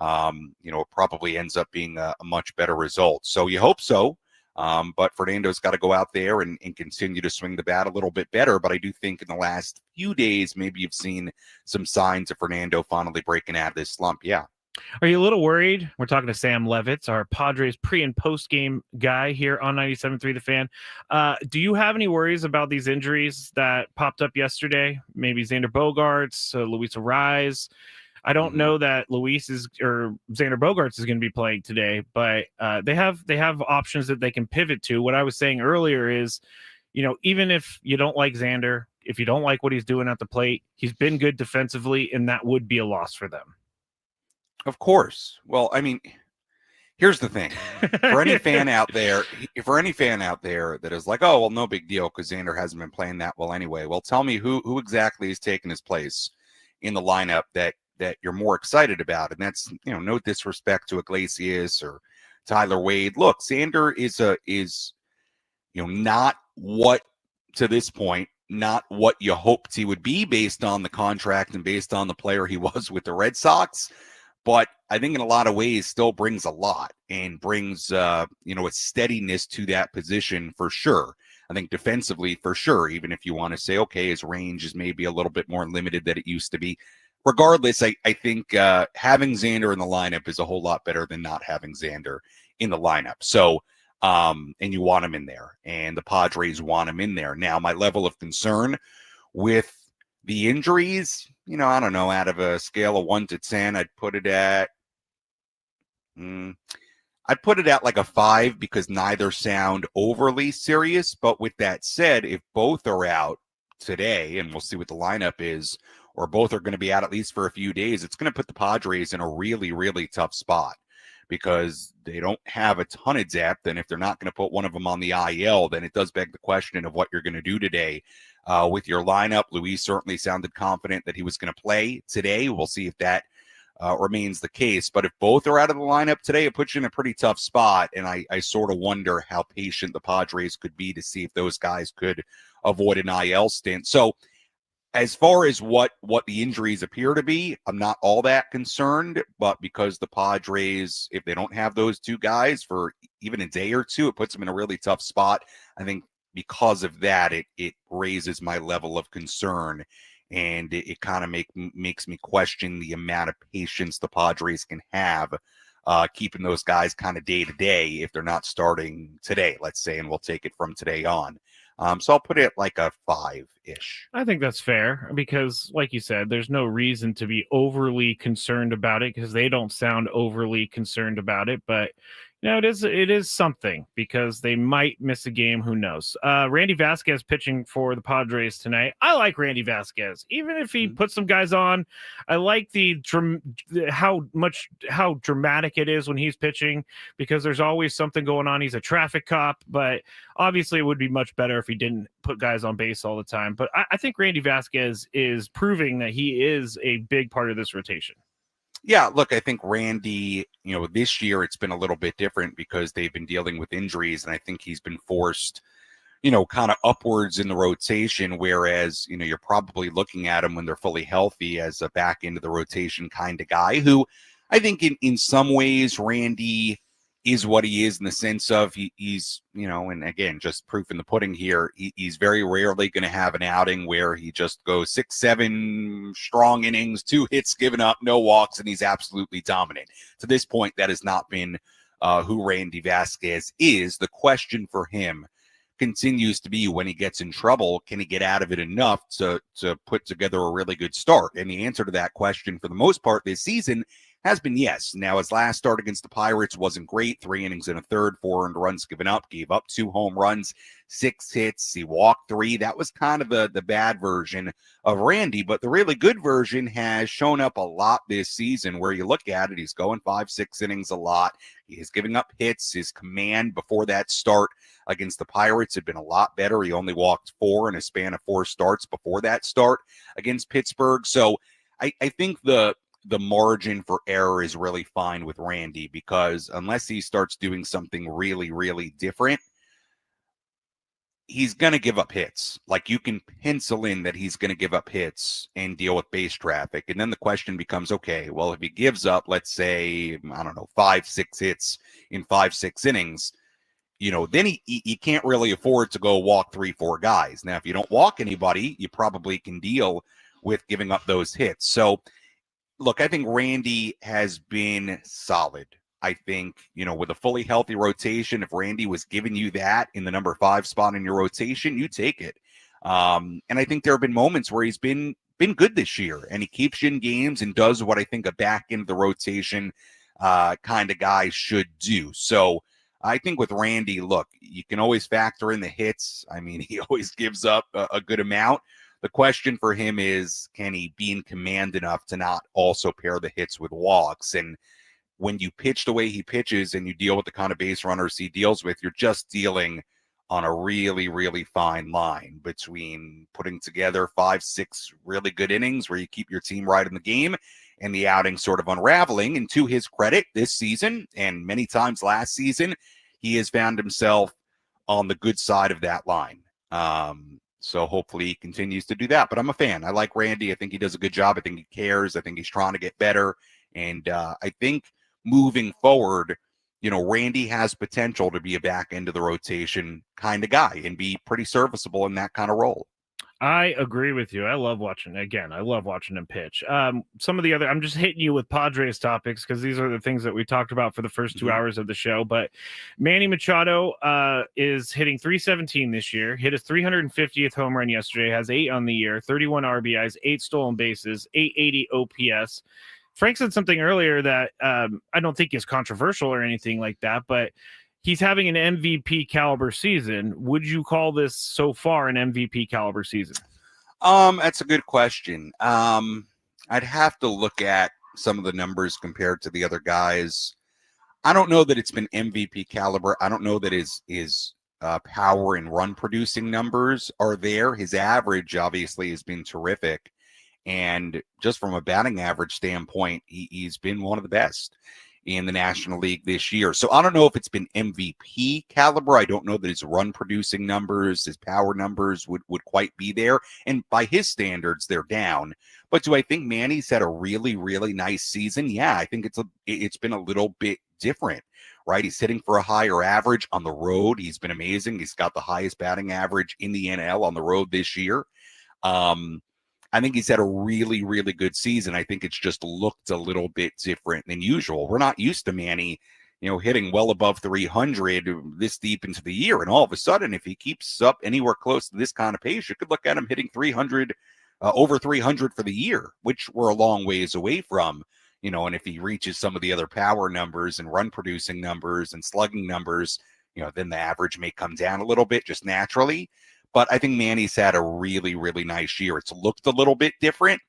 it probably ends up being a much better result. So you hope so. But Fernando's got to go out there and continue to swing the bat a little bit better. But I do think in the last few days, maybe you've seen some signs of Fernando finally breaking out of this slump. Yeah. Are you a little worried? We're talking to Sam Levitz, our Padres pre- and post-game guy here on 97.3 The Fan. Do you have any worries about these injuries that popped up yesterday? Maybe Xander Bogaerts, Luis Arraez. I don't know that Xander Bogaerts is going to be playing today, but they have options that they can pivot to. What I was saying earlier is, even if you don't like Xander, If you don't like what he's doing at the plate, he's been good defensively, and that would be a loss for them. Of course. Well, I mean, here's the thing. For any fan out there, that is like, oh, well, no big deal because Xander hasn't been playing that well anyway. Well, tell me who exactly is taking his place in the lineup that you're more excited about. And that's, no disrespect to Iglesias or Tyler Wade. Look, Xander is not what, to this point, not what you hoped he would be based on the contract and based on the player he was with the Red Sox. But I think in a lot of ways still brings a lot and brings, a steadiness to that position for sure. I think defensively for sure, even if you want to say, okay, his range is maybe a little bit more limited than it used to be. Regardless, I think having Xander in the lineup is a whole lot better than not having Xander in the lineup. So, and you want him in there, and the Padres want him in there. Now, my level of concern with the injuries, I don't know, out of a scale of 1 to 10, I'd put it at like a 5 because neither sound overly serious. But with that said, if both are out today, and we'll see what the lineup is, or both are going to be out at least for a few days, it's going to put the Padres in a really, really tough spot because they don't have a ton of depth. And if they're not going to put one of them on the IL, then it does beg the question of what you're going to do today with your lineup. Luis certainly sounded confident that he was going to play today. We'll see if that remains the case. But if both are out of the lineup today, it puts you in a pretty tough spot. And I sort of wonder how patient the Padres could be to see if those guys could avoid an IL stint. So as far as what the injuries appear to be, I'm not all that concerned. But because the Padres, if they don't have those two guys for even a day or two, it puts them in a really tough spot. I think because of that, it raises my level of concern. And it kind of makes me question the amount of patience the Padres can have keeping those guys kind of day to day if they're not starting today, let's say, and we'll take it from today on. So I'll put it like a 5-ish. I think that's fair because, like you said, there's no reason to be overly concerned about it because they don't sound overly concerned about it. But it is something because they might miss a game. Who knows? Randy Vasquez pitching for the Padres tonight. I like Randy Vasquez, even if he puts some guys on. I like how dramatic it is when he's pitching because there's always something going on. He's a traffic cop, but obviously it would be much better if he didn't put guys on base all the time. But I think Randy Vasquez is proving that he is a big part of this rotation. Yeah, look, I think Randy, this year it's been a little bit different because they've been dealing with injuries, and I think he's been forced, kind of upwards in the rotation, whereas, you're probably looking at him when they're fully healthy as a back into the rotation kind of guy who I think in some ways Randy is what he is in the sense of he's, and again, just proof in the pudding here, he's very rarely going to have an outing where he just goes 6-7 strong innings, 2 hits given up, no walks, and he's absolutely dominant. To this point, that has not been who Randy Vasquez is. The question for him continues to be when he gets in trouble, can he get out of it enough to put together a really good start? And the answer to that question for the most part this season has been yes. Now, his last start against the Pirates wasn't great. 3 innings and a third, 4 earned runs given up, gave up 2 home runs, 6 hits. He walked 3. That was kind of the bad version of Randy, but the really good version has shown up a lot this season where you look at it, he's going 5-6 innings a lot. He is giving up hits. His command before that start against the Pirates had been a lot better. He only walked 4 in a span of 4 starts before that start against Pittsburgh. So I think the margin for error is really fine with Randy because unless he starts doing something really, really different, he's going to give up hits. Like you can pencil in that he's going to give up hits and deal with base traffic. And then the question becomes, okay, well, if he gives up, let's say, 5-6 hits in 5-6 innings, then he can't really afford to go walk 3-4 guys. Now, if you don't walk anybody, you probably can deal with giving up those hits. So, look, I think Randy has been solid. I think, with a fully healthy rotation, if Randy was giving you that in the number 5 spot in your rotation, you take it. And I think there have been moments where he's been good this year, and he keeps you in games and does what I think a back end of the rotation kind of guy should do. So I think with Randy, look, you can always factor in the hits. I mean, he always gives up a good amount. The question for him is, can he be in command enough to not also pair the hits with walks? And when you pitch the way he pitches and you deal with the kind of base runners he deals with, you're just dealing on a really, really fine line between putting together 5-6 really good innings where you keep your team right in the game and the outing sort of unraveling. And to his credit, this season and many times last season, he has found himself on the good side of that line. So hopefully he continues to do that. But I'm a fan. I like Randy. I think he does a good job. I think he cares. I think he's trying to get better. And I think moving forward, Randy has potential to be a back end of the rotation kind of guy and be pretty serviceable in that kind of role. I agree with you. I love watching him pitch. Some of the other, I'm just hitting you with Padres topics because these are the things that we talked about for the first 2 hours of the show. But Manny Machado is hitting .317 this year, hit his 350th home run yesterday, has 8 on the year, 31 RBIs, 8 stolen bases, 880 OPS. Frank said something earlier that I don't think is controversial or anything like that, but he's having an MVP caliber season. Would you call this so far an MVP caliber season? That's a good question. I'd have to look at some of the numbers compared to the other guys. I don't know that it's been MVP caliber. I don't know that his power and run producing numbers are there. His average obviously has been terrific. And just from a batting average standpoint, he's been one of the best in the National League this year. So I don't know if it's been MVP caliber. I don't know that his run producing numbers, his power numbers would quite be there. And by his standards, they're down. But do I think Manny's had a really, really nice season? Yeah, I think it's been a little bit different, right? He's hitting for a higher average on the road. He's been amazing. He's got the highest batting average in the NL on the road this year. I think he's had a really, really good season. I think it's just looked a little bit different than usual. We're not used to Manny, hitting well above 300 this deep into the year. And all of a sudden, if he keeps up anywhere close to this kind of pace, you could look at him hitting 300, over 300 for the year, which we're a long ways away from. And if he reaches some of the other power numbers and run producing numbers and slugging numbers, then the average may come down a little bit just naturally. But I think Manny's had a really, really nice year. It's looked a little bit different,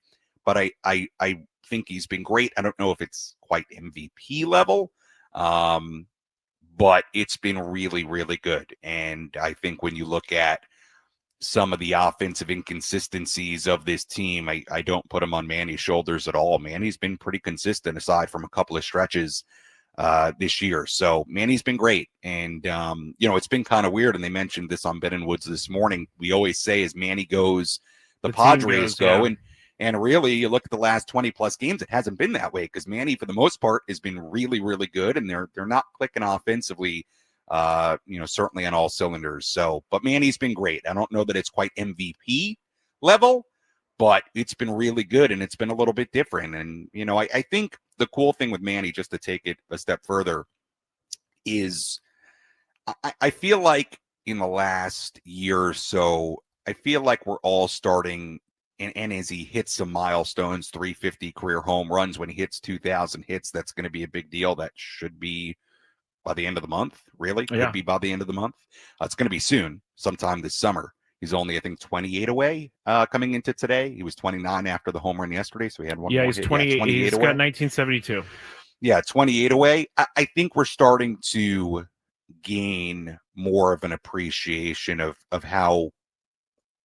but I think he's been great. I don't know if it's quite MVP level, but it's been really, really good. And I think when you look at some of the offensive inconsistencies of this team, I don't put them on Manny's shoulders at all. Manny's been pretty consistent aside from a couple of stretches this year. So Manny's been great. And, it's been kind of weird. And they mentioned this on Ben and Woods this morning. We always say as Manny goes, the Padres go. Yeah. And really, you look at the last 20 plus games, it hasn't been that way because Manny, for the most part, has been really, really good. And they're not clicking offensively, certainly on all cylinders. So, but Manny's been great. I don't know that it's quite MVP level, but it's been really good and it's been a little bit different. And, I think the cool thing with Manny, just to take it a step further, is I feel like in the last year or so, I feel like we're all starting, and as he hits some milestones, 350 career home runs, when he hits 2,000 hits, that's going to be a big deal. That should be by the end of the month, really. Could be by the end of the month. It's going to be soon, sometime this summer. He's only, I think, 28 away coming into today. He was 29 after the home run yesterday, so he had one more he's hit. 28. Yeah, 28 he's away. got 1972. Yeah, 28 away. I think we're starting to gain more of an appreciation of how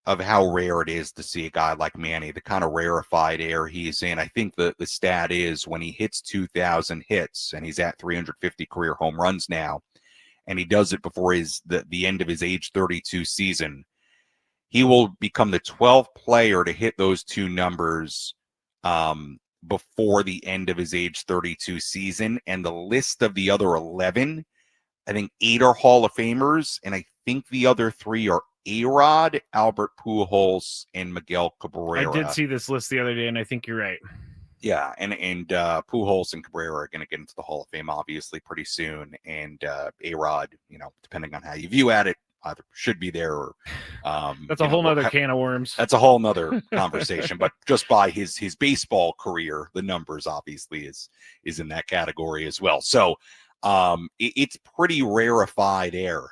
rare it is to see a guy like Manny, the kind of rarefied air he's in. I think the stat is when he hits 2,000 hits, and he's at 350 career home runs now, and he does it before the end of his age 32 season, he will become the 12th player to hit those two numbers before the end of his age 32 season. And the list of the other 11, I think 8 are Hall of Famers, and I think the other 3 are A-Rod, Albert Pujols, and Miguel Cabrera. I did see this list the other day, and I think you're right. Yeah, and Pujols and Cabrera are going to get into the Hall of Fame obviously pretty soon, and A-Rod, depending on how you view at it, either should be there or that's a whole nother can of worms. That's a whole nother conversation. But just by his baseball career, the numbers obviously is in that category as well. So it's pretty rarefied air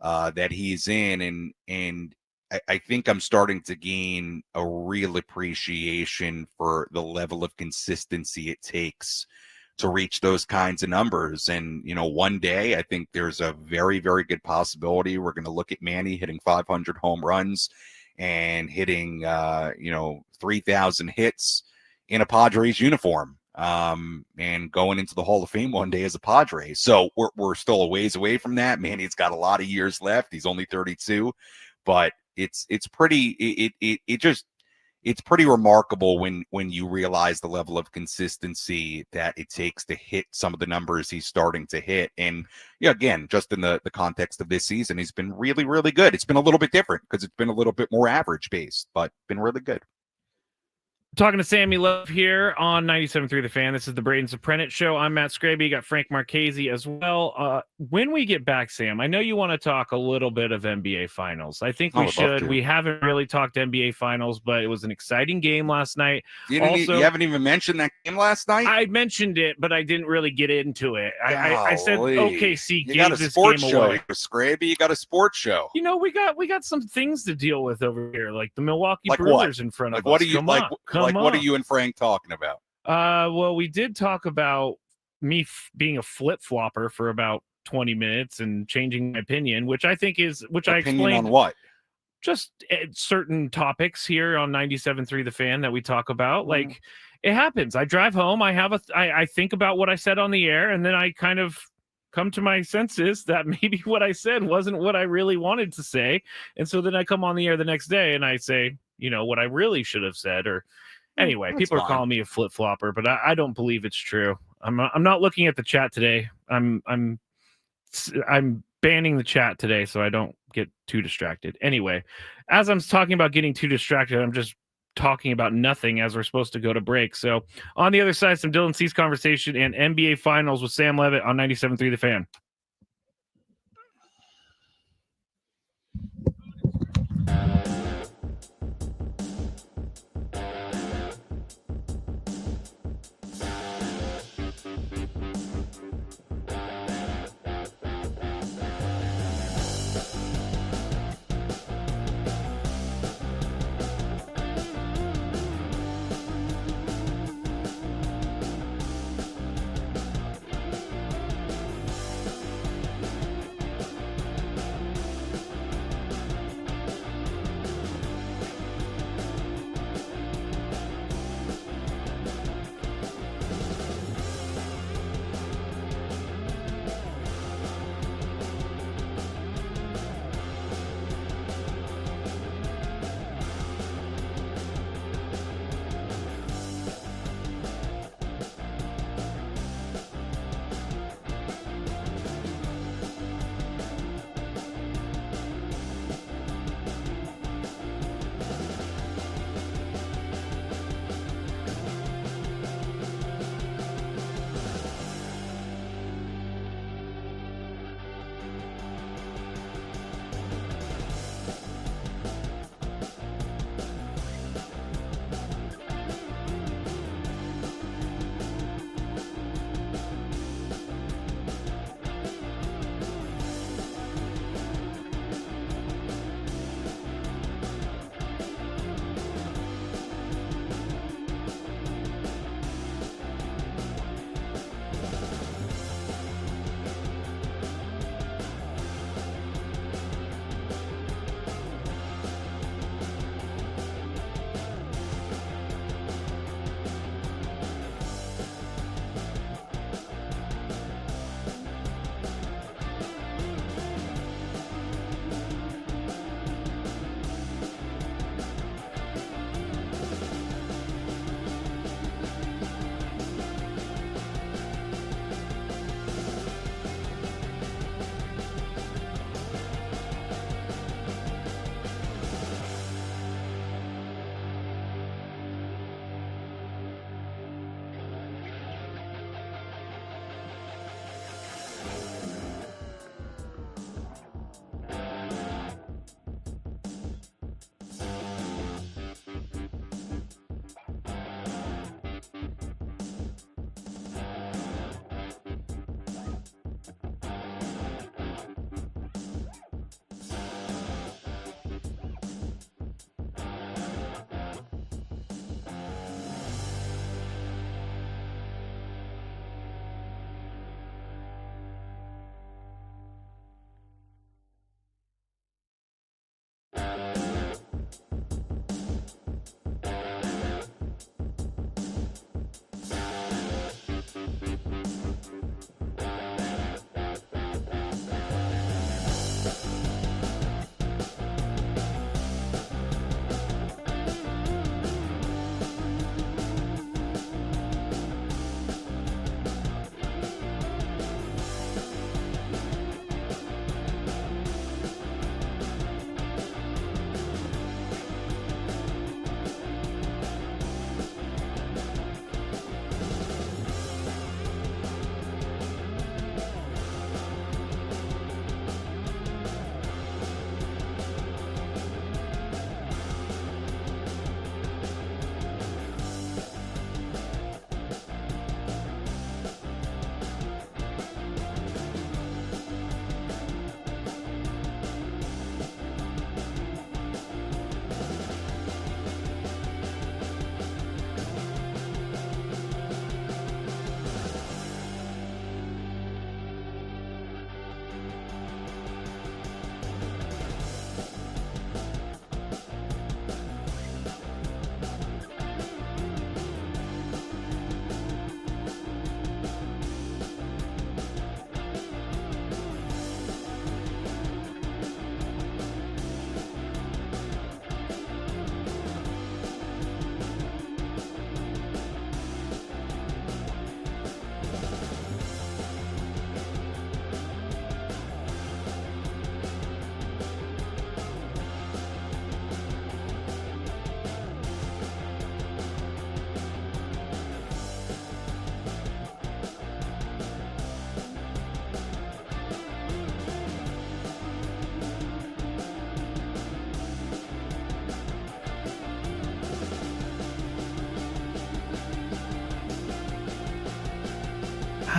that he's in, and I think I'm starting to gain a real appreciation for the level of consistency it takes to reach those kinds of numbers. And, one day I think there's a very, very good possibility we're going to look at Manny hitting 500 home runs and hitting, 3,000 hits in a Padres uniform, and going into the Hall of Fame one day as a Padre. So we're still a ways away from that. Manny's got a lot of years left. He's only 32, but it's pretty remarkable when you realize the level of consistency that it takes to hit some of the numbers he's starting to hit. And again, just in the context of this season, he's been really, really good. It's been a little bit different because it's been a little bit more average based, but been really good. Talking to Sammy Love here on 97.3 The Fan. This is the Braden Surprenant Show. I'm Matt Skraby. You got Frank Marchese as well. When we get back, Sam, I know you want to talk a little bit of NBA Finals. I think we should. We haven't really talked NBA Finals, but it was an exciting game last night. You haven't even mentioned that game last night? I mentioned it, but I didn't really get into it. I said OKC gave this game away. Skraby, you got a sports show. We got some things to deal with over here, like the Milwaukee Brewers in front of us. What are you what are you and Frank talking about? Well, we did talk about me being a flip-flopper for about 20 minutes and changing my opinion, which I think is, I explained on what? Just certain topics here on 97.3 The Fan that we talk about. Like, it happens. I drive home. I think about what I said on the air, and then I kind of come to my senses that maybe what I said wasn't what I really wanted to say. And so then I come on the air the next day and I say, what I really should have said. Or anyway, people are calling me a flip-flopper, but I don't believe it's true. I'm not looking at the chat today. I'm banning the chat today so I don't get too distracted. Anyway, as I'm talking about getting too distracted, I'm just talking about nothing as we're supposed to go to break. So on the other side, some Dylan Cease conversation and NBA Finals with Sam Levitt on 97.3 The Fan.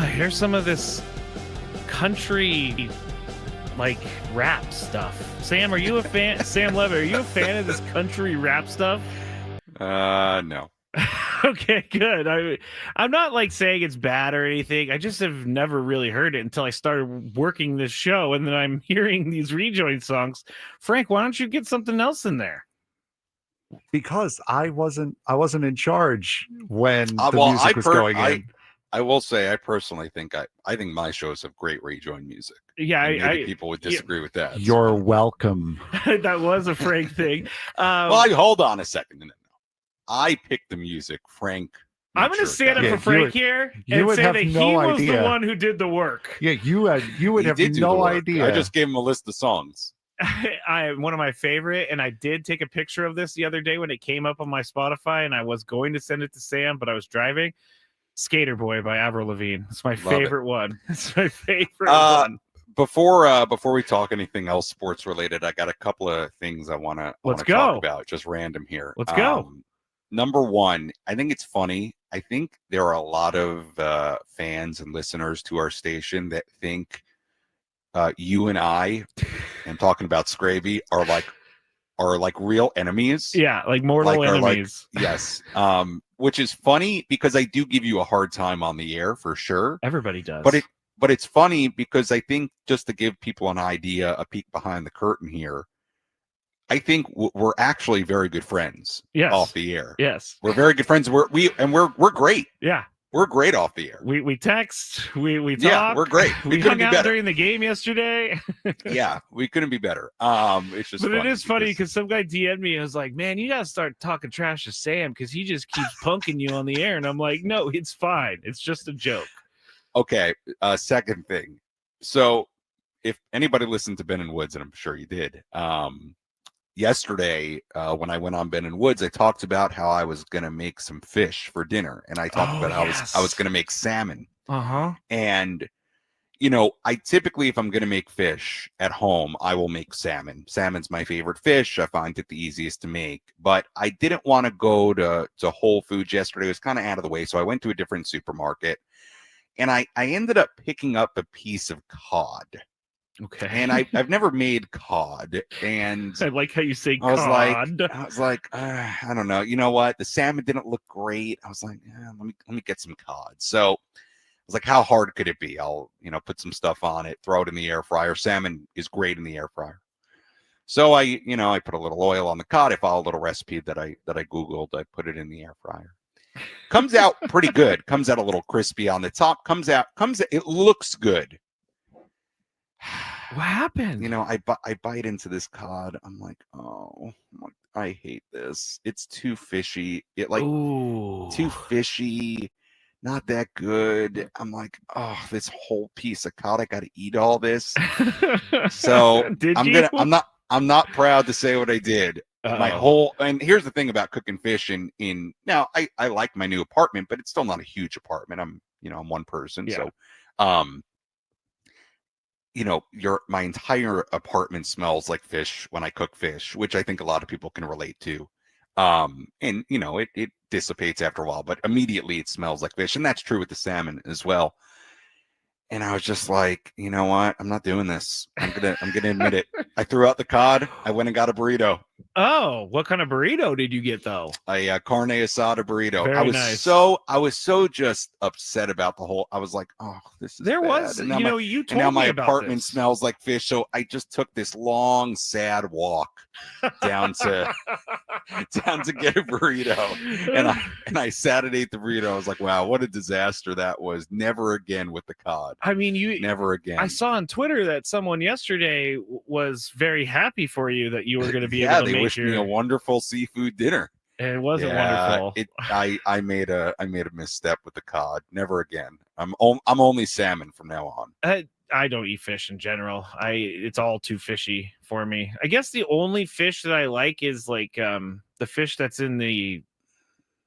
Here's some of this country like rap stuff. Sam, are you a fan? Sam Levitt, are you a fan of this country rap stuff? No. Okay, good. I'm not like saying it's bad or anything. I just have never really heard it until I started working this show, and then I'm hearing these rejoin songs. Frank, why don't you get something else in there? Because I wasn't in charge when the music was going in. I will say, I personally think I think my shows have great rejoin music. Yeah, maybe people would disagree with that. You're welcome. That was a Frank thing. Well, hold on a second. No. I picked the music, Frank. I'm going to stand up for Frank here and say that he was the one who did the work. Yeah, you would have no idea. I just gave him a list of songs. One of my favorite, and I did take a picture of this the other day when it came up on my Spotify, and I was going to send it to Sam, but I was driving. Skater Boy by Avril Lavigne. It's my favorite one. It's my favorite one. Before we talk anything else sports related, I got a couple of things I want to talk about. Just random here. Let's go. Number one, I think it's funny. I think there are a lot of fans and listeners to our station that think you and I, and talking about Skraby, are like real enemies. Yeah, like mortal enemies. Yes. Which is funny because I do give you a hard time on the air for sure. Everybody does. But it's funny because I think, just to give people an idea, a peek behind the curtain here, I think we're actually very good friends. Yes. Off the air. Yes. We're very good friends. We're great. Yeah. We're great off the air. We text. We talk. Yeah, we're great. We hung out during the game yesterday. Yeah, we couldn't be better. It's just. But it is funny because some guy DM'd me and was like, "Man, you gotta start talking trash to Sam because he just keeps punking you on the air." And I'm like, "No, it's fine. It's just a joke." Okay. Second thing. So, if anybody listened to Ben and Woods, and I'm sure you did, yesterday when I went on Ben and Woods, I talked about how I was going to make some fish for dinner, and I talked about how I was going to make salmon. And I typically, if I'm going to make fish at home, I will make salmon. Salmon's my favorite fish. I find it the easiest to make. But I didn't want to go to Whole Foods yesterday. It was kind of out of the way, so I went to a different supermarket, and I ended up picking up a piece of cod. Okay. And I've never made cod, and I like how you say cod. I was like, I don't know. You know what? The salmon didn't look great. I was like, let me get some cod. So I was like, how hard could it be? I'll put some stuff on it, throw it in the air fryer. Salmon is great in the air fryer. So I put a little oil on the cod. I followed a little recipe that I Googled. I put it in the air fryer. Comes out pretty good. Comes out a little crispy on the top. It looks good. What happened? I bite into this cod. I'm like, I hate this. It's too fishy. Too fishy. Not that good. I'm like, this whole piece of cod. I got to eat all this. So I'm not proud to say what I did. And here's the thing about cooking fish now I like my new apartment, but it's still not a huge apartment. I'm one person. Yeah. So, my entire apartment smells like fish when I cook fish, which I think a lot of people can relate to. And it dissipates after a while, but immediately it smells like fish. And that's true with the salmon as well. And I was just like, you know what? I'm not doing this. I'm gonna admit it. I threw out the cod. I went and got a burrito. Oh, what kind of burrito did you get though? A carne asada burrito. Very nice. I was so just upset about the whole. I was like, this is there bad. was, and now you told and now me my about apartment this. smells like fish. So I just took this long, sad walk down to get a burrito, and I sat and ate the burrito. I was like, wow, what a disaster that was. Never again with the cod. I mean, never again. I saw on Twitter that someone yesterday was very happy for you that you were going to be able to make wished me a wonderful seafood dinner. And it wasn't wonderful. I made a misstep with the cod. Never again. I'm only salmon from now on. I don't eat fish in general. It's all too fishy for me. I guess the only fish that I like is like the fish that's in the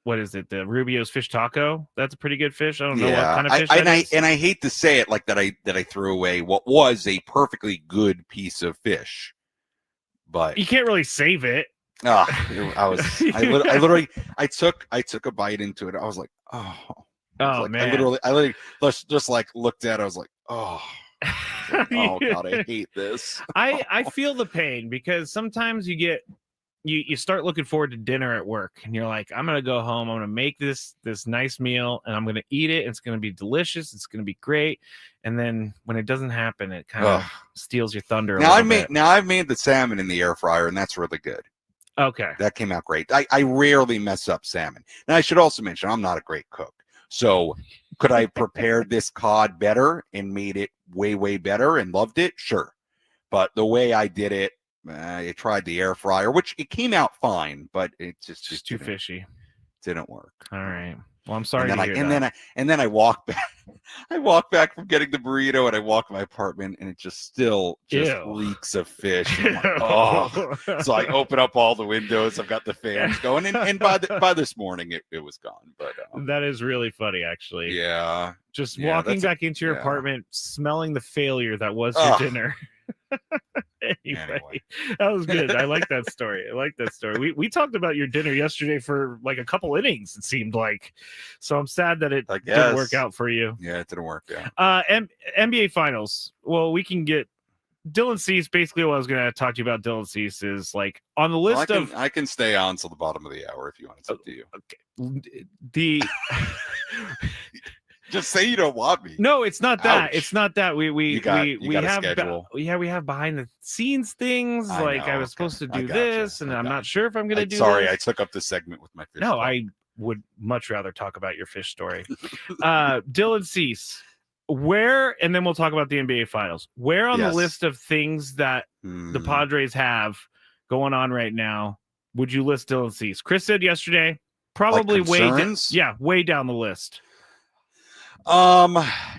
what is it? The Rubio's fish taco. That's a pretty good fish. I don't know what kind of fish that is. And I hate to say it like that. I threw away what was a perfectly good piece of fish, but you can't really save it. I took a bite into it. I was like, Oh, like, man. I literally just like looked at it. I was like, oh, oh God, I hate this. I feel the pain because sometimes you start looking forward to dinner at work and you're like, I'm gonna go home, I'm gonna make this nice meal and I'm gonna eat it. It's gonna be delicious, it's gonna be great. And then when it doesn't happen, it kind of steals your thunder a little bit. I've made the salmon in the air fryer, and that's really good. Okay. That came out great. I rarely mess up salmon. And I should also mention I'm not a great cook. So could I prepare this cod better and made it way, way better and loved it? Sure. But the way I did it, I tried the air fryer, which it came out fine, but it just too fishy. Didn't work. All right. Well, I'm sorry and to hear that. Then I walked back. I walked back from getting the burrito, and I walked to my apartment, and it just reeks of fish. Like, oh, so I open up all the windows. I've got the fans going, and by this morning, it was gone. But that is really funny, actually. Yeah. Just walking back into your apartment, smelling the failure that was your dinner. Anyway, that was good. I like that story. We talked about your dinner yesterday for like a couple innings, it seemed like. So I'm sad that it didn't work out for you. Yeah, it didn't work. Yeah. NBA Finals. Well, we can get Dylan Cease. Basically, what I was going to talk to you about Dylan Cease is like on the list I can stay on till the bottom of the hour if you want. It's up to you. Okay. Just say you don't want me. No, it's not that. Ouch. It's not that. We have schedule. we have behind the scenes things. I was supposed to do this, and I'm not sure if I'm going to do. Sorry, this. I took up the segment with my fish. No, I would much rather talk about your fish story. Dylan Cease, where, and then we'll talk about the NBA Finals. Where on the list of things that the Padres have going on right now would you list Dylan Cease? Chris said yesterday, probably way down the list.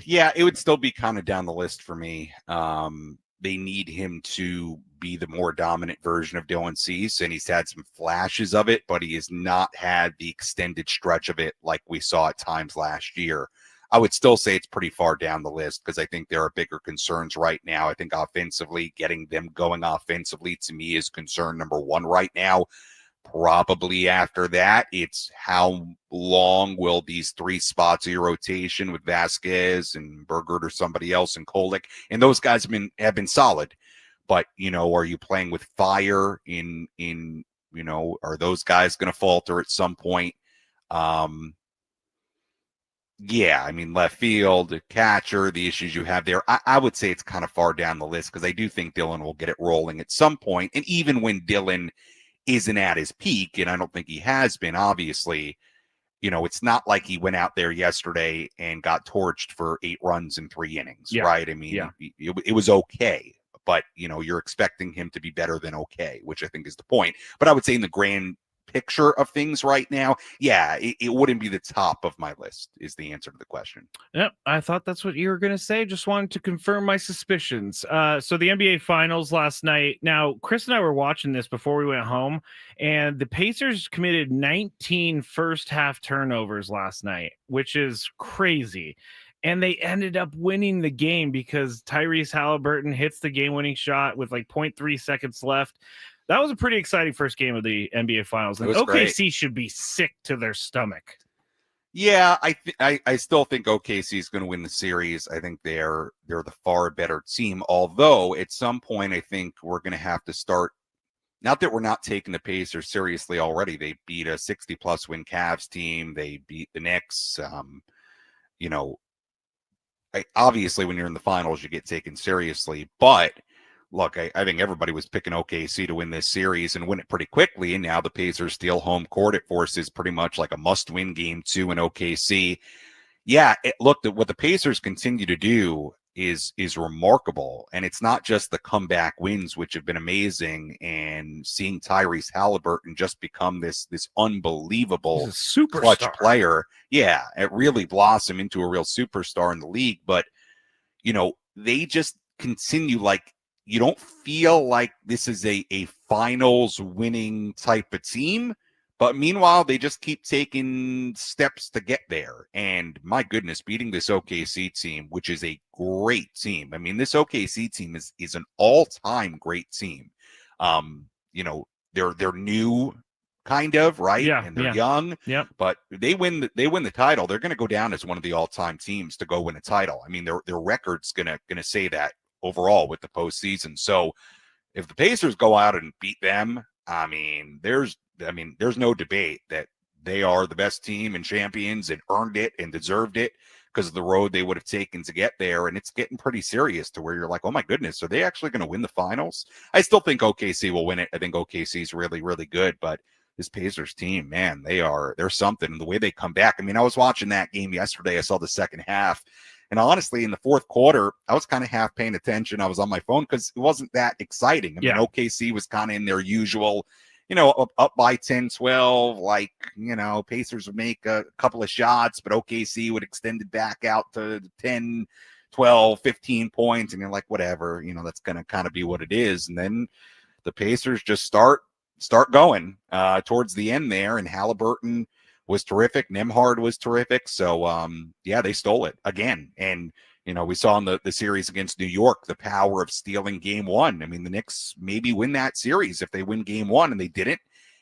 Yeah, it would still be kind of down the list for me. They need him to be the more dominant version of Dylan Cease, and he's had some flashes of it, but he has not had the extended stretch of it like we saw at times last year. I would still say it's pretty far down the list because I think there are bigger concerns right now. I think offensively, getting them going offensively to me is concern number one right now. Probably after that, it's how long will these three spots of your rotation with Vasquez and Bergert or somebody else and Kolek, and those guys have been solid. But are you playing with fire in are those guys going to falter at some point? Yeah, I mean, left field, catcher, the issues you have there. I would say it's kind of far down the list because I do think Dylan will get it rolling at some point. And even when Dylan isn't at his peak, and I don't think he has been, obviously, it's not like he went out there yesterday and got torched for 8 runs in 3 innings, right? I mean, it was okay, but, you're expecting him to be better than okay, which I think is the point. But I would say in the grand picture of things right now, it wouldn't be the top of my list is the answer to the question. Yep, I thought that's what you were going to say. Just wanted to confirm my suspicions. So the NBA Finals last night. Now, Chris and I were watching this before we went home, and the Pacers committed 19 first half turnovers last night, which is crazy. And they ended up winning the game because Tyrese Halliburton hits the game-winning shot with like 0.3 seconds left. That was a pretty exciting first game of the NBA Finals. And OKC should be sick to their stomach. Yeah, I still think OKC is going to win the series. I think they're the far better team. Although at some point, I think we're going to have to start. Not that we're not taking the Pacers seriously already. They beat a 60-plus win Cavs team. They beat the Knicks. Obviously, when you're in the finals, you get taken seriously. But look, I think everybody was picking OKC to win this series and win it pretty quickly. And now the Pacers steal home court. It forces pretty much like a must-win game 2 in OKC. Yeah, look, what the Pacers continue to do is remarkable. And it's not just the comeback wins, which have been amazing, and seeing Tyrese Halliburton just become this unbelievable clutch player. Yeah, it really blossomed into a real superstar in the league. But, they just continue like, you don't feel like this is a finals winning type of team, but meanwhile, they just keep taking steps to get there. And my goodness, beating this OKC team, which is a great team. I mean, this OKC team is an all-time great team. They're new kind of, right? Yeah, And they're yeah. young. Yep. But they win the title, they're going to go down as one of the all-time teams to go win a title. I mean, their record's going to say that overall with the postseason. So if the Pacers go out and beat them, there's no debate that they are the best team and champions and earned it and deserved it because of the road they would have taken to get there. And it's getting pretty serious to where you're like, oh my goodness, are they actually going to win the finals? I still think OKC will win it. I think OKC is really, really good, but this Pacers team, man, they're something. The way they come back. I mean, I was watching that game yesterday. I saw the second half. And honestly, in the fourth quarter, I was kind of half paying attention. I was on my phone because it wasn't that exciting. I mean, OKC was kind of in their usual, up by 10, 12, Pacers would make a couple of shots, but OKC would extend it back out to 10, 12, 15 points. And you're like, whatever, that's going to kind of be what it is. And then the Pacers just start going towards the end there. And Halliburton was terrific. Nembhard was terrific. So, they stole it again. And, we saw in the series against New York, the power of stealing game one. I mean, the Knicks maybe win that series if they win game one, and they didn't.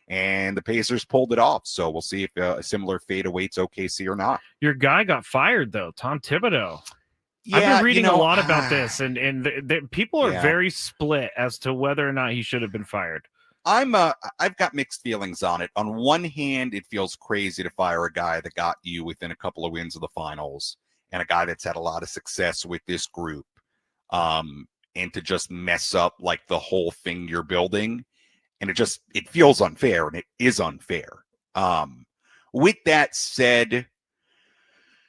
And the Pacers pulled it off. So we'll see if a similar fate awaits OKC or not. Your guy got fired, though, Tom Thibodeau. Yeah, I've been reading a lot about this, and the people are very split as to whether or not he should have been fired. I've got mixed feelings on it. On one hand, it feels crazy to fire a guy that got you within a couple of wins of the finals and a guy that's had a lot of success with this group, and to just mess up like the whole thing you're building. And it feels unfair, and it is unfair. With that said,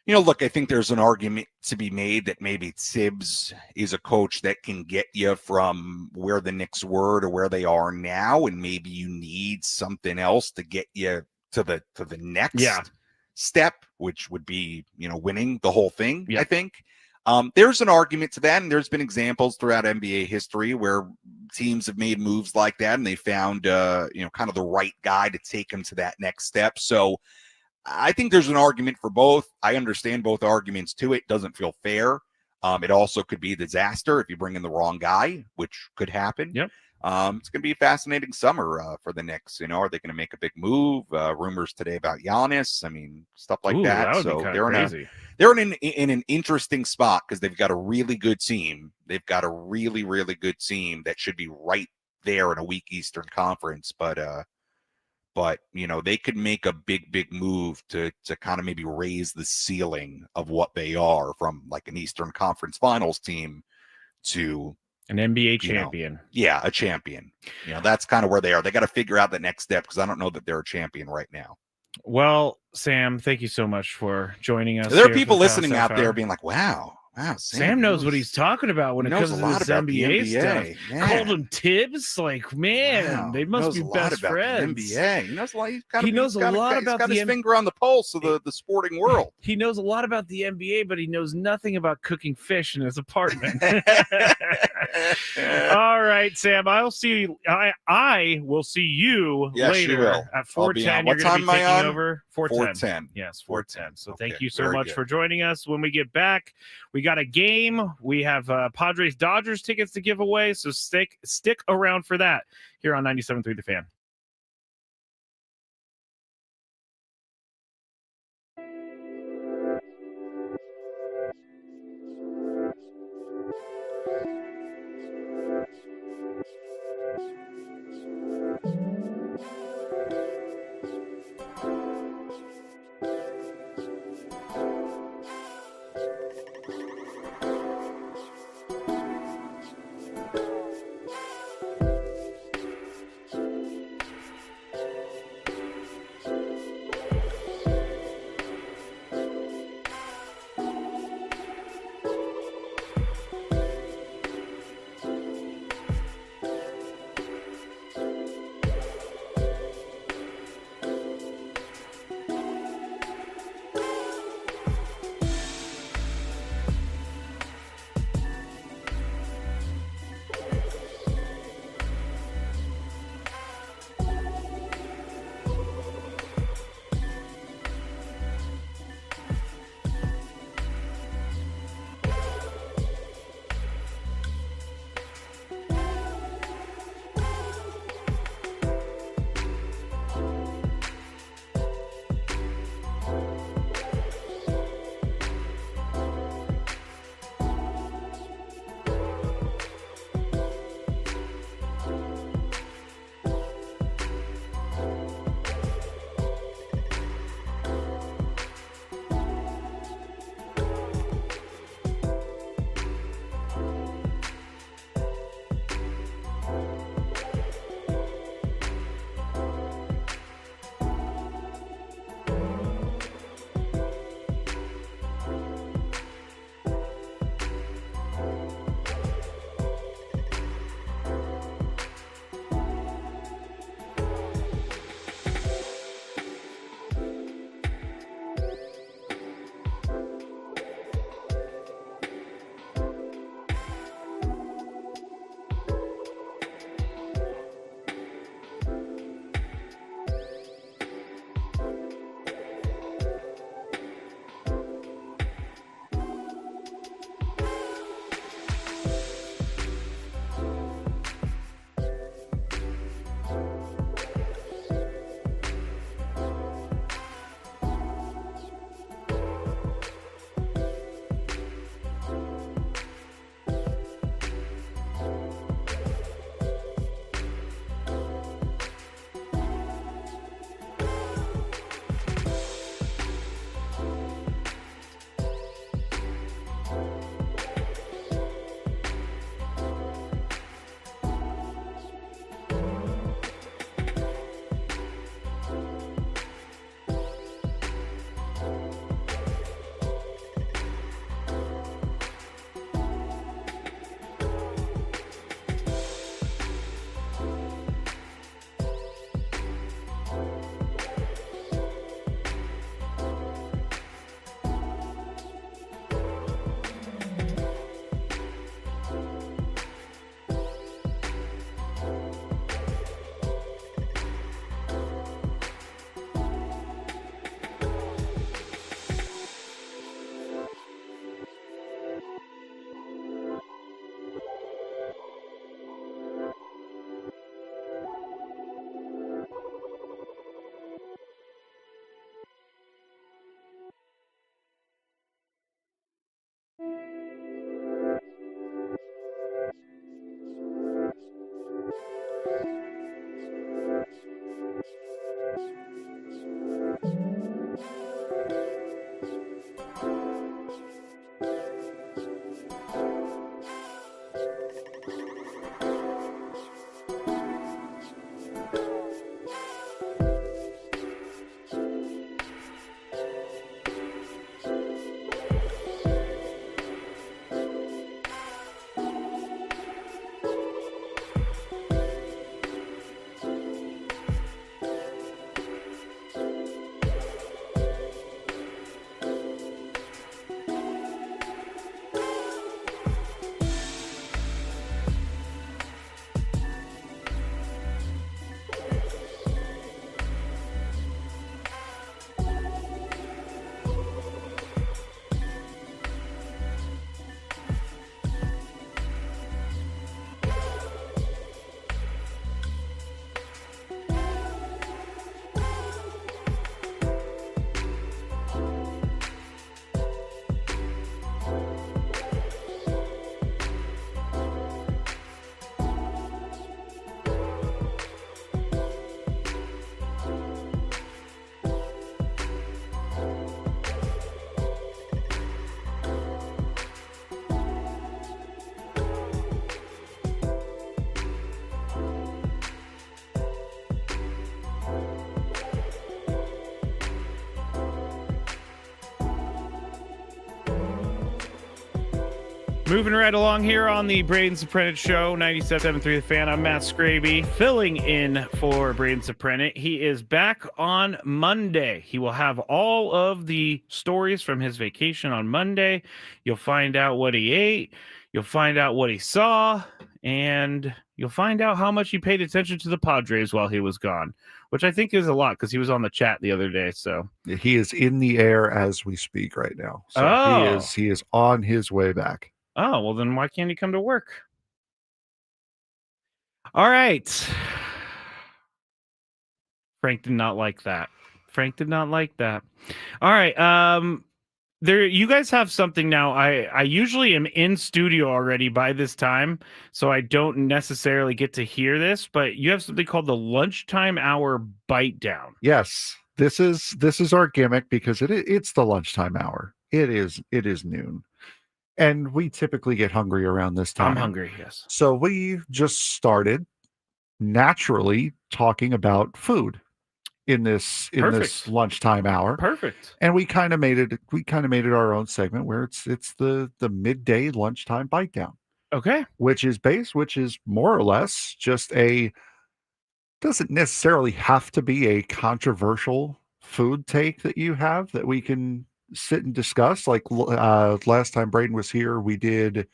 look, I think there's an argument to be made that maybe Tibbs is a coach that can get you from where the Knicks were to where they are now, and maybe you need something else to get you to the next step, which would be, winning the whole thing. I think there's an argument to that, and there's been examples throughout NBA history where teams have made moves like that, and they found kind of the right guy to take them to that next step. So I think there's an argument for both. I understand both arguments to it. Doesn't feel fair. It also could be a disaster if you bring in the wrong guy, which could happen. Yep. It's going to be a fascinating summer for the Knicks. Are they going to make a big move? Rumors today about Giannis. I mean, stuff like that. That So crazy. They're in an interesting spot because they've got a really good team. They've got a really, really good team that should be right there in a weak Eastern Conference. But they could make a big move to kind of maybe raise the ceiling of what they are from like an Eastern Conference Finals team to an NBA champion. A champion. That's kind of where they are. They got to figure out the next step because I don't know that they're a champion right now. Well, Sam, thank you so much for joining us. There are people listening out there being like, wow, Sam knows what he's talking about when it comes to this NBA stuff. Yeah. Called him Tibbs, like, man, they must be best friends. NBA. He knows a lot. He knows a lot about he's got his finger on the pulse of the sporting world. He knows a lot about the NBA, but he knows nothing about cooking fish in his apartment. All right, Sam. I will see you later at 4:10. You're going to be taking over 4:10. Yes, 4:10. So thank you so much for joining us. When we get back, we got a game. We have Padres Dodgers tickets to give away. So stick around for that here on 97.3 The Fan. Moving right along here on the Braden Surprenant Show, 97.3 The Fan. I'm Matt Skraby, filling in for Braden Surprenant. He is back on Monday. He will have all of the stories from his vacation on Monday. You'll find out what he ate. You'll find out what he saw. And you'll find out how much he paid attention to the Padres while he was gone, which I think is a lot because he was on the chat the other day. So he is in the air as we speak right now. So he is on his way back. Oh, well, then why can't he come to work? All right. Frank did not like that. All right. You guys have something now. I usually am in studio already by this time, so I don't necessarily get to hear this, but you have something called the lunchtime hour bite down. Yes. This is our gimmick because it's the lunchtime hour. It is noon. And we typically get hungry around this time. I'm hungry, yes. So we just started naturally talking about food in this lunchtime hour. Perfect. And we kind of made it our own segment where it's the midday lunchtime bite down. Okay. Which is more or less just doesn't necessarily have to be a controversial food take that you have that we can sit and discuss. Like last time Braden was here, we did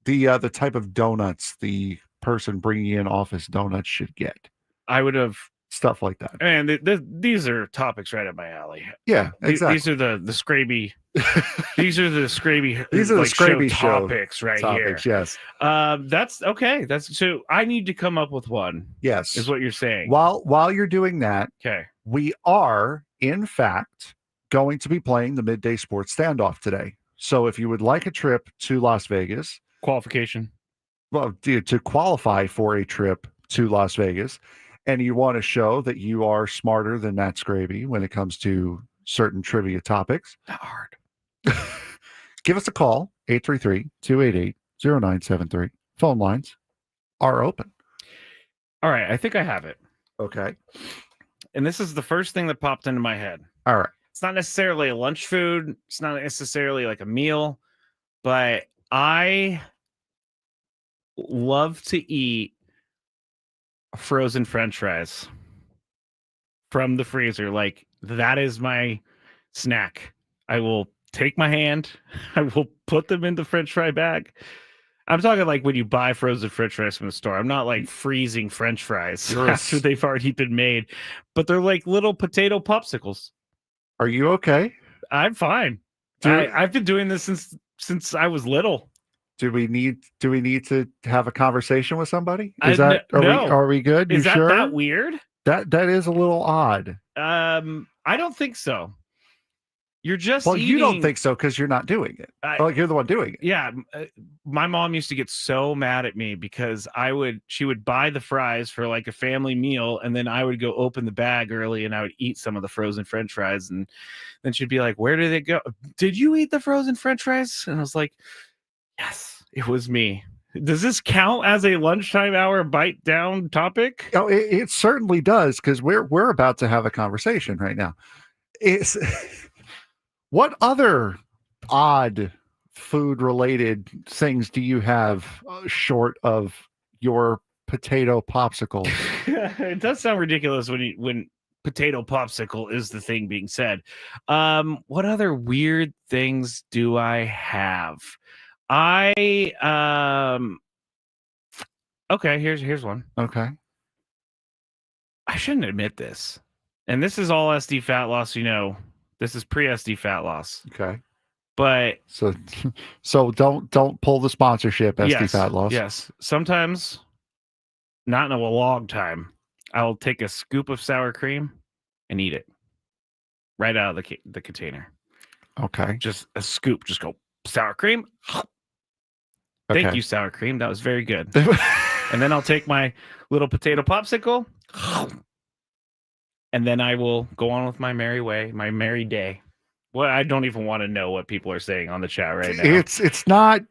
the type of donuts the person bringing in office donuts should get. I would have stuff like that. And these are topics right up my alley. Yeah, exactly. These are the Skraby. These are the Skraby. These are the Skraby show topics right topics, here. Yes. That's okay. So I need to come up with one. Yes, is what you're saying. While you're doing that, okay, we are in fact going to be playing the midday sports standoff today. So if you would like a trip to Las Vegas, qualification, well, to qualify for a trip to Las Vegas, and you want to show that you are smarter than Matt Skraby when it comes to certain trivia topics, not hard. Give us a call, 833-288-0973. Phone lines are open. All right, I think I have it. Okay. And this is the first thing that popped into my head. All right. It's not necessarily a lunch food. It's not necessarily like a meal, but I love to eat frozen French fries from the freezer. Like, that is my snack. I will take my hand, I will put them in the French fry bag. I'm talking like when you buy frozen French fries from the store. I'm not like freezing French fries after they've already been made, but they're like little potato popsicles. Are you okay? I'm fine. I've been doing this since I was little. Do we need to have a conversation with somebody? No. Are we good? Is you that sure? that weird? That is a little odd. I don't think so. You're just eating... you don't think so because you're not doing it. You're the one doing it. Yeah, my mom used to get so mad at me because she would buy the fries for like a family meal, and then I would go open the bag early and I would eat some of the frozen French fries, and then she'd be like, "Where did it go? Did you eat the frozen French fries?" And I was like, "Yes, it was me." Does this count as a lunchtime hour bite down topic? Oh, it certainly does, because we're about to have a conversation right now. What other odd food-related things do you have short of your potato popsicle? It does sound ridiculous when potato popsicle is the thing being said. What other weird things do I have? Okay, here's one. Okay. I shouldn't admit this. And this is all SD fat loss, This is pre-SD fat loss. Okay. But so don't pull the sponsorship, SD fat loss. Yes. Sometimes, not in a long time, I'll take a scoop of sour cream and eat it right out of the container. Okay. Just a scoop. Just go sour cream. Okay. Thank you, sour cream. That was very good. And then I'll take my little potato popsicle, and then I will go on with my merry way, my merry day. Well, I don't even want to know what people are saying on the chat right now. It's not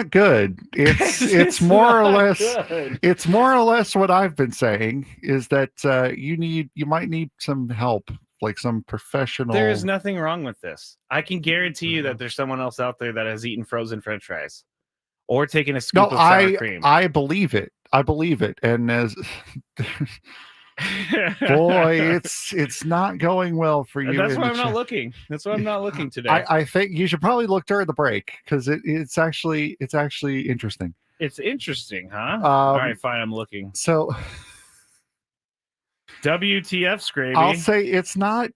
good. It's more or less good. It's more or less what I've been saying is that you might need some help, like some professional. There is nothing wrong with this. I can guarantee you that there's someone else out there that has eaten frozen French fries. or taking a scoop of sour cream. I believe it. And as boy, it's not going well for you. That's why I'm not looking. That's why I'm not looking today. I think you should probably look during the break because it's actually interesting. It's interesting, huh? All right, fine. I'm looking. So, WTF, Skraby? I'll say it's not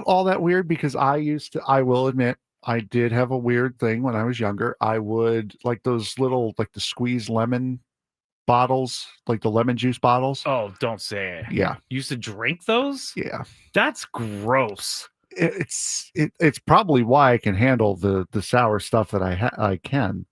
all that weird because I will admit I did have a weird thing when I was younger. I would like those little like the squeeze lemon bottles, like the lemon juice bottles. Oh, don't say it. Yeah. You used to drink those? Yeah. That's gross. It's probably why I can handle the sour stuff that I can.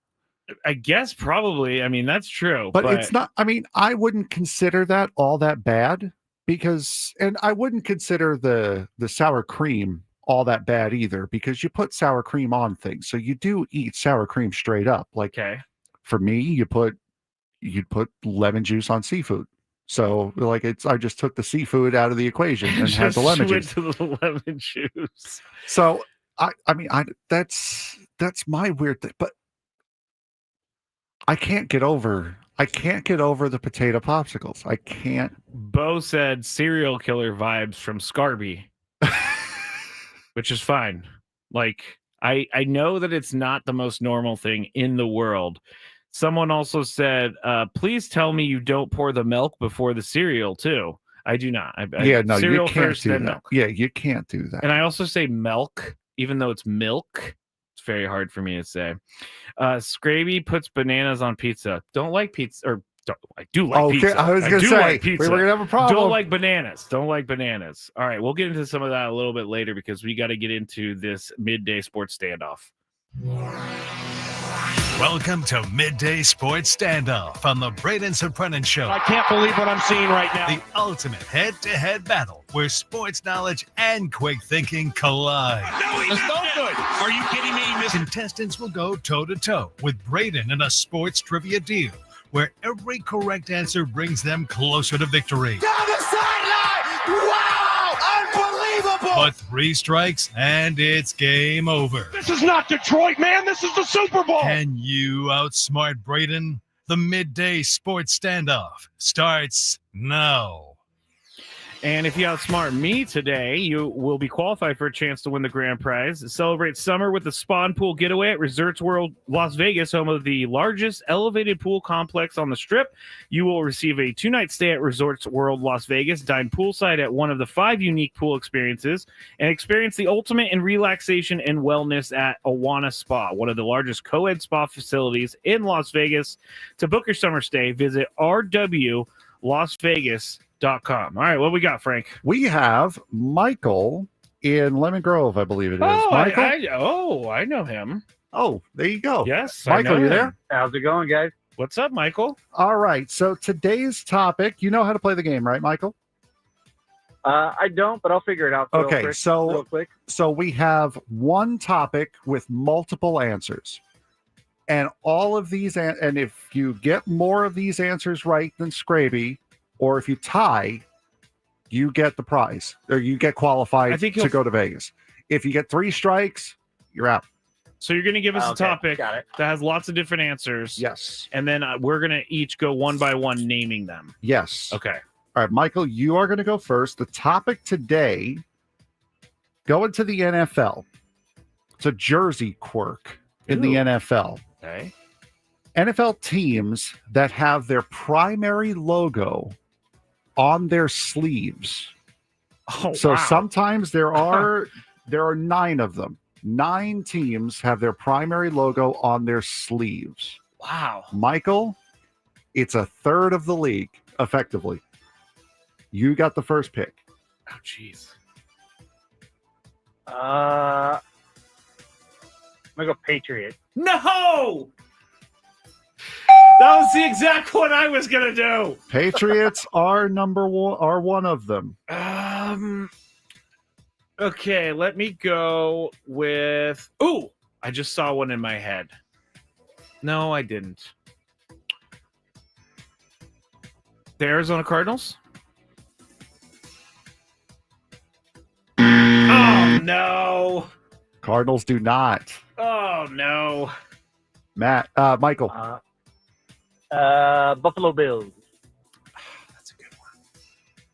I guess probably. I mean, that's true. But it's not, I mean, I wouldn't consider that all that bad because, and I wouldn't consider the sour cream all that bad either because you put sour cream on things. So you do eat sour cream straight up. Like for me, you'd put lemon juice on seafood. So like I just took the seafood out of the equation and had the lemon juice. To the lemon juice. So I mean that's my weird thing, but I can't get over the potato popsicles. I can't. Bo said serial killer vibes from Skraby, which is fine. Like I know that it's not the most normal thing in the world. Someone also said, please tell me you don't pour the milk before the cereal too. I do not. No, cereal you can't first, do then that. milk. Yeah, you can't do that. And I also say milk, even though it's milk. It's very hard for me to say. Skraby puts bananas on pizza. Don't like pizza, or I do like pizza. I was going to say, like pizza. we were going to have a problem. Don't like bananas. Don't like bananas. All right, we'll get into some of that a little bit later because we got to get into this midday sports standoff. Welcome to Midday Sports Standoff on the Braden Surprenant Show. I can't believe what I'm seeing right now. The ultimate head-to-head battle where sports knowledge and quick thinking collide. No, he's no good. Are you kidding me? Contestants will go toe-to-toe with Braden in a sports trivia deal where every correct answer brings them closer to victory. Down the sideline! Wow! Unbelievable! But 3 strikes and it's game over. This is not Detroit, man. This is the Super Bowl. Can you outsmart Braden? The Midday Sports Standoff starts now. And if you outsmart me today, you will be qualified for a chance to win the grand prize. Celebrate summer with the Spawn Pool Getaway at Resorts World Las Vegas, home of the largest elevated pool complex on the Strip. You will receive a 2-night stay at Resorts World Las Vegas, dine poolside at one of the 5 unique pool experiences, and experience the ultimate in relaxation and wellness at Awana Spa, one of the largest co-ed spa facilities in Las Vegas. To book your summer stay, visit rwlasvegas.com. All right, what we got, Frank? We have Michael in Lemon Grove, I believe it is. Michael? I know him. Oh, there you go. Yes, Michael, you there? How's it going, guys? What's up, Michael? All right, so today's topic, you know how to play the game, right, Michael? I don't, but I'll figure it out. Okay, real quick. So we have one topic with multiple answers. And all of these, and if you get more of these answers right than Skraby, or if you tie, you get the prize, or you get qualified to go to Vegas. If you get 3 strikes, you're out. So you're going to give us a topic that has lots of different answers. Yes. And then we're going to each go one by one naming them. Yes. Okay. All right, Michael, you are going to go first. The topic today, going to the NFL. It's a jersey quirk in the NFL. Okay. NFL teams that have their primary logo on their sleeves. Oh, so wow. Sometimes there are 9 of them. 9 teams have their primary logo on their sleeves. Wow. Michael, it's a third of the league, effectively. You got the first pick. Oh, jeez. I'm gonna go Patriot. No! That was the exact one I was gonna do. Patriots are number 1, are one of them. Okay, let me go with. Ooh, I just saw one in my head. No, I didn't. The Arizona Cardinals? Oh no! Cardinals do not. Oh no! Michael. Buffalo Bills. That's a good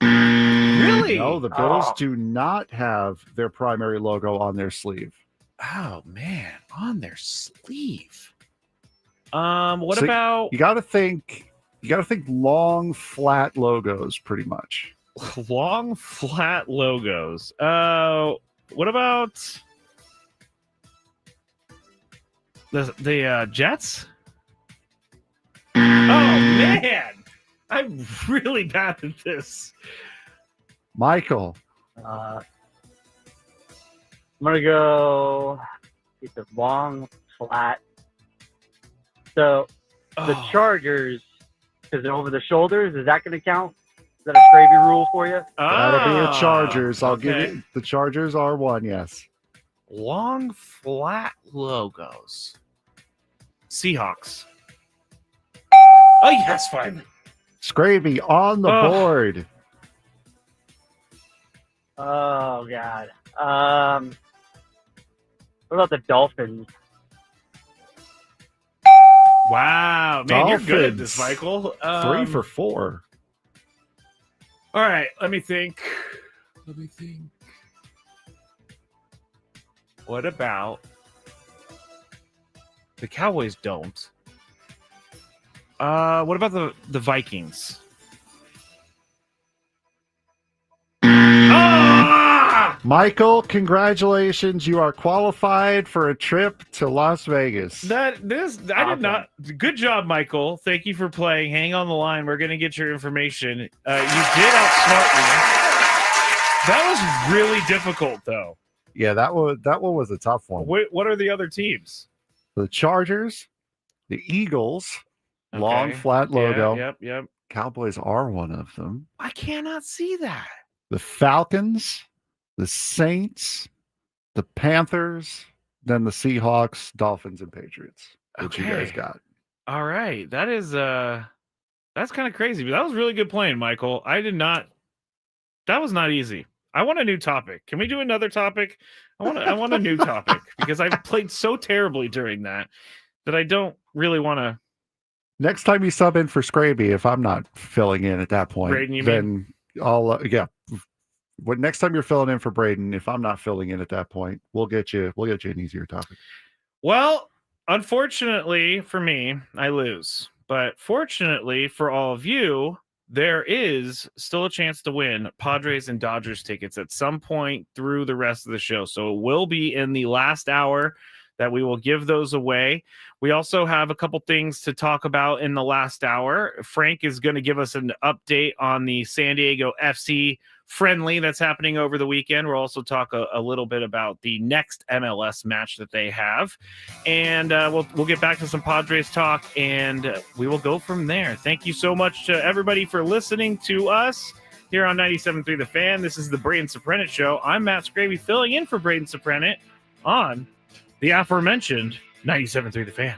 one. Really? No, the Bills do not have their primary logo on their sleeve. Oh man, on their sleeve. What about you gotta think long, flat logos, pretty much. long, flat logos? What about the Jets? Oh man, I'm really bad at this. Michael. I'm gonna go. It's a long, flat. So the Chargers, because they're over the shoulders, is that going to count? Is that a Skraby rule for you? That'll be a Chargers. I'll give you the Chargers are one. Yes. Long, flat logos. Seahawks. Oh yes, fine. Skraby on the board. Oh God. What about the Dolphins? Wow, man, Dolphins. You're good at this, Michael. 3 for 4. All right, let me think. What about the Cowboys? Don't. What about the Vikings? Michael, congratulations. You are qualified for a trip to Las Vegas. I did not. Good job, Michael. Thank you for playing. Hang on the line. We're going to get your information. You did outsmart me. That was really difficult, though. Yeah, that one was a tough one. What are the other teams? The Chargers, the Eagles, long Okay. flat logo. Yep. Cowboys are one of them. I cannot see that. The Falcons, the Saints, the Panthers, then the Seahawks, Dolphins, and Patriots. What you guys got? All right. That is that's kind of crazy, but that was really good playing, Michael. That was not easy. I want a new topic. Can we do another topic? I want a new topic because I played so terribly during that I don't really want to. Next time you sub in for Skraby, if I'm not filling in at that point, Braden, you then I'll next time you're filling in for Braden, if I'm not filling in at that point, we'll get you an easier topic. Well, unfortunately for me, I lose. But fortunately for all of you, there is still a chance to win Padres and Dodgers tickets at some point through the rest of the show. So it will be in the last hour that we will give those away. We also have a couple things to talk about in the last hour. Frank is going to give us an update on the San Diego FC friendly that's happening over the weekend. We'll also talk a little bit about the next MLS match that they have. And we'll get back to some Padres talk, and we will go from there. Thank you so much to everybody for listening to us here on 97.3 The Fan. This is the Braden Surprenant Show. I'm Matt Skraby, filling in for Braden Surprenant on the aforementioned 97.3 The Fan.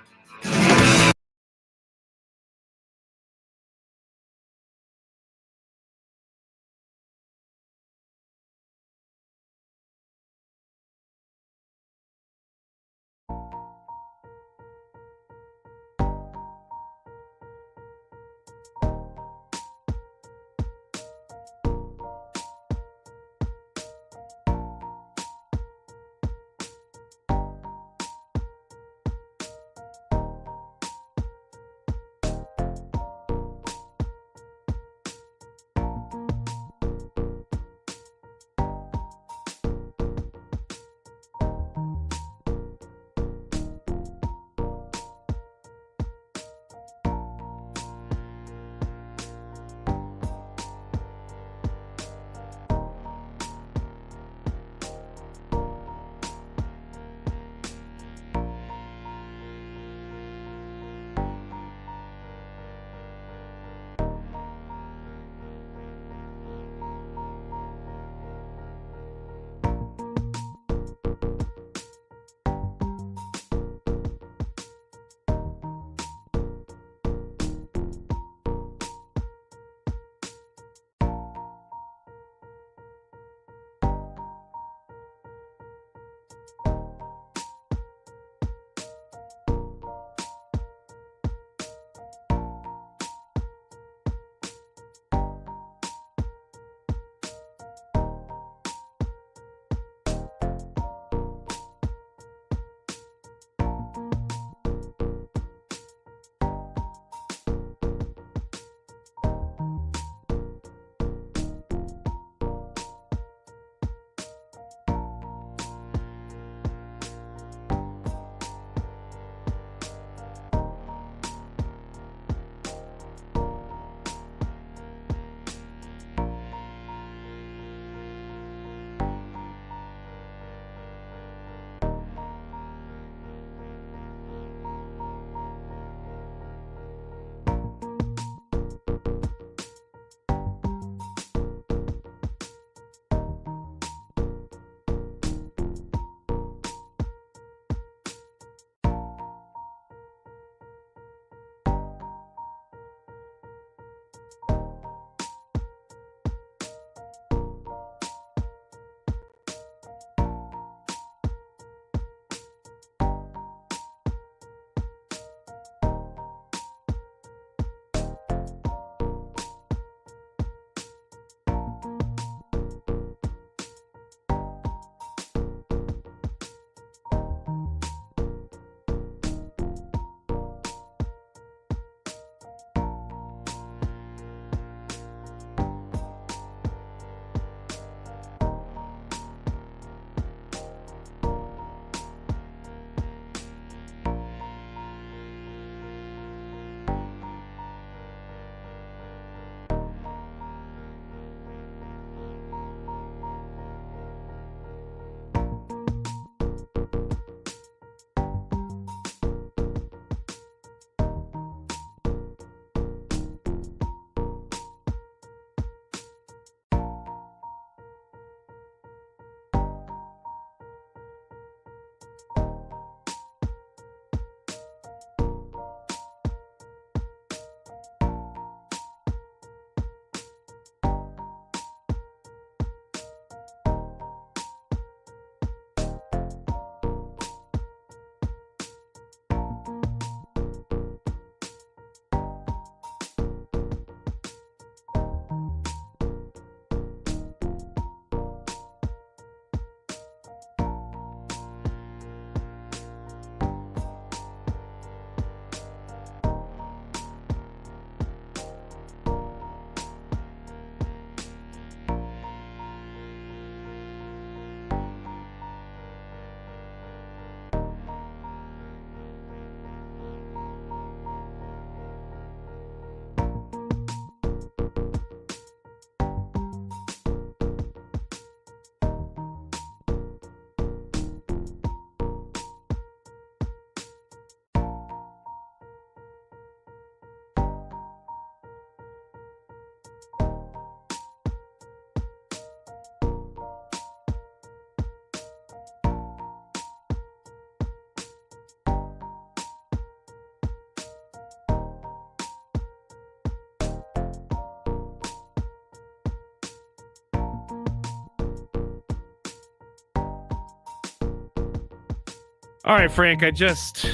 All right, Frank, I just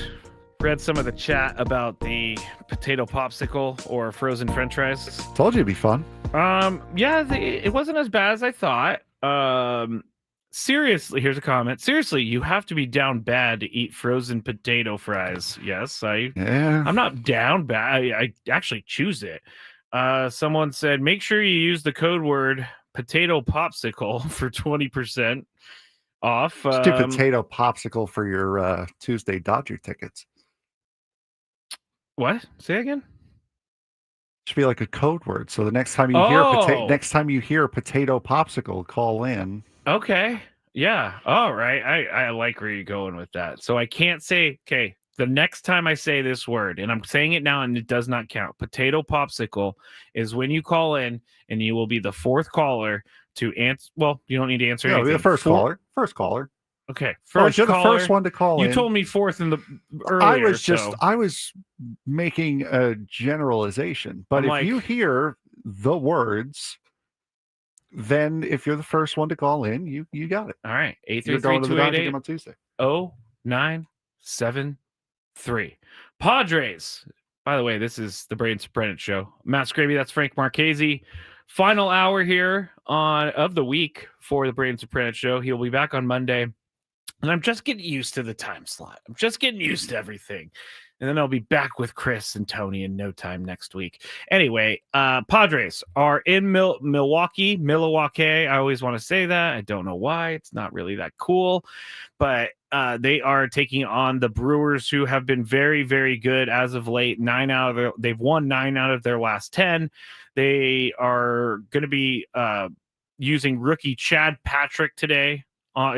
read some of the chat about the potato popsicle or frozen french fries. Told you it'd be fun. Yeah, it wasn't as bad as I thought. Seriously, here's a comment. Seriously, you have to be down bad to eat frozen potato fries. Yes, I'm not down bad. I actually choose it. Someone said, make sure you use the code word potato popsicle for 20% off. Just do potato popsicle for your Tuesday Dodger tickets. What? Say again? Should be like a code word. So the next time you hear potato popsicle, call in. Okay. Yeah. All right. I like where you're going with that. So I can't say, okay, the next time I say this word, and I'm saying it now and it does not count. Potato popsicle is when you call in and you will be the fourth caller to answer. Well, you don't need to answer anything. The first caller. First caller. Okay. You're the first one to call in. You told me fourth in the earlier. I was making a generalization, but if you hear the words, then if you're the first one to call in, you got it. All right. 833-288 on Tuesday. 0973. Padres. By the way, this is the Braden Surprenant show. Matt Skraby, that's Frank Marchese. Final hour here of the week for the Braden Surprenant show. He'll be back on Monday. And I'm just getting used to the time slot. I'm just getting used to everything. And then I'll be back with Chris and Tony in no time next week. Anyway, Padres are in Milwaukee. I always want to say that. I don't know why. It's not really that cool. But they are taking on the Brewers, who have been very, very good as of late. They've won 9 out of their last 10. They are going to be using rookie Chad Patrick today.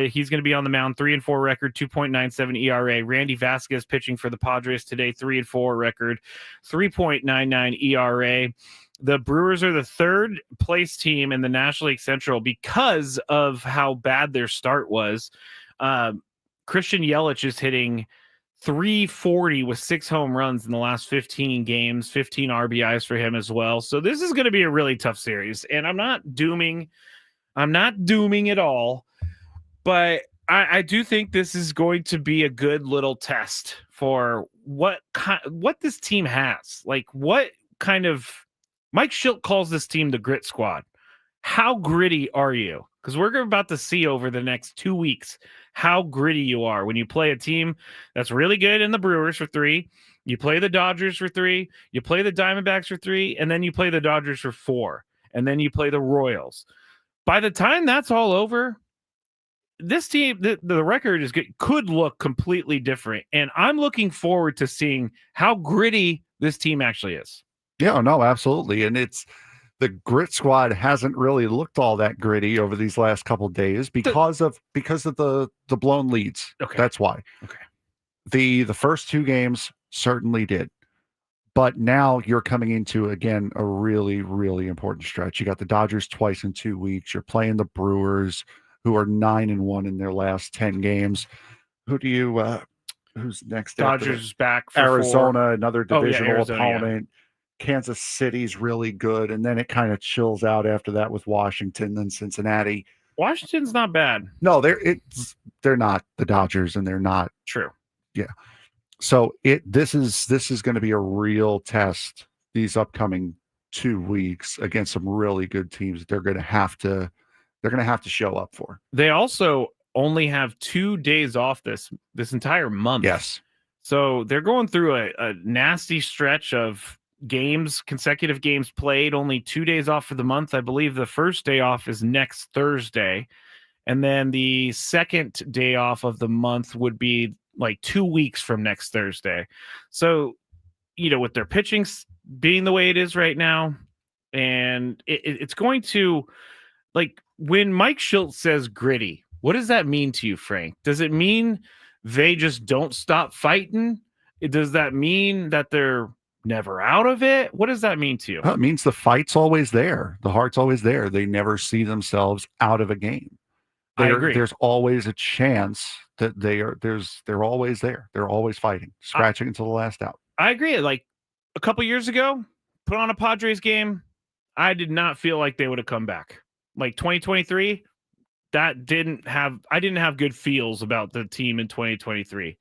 He's going to be on the mound, 3-4 record, 2.97 ERA. Randy Vasquez pitching for the Padres today, 3-4 record, 3.99 ERA. The Brewers are the third place team in the National League Central because of how bad their start was. Christian Yelich is hitting .340 with 6 home runs in the last 15 games, 15 RBIs for him as well. So this is going to be a really tough series, and I'm not dooming at all. But I do think this is going to be a good little test for what this team has. Like, what kind of Mike Schilt calls this team the grit squad. How gritty are you? Because we're about to see over the next 2 weeks how gritty you are when you play a team that's really good in the Brewers for 3. You play the Dodgers for 3. You play the Diamondbacks for 3. And then you play the Dodgers for 4. And then you play the Royals. By the time that's all over, this team, the record could look completely different. And I'm looking forward to seeing how gritty this team actually is. Yeah, no, absolutely. And the grit squad hasn't really looked all that gritty over these last couple of days because of the blown leads. Okay. That's why. Okay. The first 2 games certainly did. But now you're coming into, again, a really, really important stretch. You got the Dodgers twice in 2 weeks. You're playing the Brewers, who are 9-1 in their last 10 games. Who's next? Dodgers back for Arizona, 4. Another divisional Yeah. opponent. Kansas City's really good, and then it kind of chills out after that with Washington, then Cincinnati. Washington's not bad. No, they're not the Dodgers, and they're not true. Yeah. So this is going to be a real test these upcoming 2 weeks against some really good teams that they're going to have to show up for. They also only have 2 days off this entire month. Yes. So they're going through a nasty stretch of consecutive games played, only 2 days off for the month. I believe the first day off is next Thursday. And then the second day off of the month would be like 2 weeks from next Thursday. So, with their pitching being the way it is right now, and it's going to, like, when Mike Schilt says gritty, what does that mean to you, Frank? Does it mean they just don't stop fighting? Does that mean that they're never out of it? What does that mean to you? It means the fight's always there. The heart's always there. They never see themselves out of a game. I agree. There's always a chance that they're always there. They're always fighting, scratching until the last out. I agree. Like a couple years ago, put on a Padres game, I did not feel like they would have come back. Like 2023, I didn't have good feels about the team in 2023.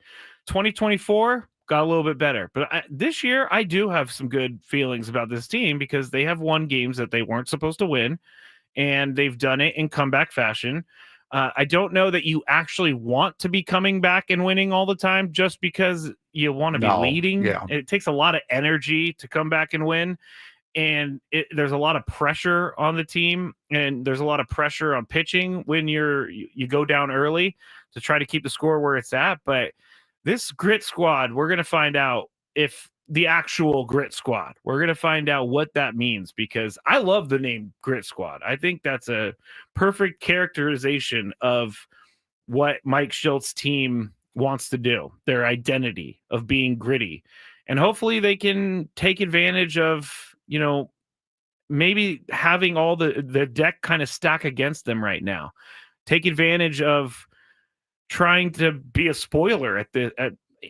2024 got a little bit better, but this year I do have some good feelings about this team because they have won games that they weren't supposed to win, and they've done it in comeback fashion. I don't know that you actually want to be coming back and winning all the time just because you want to be leading. Yeah. It takes a lot of energy to come back and win. And there's a lot of pressure on the team, and there's a lot of pressure on pitching when you go down early to try to keep the score where it's at. But this grit squad, we're going to find out if the actual grit squad, we're going to find out what that means, because I love the name Grit Squad. I think that's a perfect characterization of what Mike Schilt's team wants to do, their identity of being gritty. And hopefully they can take advantage of, maybe having all the deck kind of stack against them right now. Take advantage of trying to be a spoiler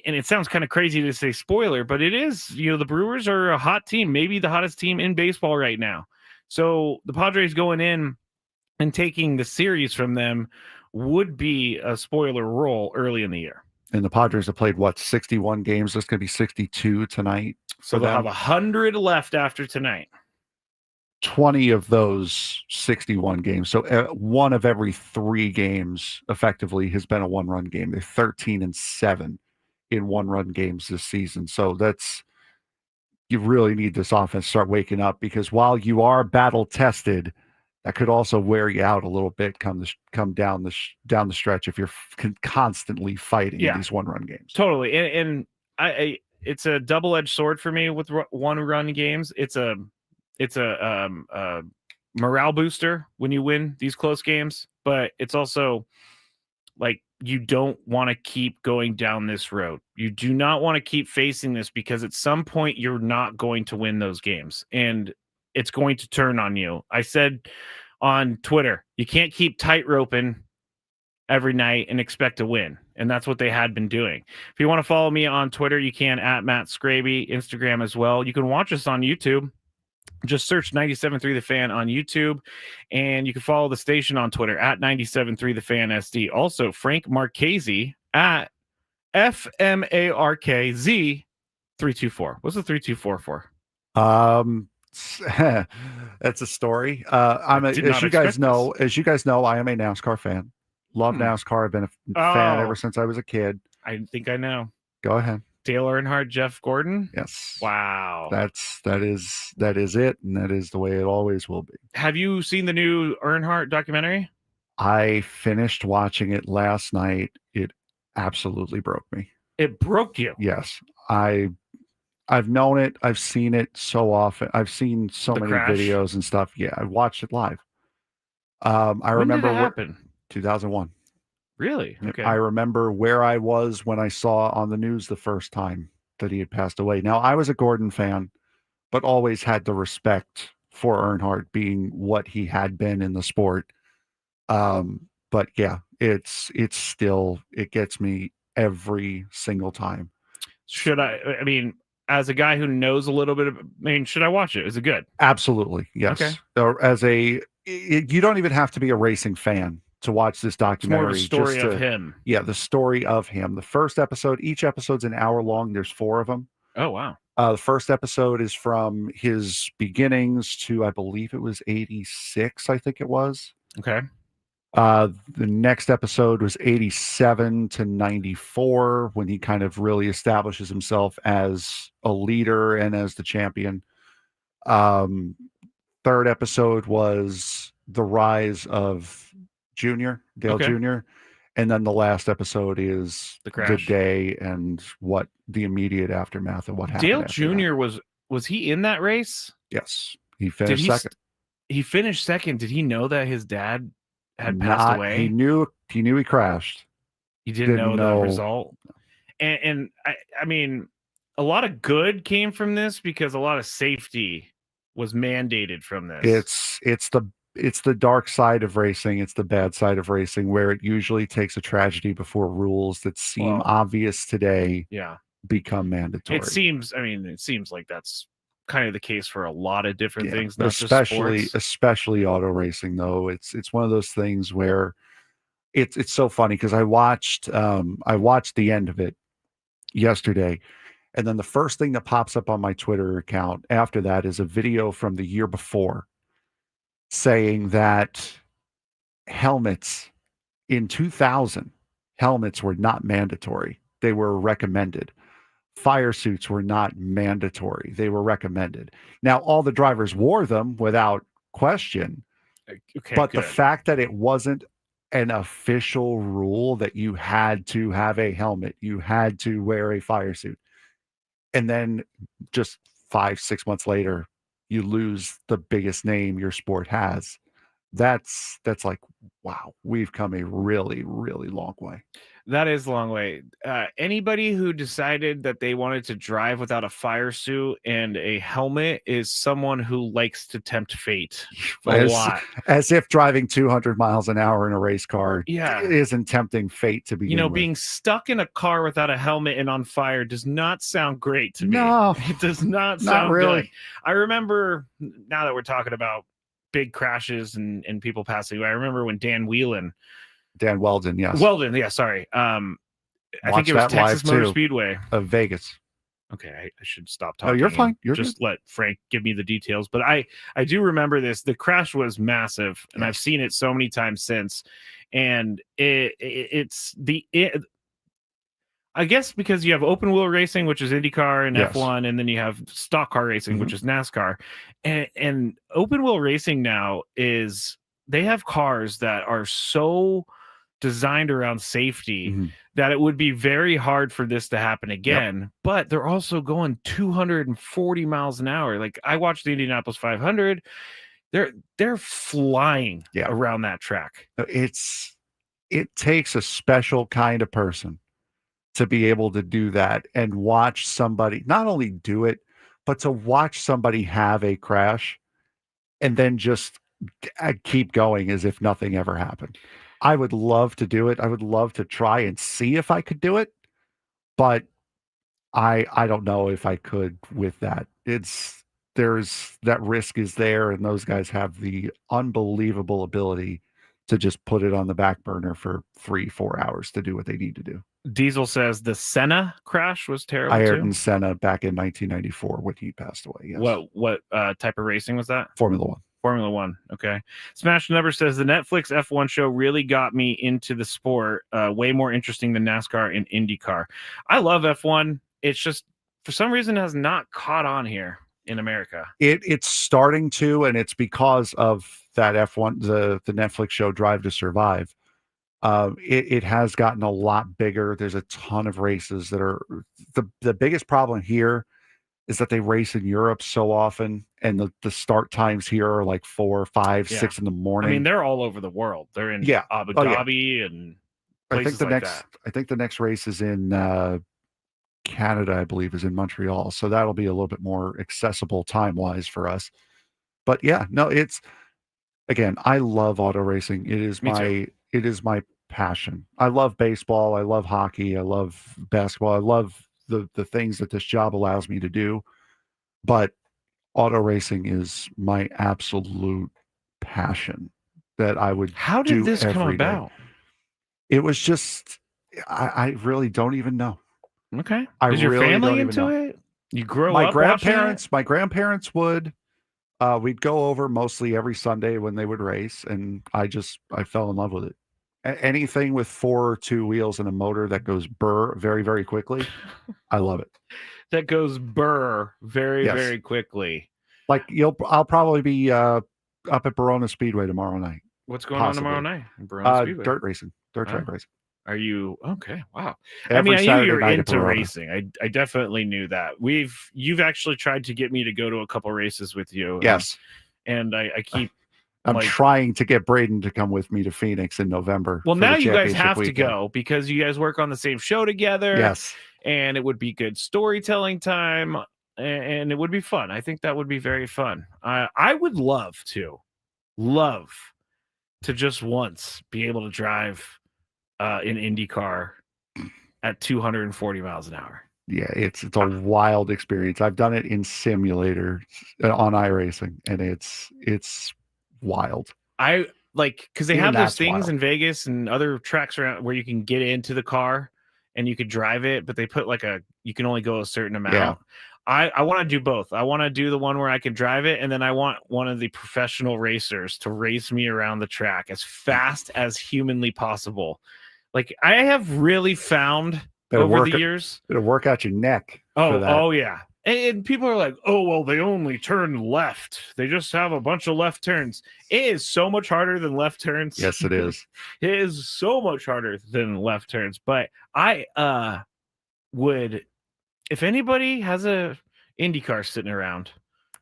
and it sounds kind of crazy to say spoiler, but it is, the Brewers are a hot team, maybe the hottest team in baseball right now. So the Padres going in and taking the series from them would be a spoiler role early in the year. And the Padres have played 61 games. There's going to be 62 tonight. So they'll have 100 left after tonight. 20 of those 61 games. So one of every 3 games effectively has been a 1-run game. They're 13-7 in 1-run games this season. So you really need this offense to start waking up, because while you are battle tested, that could also wear you out a little bit come down the stretch if you're constantly fighting in these 1-run games. Totally. And it's a double-edged sword for me with 1-run games. It's a morale booster when you win these close games, but it's also like, you don't want to keep going down this road. You do not want to keep facing this, because at some point you're not going to win those games and it's going to turn on you. I said on Twitter, you can't keep tight roping every night and expect to win. And that's what they had been doing. If you want to follow me on Twitter, you can at Matt Skraby, Instagram as well. You can watch us on YouTube. Just search 97.3 The Fan on YouTube, and you can follow the station on Twitter at 97.3 The Fan SD. Also, Frank Marchese at FMARKZ 324. What's the 324 for? That's a story. As you guys know, I am a NASCAR fan. Love NASCAR. I've been a fan ever since I was a kid. I think I know. Go ahead. Dale Earnhardt, Jeff Gordon. Yes. Wow. That is it, and that is the way it always will be. Have you seen the new Earnhardt documentary? I finished watching it last night. It absolutely broke me. It broke you? Yes. I've known it. I've seen it so often. I've seen so many videos and stuff. Yeah, I watched it live. I remember when did it happen? 2001. Really? Okay. I remember where I was when I saw on the news the first time that he had passed away. Now, I was a Gordon fan, but always had the respect for Earnhardt being what he had been in the sport. But yeah, it gets me every single time. Should I mean, as a guy who knows a little bit should I watch it? Is it good? Absolutely. Yes. Okay. You don't even have to be a racing fan to watch this documentary. It's more of a story of him. Yeah, the story of him. The first episode, each episode's an hour long. There's 4 of them. Oh, wow. The first episode is from his beginnings to, I believe it was 86, I think it was. Okay. The next episode was 87 to 94, when he kind of really establishes himself as a leader and as the champion. Third episode was the rise of Dale Jr. And then the last episode is the day and what the immediate aftermath of what happened. Dale Jr. was he in that race? Yes. He finished second. He finished second. Did he know that his dad had passed away? He knew he crashed. He didn't know the result. And I mean, a lot of good came from this because a lot of safety was mandated from this. It's the dark side of racing. It's the bad side of racing, where it usually takes a tragedy before rules that seem obvious today become mandatory. It seems like that's kind of the case for a lot of different things, not especially just sports. Especially auto racing, though. It's one of those things where it's so funny because I watched the end of it yesterday, and then the first thing that pops up on my Twitter account after that is a video from the year before saying that helmets in 2000, helmets were not mandatory. They were recommended. Fire suits were not mandatory. They were recommended. Now, all the drivers wore them without question, Okay, but the good. fact that it wasn't an official rule that you had to have a helmet, you had to wear a fire suit, and then just 5-6 months later, you lose the biggest name your sport has. That's like, wow, we've come a really, really long way. That is a long way. Anybody who decided that they wanted to drive without a fire suit and a helmet is someone who likes to tempt fate a lot. As if driving 200 miles an hour in a race car Yeah. isn't tempting fate to begin with. Being stuck in a car without a helmet and on fire does not sound great to me. No, it does not not sound really. good. I remember, now that we're talking about big crashes and people passing away, I remember when Dan Weldon, yes. Weldon, yeah, sorry. I think it was Texas Motor Speedway of Vegas. Okay, I should stop talking. Oh, you're fine. You're just good. Let Frank give me the details. But I do remember this. The crash was massive, and I've seen it so many times since. And I guess because you have open wheel racing, which is IndyCar and F1, and then you have stock car racing, which is NASCAR. And open wheel racing now they have cars that are so designed around safety that it would be very hard for this to happen again. But they're also going 240 miles an hour. Like, I watched the Indianapolis 500. They're flying around that track. It takes a special kind of person to be able to do that and watch somebody not only do it, but to watch somebody have a crash and then just keep going as if nothing ever happened. I would love to do it. I would love to try and see if I could do it, but I don't know if I could with that. There's that risk is there, and those guys have the unbelievable ability to just put it on the back burner for 3-4 hours to do what they need to do. Diesel says the Senna crash was terrible. Ayrton Senna back in 1994 when he passed away. Yes. What type of racing was that? Formula One. Formula One. Okay. Smash Number says the Netflix F1 show really got me into the sport. Way more interesting than NASCAR and IndyCar. I love F1. It's just, for some reason, has not caught on here in America. It's starting to, and it's because of that F1, the Netflix show Drive to Survive. It has gotten a lot bigger. There's a ton of races that are the biggest problem here is that they race in Europe so often, and the start times here are like 4, 5, 6 in the morning. I mean, they're all over the world. They're in Abu Dhabi and places that. I think the next race is in Canada, I believe, is in Montreal. So that'll be a little bit more accessible time-wise for us. But yeah, no, again, I love auto racing. It is my passion. I love baseball. I love hockey. I love basketball. I love the things that this job allows me to do. But auto racing is my absolute passion that I would How did this come about? It was just, I really don't even know. Okay. Is your family into it? You grew up My grandparents would. We'd go over mostly every Sunday when they would race, and I fell in love with it. Anything with 4 or 2 wheels and a motor that goes burr very, very quickly, I love it. That goes burr very, very quickly. Like I'll probably be up at Barona Speedway tomorrow night. What's going on tomorrow night? Barona Speedway? Dirt racing, dirt track racing. Are you okay? Wow. Every I knew Saturday you were night at into Barona. racing. I definitely knew that. You've actually tried to get me to go to a couple races with you. Yes. And I keep. I'm trying to get Braden to come with me to Phoenix in November. Well, now you guys have to go because you guys work on the same show together. Yes. And it would be good storytelling time, and it would be fun. I think that would be very fun. I would love to just once be able to drive an IndyCar at 240 miles an hour. Yeah, it's a wild experience. I've done it in simulator on iRacing, and it's wild. I like, because they Even have those that's things wild. in Vegas and other tracks around where you can get into the car and you could drive it, but they put like you can only go a certain amount. Yeah. I want to do both. I want to do the one where I can drive it, and then I want one of the professional racers to race me around the track as fast as humanly possible. Like, I have really found over the years. It'll work out your neck. Oh yeah. And people are like, oh, well, they only turn left. They just have a bunch of left turns. It is so much harder than left turns. Yes, it is. It is so much harder than left turns. But I would, if anybody has a IndyCar sitting around,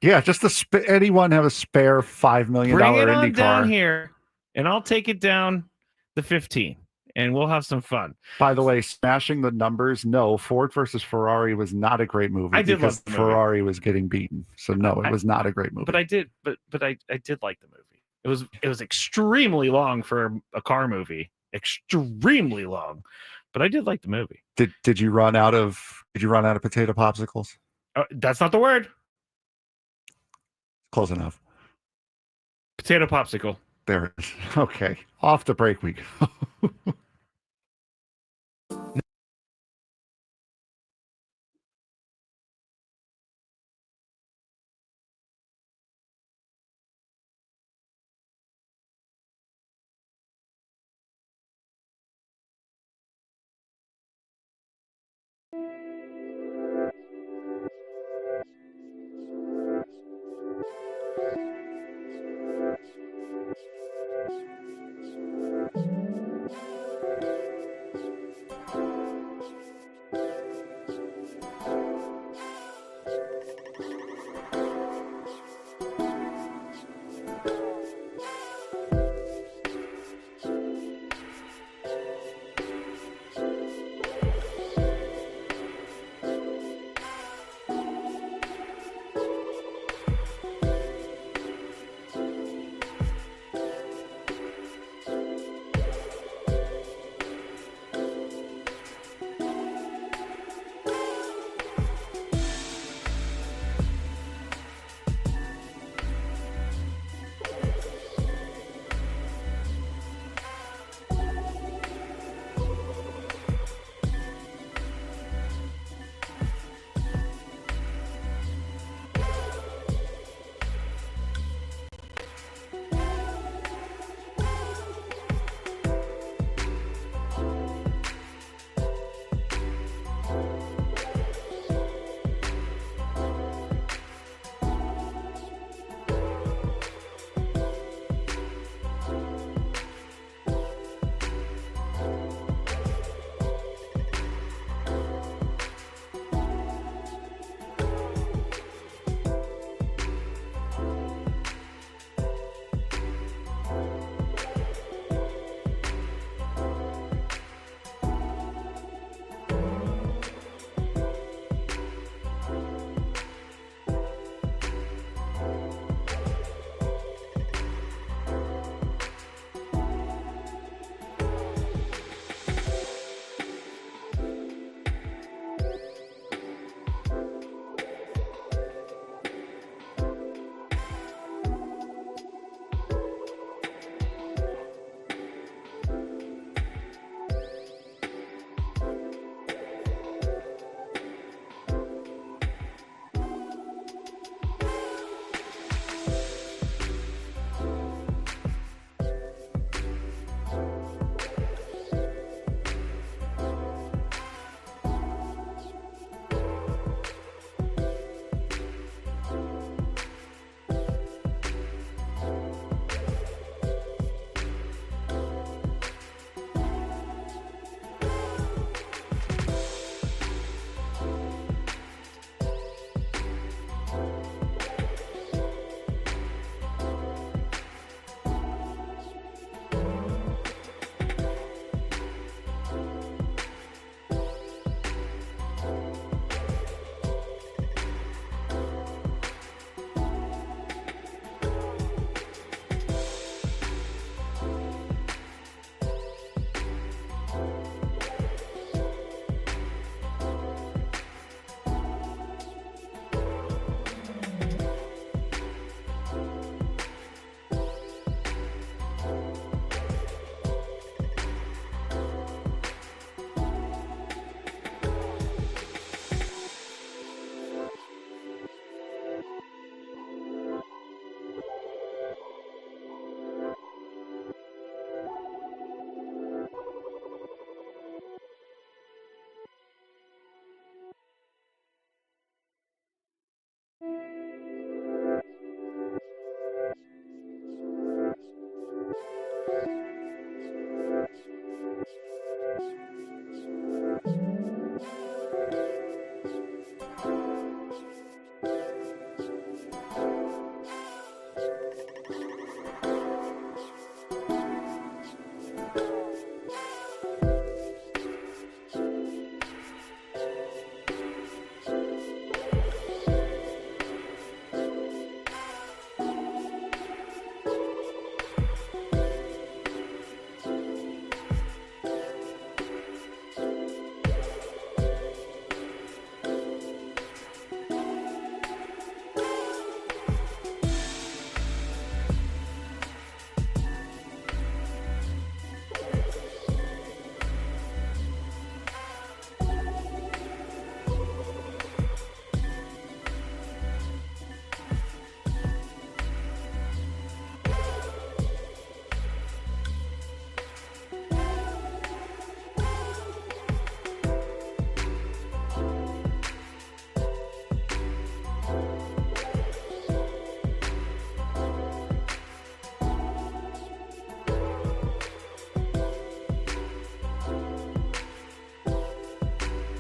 Yeah, just anyone have a spare $5 million bring it Indy on car. down here, and I'll take it down the 15, and we'll have some fun. By the way, smashing the numbers. No, Ford versus Ferrari was not a great movie. I did love because the movie. Ferrari was getting beaten. So no, it was not a great movie. But I did like the movie. It was extremely long for a car movie. Extremely long. But I did like the movie. Did you run out of potato popsicles? That's not the word. Close enough. Potato popsicle. There it is. Okay. Off the break we go.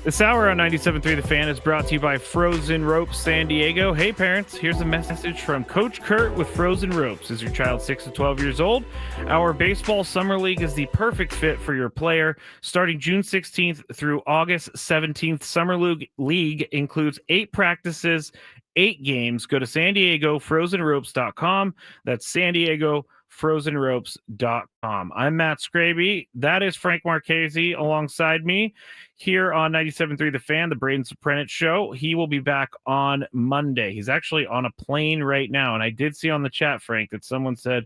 This hour on 97.3 The Fan is brought to you by Frozen Ropes San Diego. Hey parents, here's a message from Coach Kurt with Frozen Ropes. Is your child 6 to 12 years old? Our baseball summer league is the perfect fit for your player. Starting June 16th through August 17th, Summer League includes 8 practices, 8 games. Go to San Diego FrozenRopes.com. That's San Diego FrozenRopes.com. I'm Matt Skraby. That is Frank Marchese alongside me here on 97.3 The Fan, the Braden Surprenant show. He will be back on Monday. He's actually on a plane right now. And I did see on the chat, Frank, that someone said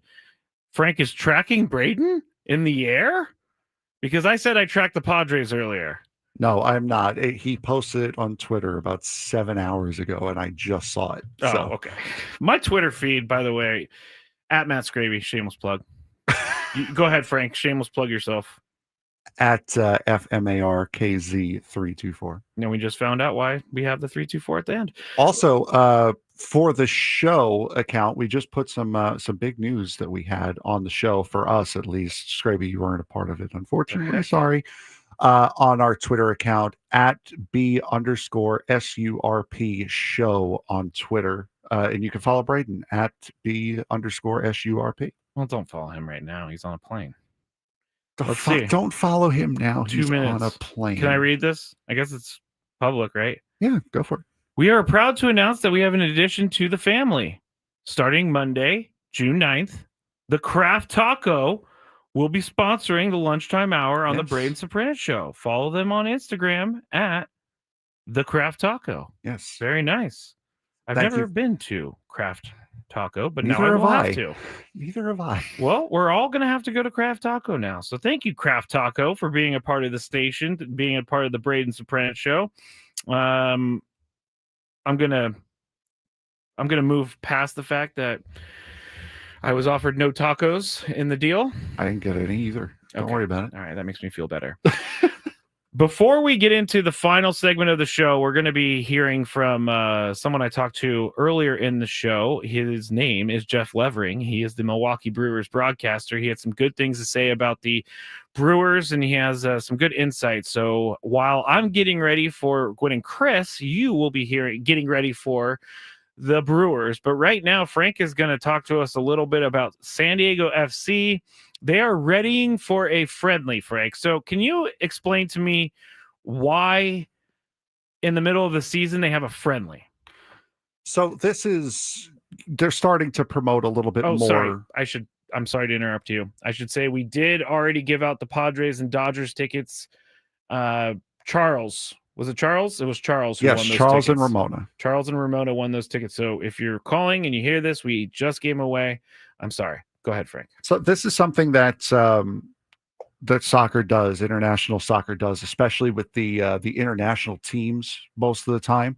Frank is tracking Braden in the air? Because I said I tracked the Padres earlier. No, I'm not. He posted it on Twitter about 7 hours ago, and I just saw it. Oh, So okay. My Twitter feed, by the way, at Matt Skraby, shameless plug. Go ahead, Frank. Shameless plug yourself. at FMARKZ324. And we just found out why we have the 324 at the end. Also, for the show account, we just put some big news that we had on the show, for us at least. Skraby, you weren't a part of it, unfortunately. Sorry. On our Twitter account at B_SURP show on Twitter. And you can follow Braden at B_SURP. Well, don't follow him right now. He's on a plane. Don't follow him now. 2 He's minutes. on a plane. Can I read this? I guess it's public, right? Yeah, go for it. We are proud to announce that we have an addition to the family. Starting Monday, June 9th, the Craft Taco will be sponsoring the lunchtime hour on the Braden Surprenant show. Follow them on Instagram at the Craft Taco. Yes. Very nice. I've Thank never you. been to Craft Taco, but Neither now I have will I. have to. Neither have I. Well, we're all going to have to go to Craft Taco now. So thank you, Craft Taco, for being a part of the station, being a part of the Braden Surprenant show. I'm gonna move past the fact that I was offered no tacos in the deal. I didn't get any either. Don't worry about it. All right, that makes me feel better. Before we get into the final segment of the show, we're going to be hearing from someone I talked to earlier in the show. His name is Jeff Levering. He is the Milwaukee Brewers broadcaster. He had some good things to say about the Brewers, and he has some good insights. So while I'm getting ready for Gwen and Chris, you will be getting ready for the Brewers. But right now, Frank is going to talk to us a little bit about San Diego FC. They are readying for a friendly, Frank. So can you explain to me why in the middle of the season they have a friendly? So they're starting to promote a little bit more. Sorry. I'm sorry to interrupt you. I should say we did already give out the Padres and Dodgers tickets. Charles. Was it Charles? It was Charles who won those Charles tickets. and Ramona. Charles and Ramona won those tickets. So if you're calling and you hear this, we just gave them away. I'm sorry. Go ahead, Frank. So this is something that soccer does, international soccer does, especially with the international teams most of the time.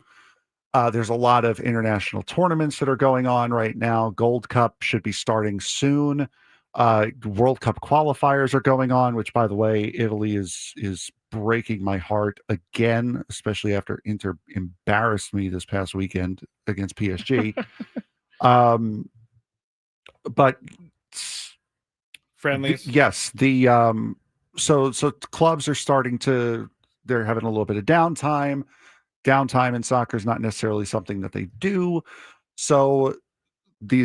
There's a lot of international tournaments that are going on right now. Gold Cup should be starting soon. World Cup qualifiers are going on, which, by the way, Italy is breaking my heart again, especially after Inter embarrassed me this past weekend against PSG. But friendlies, yes. So clubs are they're having a little bit of downtime. Downtime in soccer is not necessarily something that they do. So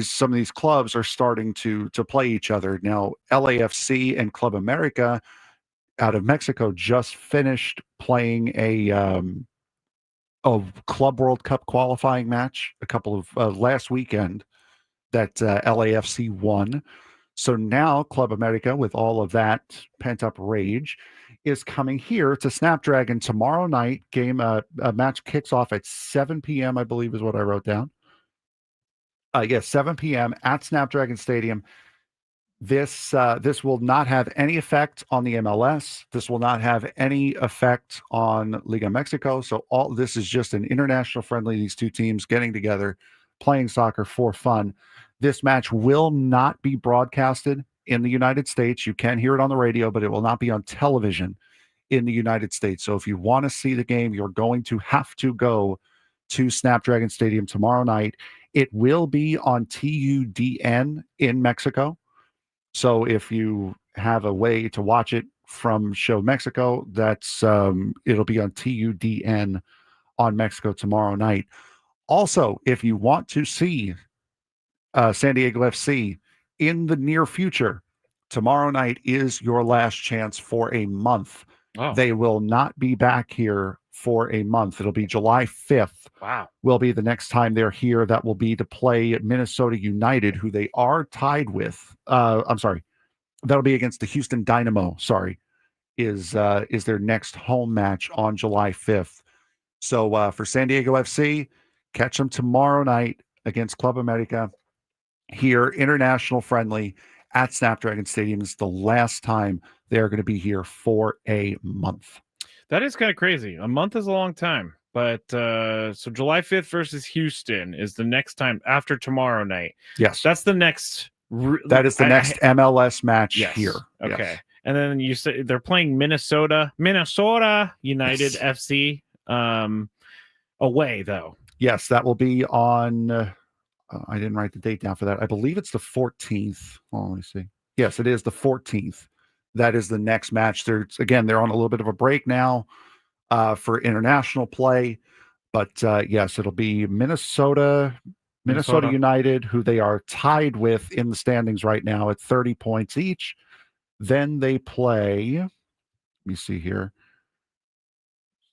some of these clubs are starting to play each other. Now, LAFC and Club America out of Mexico just finished playing a Club World Cup qualifying match a couple of last weekend that LAFC won. So now Club America, with all of that pent-up rage, is coming here to Snapdragon tomorrow night. A match kicks off at 7 p.m., I believe is what I wrote down. 7 p.m. at Snapdragon Stadium. This will not have any effect on the MLS. This will not have any effect on Liga Mexico. So all this is just an international friendly. These two teams getting together, playing soccer for fun. This match will not be broadcasted in the United States. You can hear it on the radio, but it will not be on television in the United States. So if you want to see the game, you're going to have to go to Snapdragon Stadium tomorrow night. It will be on TUDN in Mexico. So if you have a way to watch it from Show Mexico. That's it'll be on TUDN on Mexico tomorrow night. Also, if you want to see San Diego FC in the near future, tomorrow night is your last chance for a month. Oh. They will not be back here for a month. It'll be July 5th. Wow. Will be the next time they're here. That will be to play Minnesota United, who they are tied with. I'm sorry. That'll be against the Houston Dynamo. Sorry, is their next home match on July 5th. So for San Diego FC, catch them tomorrow night against Club America here, international friendly at Snapdragon Stadium. It's the last time they're going to be here for a month. That is kind of crazy. A month is a long time. But so July 5th versus Houston is the next time after tomorrow night. Yes. That's the next. That is the next MLS match here. Okay. Yes. And then you say they're playing Minnesota United FC away, though. Yes, that will be on. I didn't write the date down for that. I believe it's the 14th. Oh, let me see. Yes, it is the 14th. That is the next match. They're on a little bit of a break now for international play. But yes, it'll be Minnesota United, who they are tied with in the standings right now at 30 points each. Then they play. Let me see here.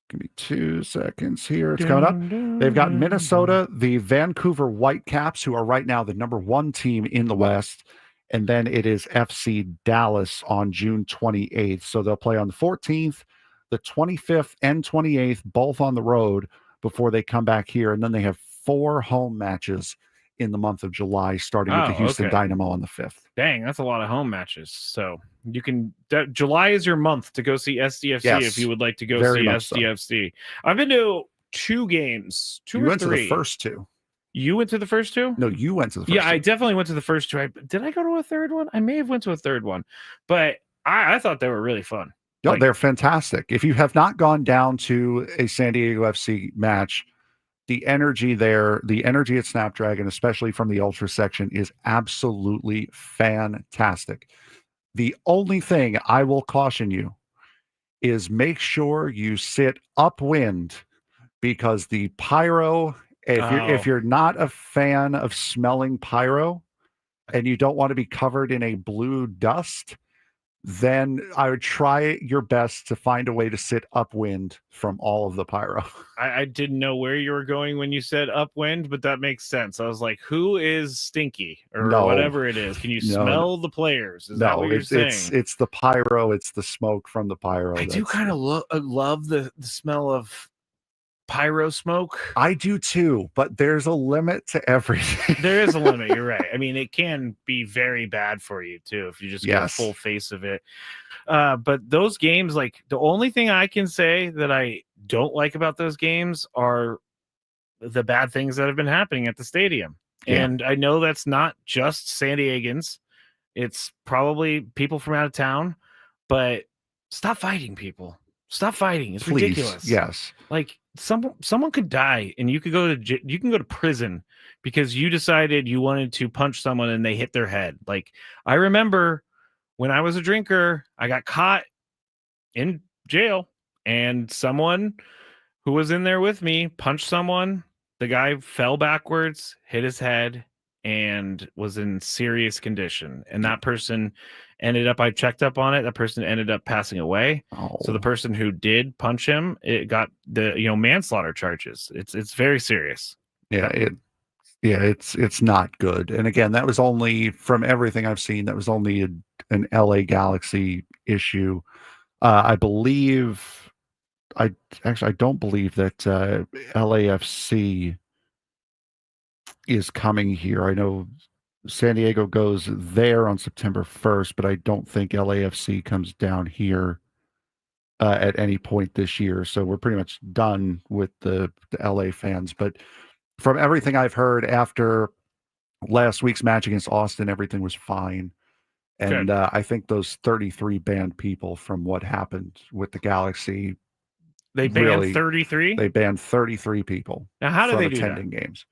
Give me 2 seconds here. It's coming up. They've got Minnesota, the Vancouver Whitecaps, who are right now the number 1 team in the West. And then it is FC Dallas on June 28th. So they'll play on the 14th, the 25th, and 28th, both on the road before they come back here. And then they have 4 home matches in the month of July, starting with the Houston Dynamo on the 5th. Dang, that's a lot of home matches. So you can July is your month to go see SDFC if you would like to go see SDFC. I've been to 2 games, 2 you or went 3. to the first 2. You went to the first 2? No, you went to the first 2. Yeah, I definitely went to the first 2. Did I go to a third one? I may have went to a third one, but I thought they were really fun. No, they're fantastic. If you have not gone down to a San Diego FC match, the energy there, the energy at Snapdragon, especially from the Ultra section, is absolutely fantastic. The only thing I will caution you is make sure you sit upwind, because the pyro, if you're not a fan of smelling pyro and you don't want to be covered in a blue dust, then I would try your best to find a way to sit upwind from all of the pyro. I didn't know where you were going when you said upwind, but that makes sense. I was like, who is stinky or whatever it is? Can you smell the players? Is that what you're saying? It's the pyro. It's the smoke from the pyro. I do kind of love the smell of pyro smoke. I do too, but there's a limit to everything. There is a limit. You're right. I mean, it can be very bad for you too if you just go full face of it. But those games, like, the only thing I can say that I don't like about those games are the bad things that have been happening at the stadium. Yeah. And I know that's not just San Diegans. It's probably people from out of town, but stop fighting, people. Stop fighting. It's ridiculous. Yes. Like, someone could die and you can go to prison because you decided you wanted to punch someone and they hit their head. Like, I remember when I was a drinker, I got caught in jail and someone who was in there with me punched someone. The guy fell backwards, hit his head, and was in serious condition. And that person I checked up on it. That person ended up passing away. So the person who did punch him, it got the manslaughter charges. It's very serious. Yeah, it's not good. And again, that was only, from everything I've seen, that was only an LA Galaxy issue. I don't believe that LAFC is coming here. I know San Diego goes there on September 1st, but I don't think LAFC comes down here at any point this year. So we're pretty much done with the LA fans. But from everything I've heard after last week's match against Austin, everything was fine. And I think those 33 banned people from what happened with the Galaxy. They banned 33? They banned 33 people. Now, how do they do attending that? games?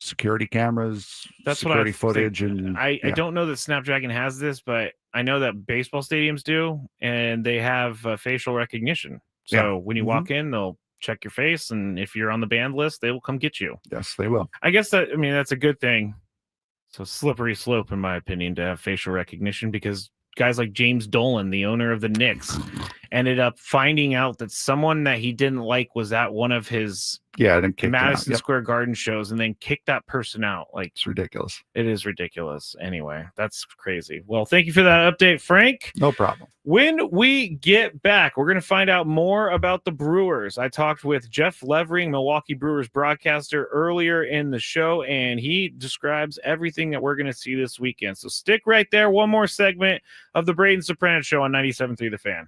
Security cameras, that's security what footage, and I don't know that Snapdragon has this, but I know that baseball stadiums do, and they have facial recognition. So when you walk in, they'll check your face, and if you're on the banned list, they will come get you. Yes, they will. I guess that's a good thing. So slippery slope, in my opinion, to have facial recognition, because guys like James Dolan, the owner of the Knicks, ended up finding out that someone that he didn't like was at one of his Madison Square Garden shows, and then kicked that person out. Like, it's ridiculous. It is ridiculous. Anyway, that's crazy. Well, thank you for that update, Frank. No problem. When we get back, we're going to find out more about the Brewers. I talked with Jeff Levering, Milwaukee Brewers broadcaster, earlier in the show, and he describes everything that we're going to see this weekend. So stick right there. One more segment of the Braden Surprenant Show on 97.3 The Fan.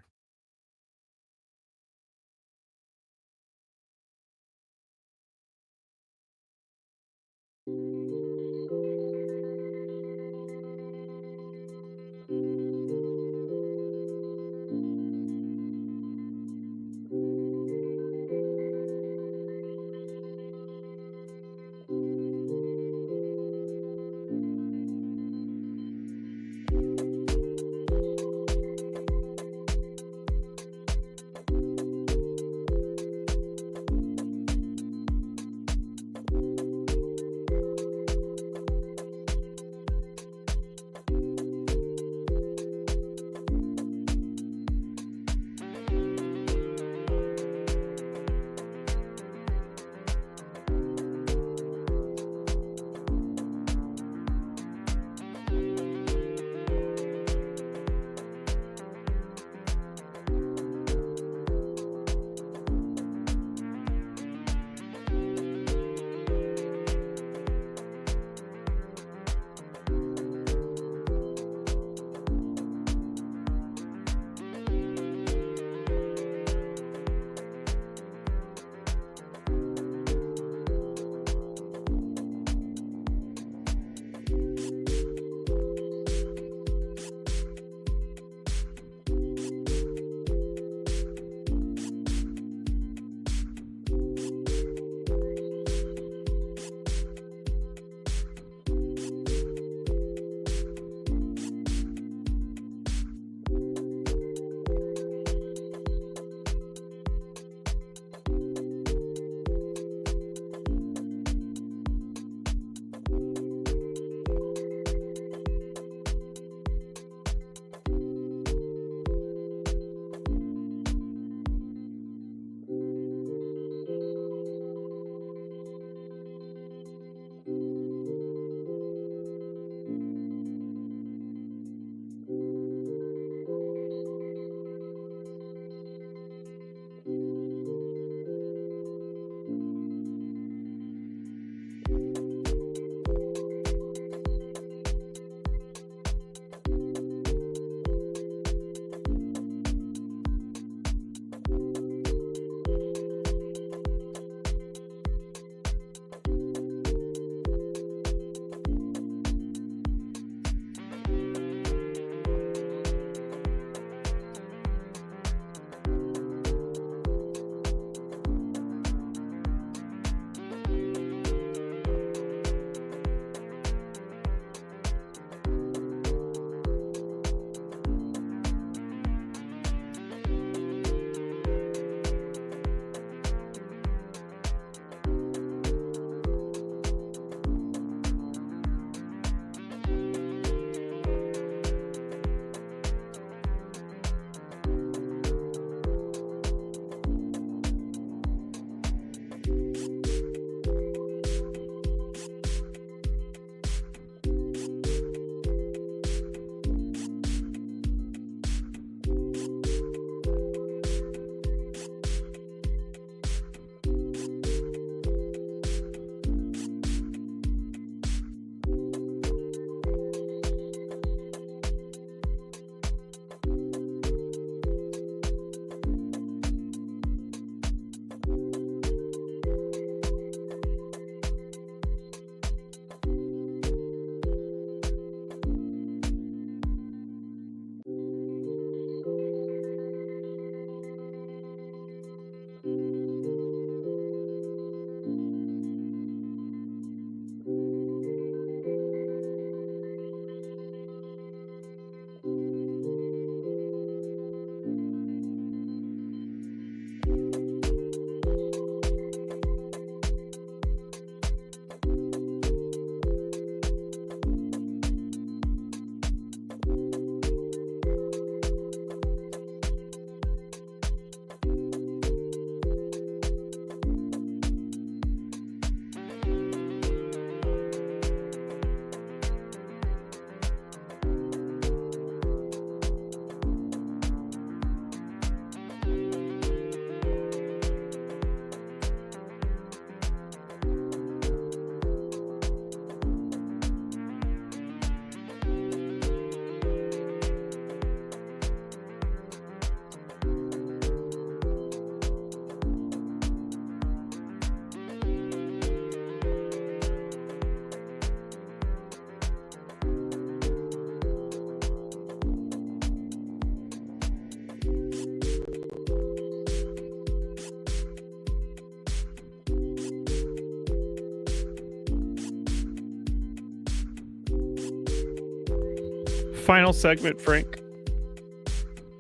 final segment, Frank,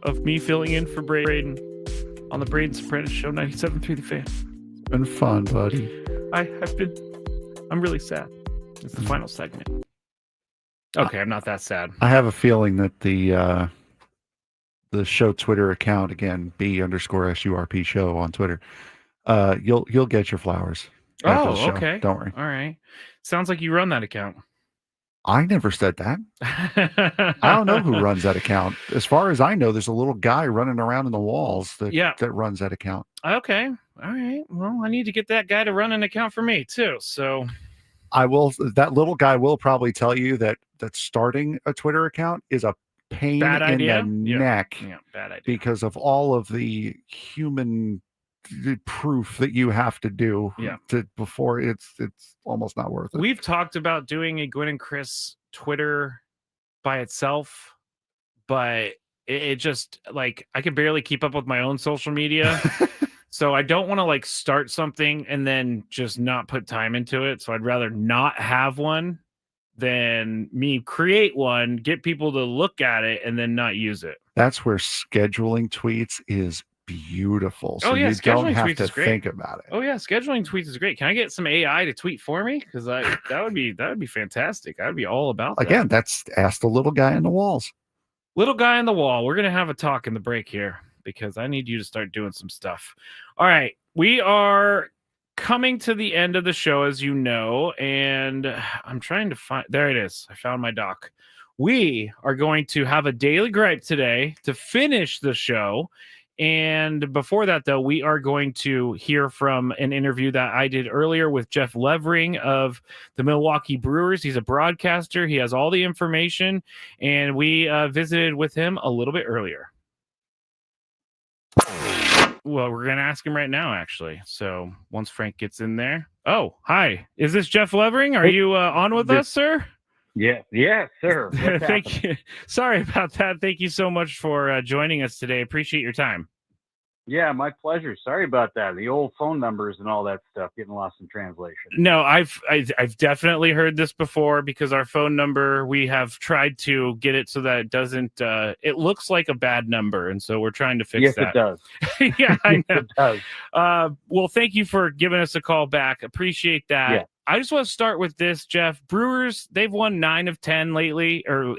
of me filling in for Braden on the Braden Surprenant Show, 97.3 The Fan. It's been fun, buddy. I'm really sad. It's the final segment. Okay, I'm not that sad. I have a feeling that the show Twitter account, again, B_SURP show on Twitter, you'll get your flowers. after the show. Okay. Don't worry. All right. Sounds like you run that account. I never said that. I don't know who runs that account. As far as I know, there's a little guy running around in the walls that runs that account. Okay. All right. Well, I need to get that guy to run an account for me too. So that little guy will probably tell you that starting a Twitter account is a pain in the neck. Yeah, bad idea. Because of all of the human proof that you have to do before it's almost not worth it. We've talked about doing a Gwen and Chris Twitter by itself, but it just, like, I can barely keep up with my own social media. So I don't want to like start something and then just not put time into it. So I'd rather not have one than me create one, get people to look at it, and then not use it. That's where scheduling tweets is beautiful. So you don't have to think about it. Oh yeah, scheduling tweets is great. Can I get some AI to tweet for me? Because that would be fantastic. I'd be all about that. Again, that's ask the little guy in the walls. Little guy on the wall. We're gonna have a talk in the break here because I need you to start doing some stuff. All right, we are coming to the end of the show, as you know, and I'm trying to find. There it is. I found my doc. We are going to have a daily gripe today to finish the show. And before that, though, we are going to hear from an interview that I did earlier with Jeff Levering of the Milwaukee Brewers. He's a broadcaster. He has all the information, and we visited with him a little bit earlier. Well, we're going to ask him right now, actually. So once Frank gets in there. Oh, hi. Is this Jeff Levering? Are you on with us, sir? Yeah, sir. Thank you. Sorry about that. Thank you so much for joining us today. Appreciate your time. Yeah, my pleasure. Sorry about that. The old phone numbers and all that stuff getting lost in translation. No, I've definitely heard this before because our phone number, we have tried to get it so that it doesn't, it looks like a bad number. And so we're trying to fix that. Yes, it does. Yeah, I know. It does. Well, thank you for giving us a call back. Appreciate that. Yeah. I just want to start with this, Jeff. Brewers, they've won 9 of 10 lately, or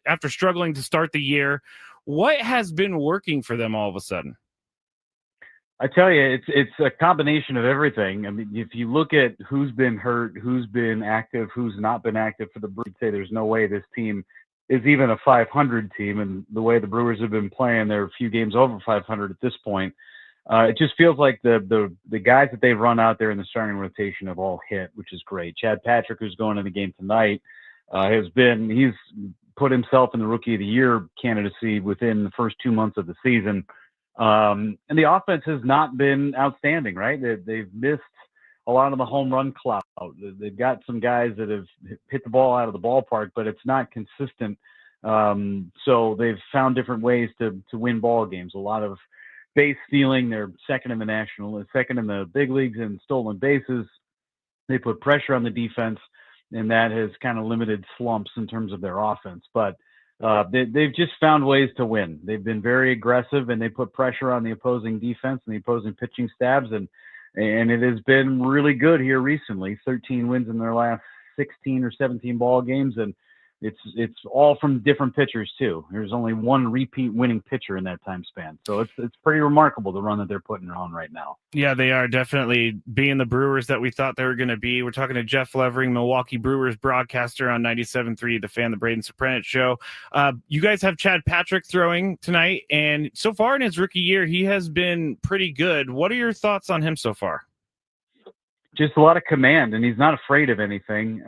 after struggling to start the year. What has been working for them all of a sudden? I tell you, it's a combination of everything. I mean, if you look at who's been hurt, who's been active, who's not been active for the Brewers, say there's no way this team is even a 500 team. And the way the Brewers have been playing, they're a few games over 500 at this point. It just feels like the guys that they've run out there in the starting rotation have all hit, which is great. Chad Patrick, who's going in the game tonight, he's put himself in the Rookie of the Year candidacy within the first 2 months of the season. And the offense has not been outstanding, right? They've missed a lot of the home run clout. They've got some guys that have hit the ball out of the ballpark, but it's not consistent. So they've found different ways to win ball games. A lot of base stealing. They're second in the big leagues in stolen bases. They put pressure on the defense, and that has kind of limited slumps in terms of their offense. But they've just found ways to win. They've been very aggressive, and they put pressure on the opposing defense and the opposing pitching stabs, and it has been really good here recently. 13 wins in their last 16 or 17 ball games, and it's all from different pitchers too. There's only one repeat winning pitcher in that time span. So it's pretty remarkable the run that they're putting on right now. Yeah, they are definitely being the Brewers that we thought they were going to be. We're talking to Jeff Levering, Milwaukee Brewers broadcaster on 97.3 The Fan, the Braden Surprenant Show. You guys have Chad Patrick throwing tonight, and so far in his rookie year, he has been pretty good. What are your thoughts on him so far? Just a lot of command, and he's not afraid of anything.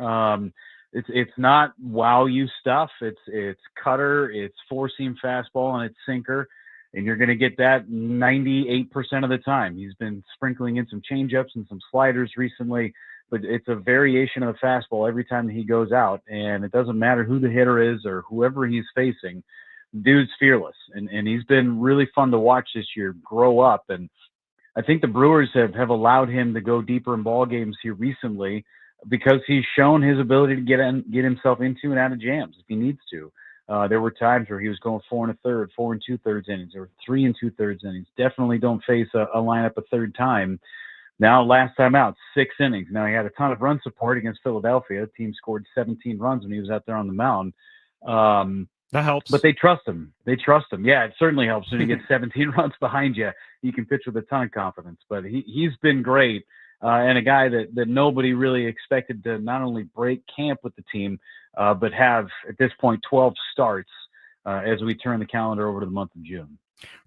It's not wow you stuff. It's cutter, it's four-seam fastball, and it's sinker, and you're going to get that 98% of the time. He's been sprinkling in some changeups and some sliders recently, but it's a variation of the fastball every time that he goes out, and it doesn't matter who the hitter is or whoever he's facing. Dude's fearless, and he's been really fun to watch this year grow up, and I think the Brewers have allowed him to go deeper in ball games here recently, because he's shown his ability to get himself into and out of jams if he needs to. There were times where he was going 4 1/3, 4 2/3 innings, or 3 2/3 innings. Definitely don't face a lineup a third time. Now, last time out, 6 innings. Now, he had a ton of run support against Philadelphia. The team scored 17 runs when he was out there on the mound. That helps. But they trust him. Yeah, it certainly helps when you get 17 runs behind you. You can pitch with a ton of confidence. But he's been great, and a guy that nobody really expected to not only break camp with the team, but have, at this point, 12 starts as we turn the calendar over to the month of June.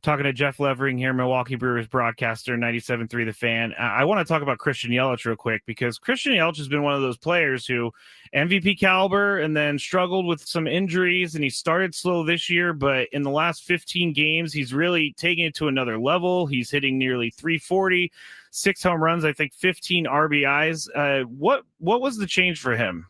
Talking to Jeff Levering here, Milwaukee Brewers broadcaster, 97.3 The Fan. I want to talk about Christian Yelich real quick, because Christian Yelich has been one of those players who MVP caliber and then struggled with some injuries, and he started slow this year, but in the last 15 games, he's really taking it to another level. He's hitting nearly 340, 6 home runs, I think 15 RBIs. What was the change for him?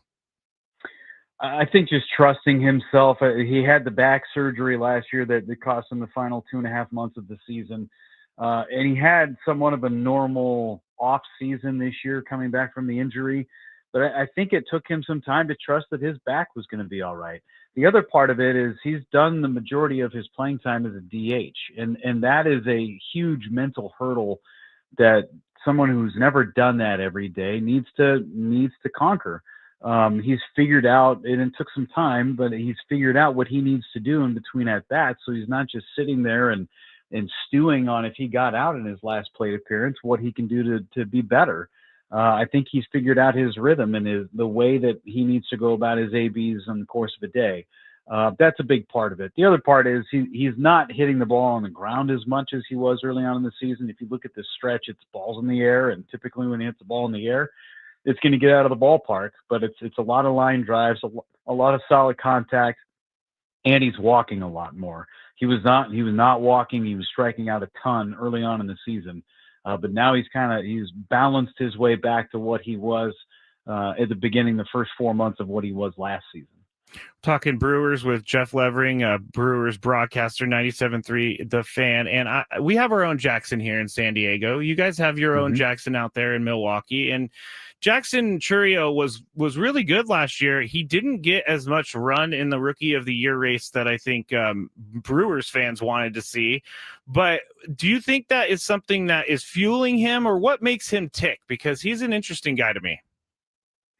I think just trusting himself. He had the back surgery last year that cost him the final 2.5 months of the season. And he had somewhat of a normal off season this year coming back from the injury. But I think it took him some time to trust that his back was going to be all right. The other part of it is he's done the majority of his playing time as a DH. And that is a huge mental hurdle that someone who's never done that every day needs to conquer. He's figured out, and it took some time, but he's figured out what he needs to do in between at bats. So he's not just sitting there and stewing on if he got out in his last plate appearance, what he can do to be better. I think he's figured out his rhythm and the way that he needs to go about his ABs in the course of a day. That's a big part of it. The other part is he's not hitting the ball on the ground as much as he was early on in the season. If you look at this stretch, it's balls in the air, and typically when he hits the ball in the air, it's going to get out of the ballpark, but it's a lot of line drives, a lot of solid contact, and he's walking a lot more. He was not walking. He was striking out a ton early on in the season, but now he's balanced his way back to what he was at the beginning, the first 4 months of what he was last season. Talking Brewers with Jeff Levering, Brewers broadcaster, 97.3 The Fan. And we have our own Jackson here in San Diego. You guys have your own Jackson out there in Milwaukee. And Jackson Chourio was really good last year. He didn't get as much run in the Rookie of the Year race that I think Brewers fans wanted to see. But do you think that is something that is fueling him, or what makes him tick? Because he's an interesting guy to me.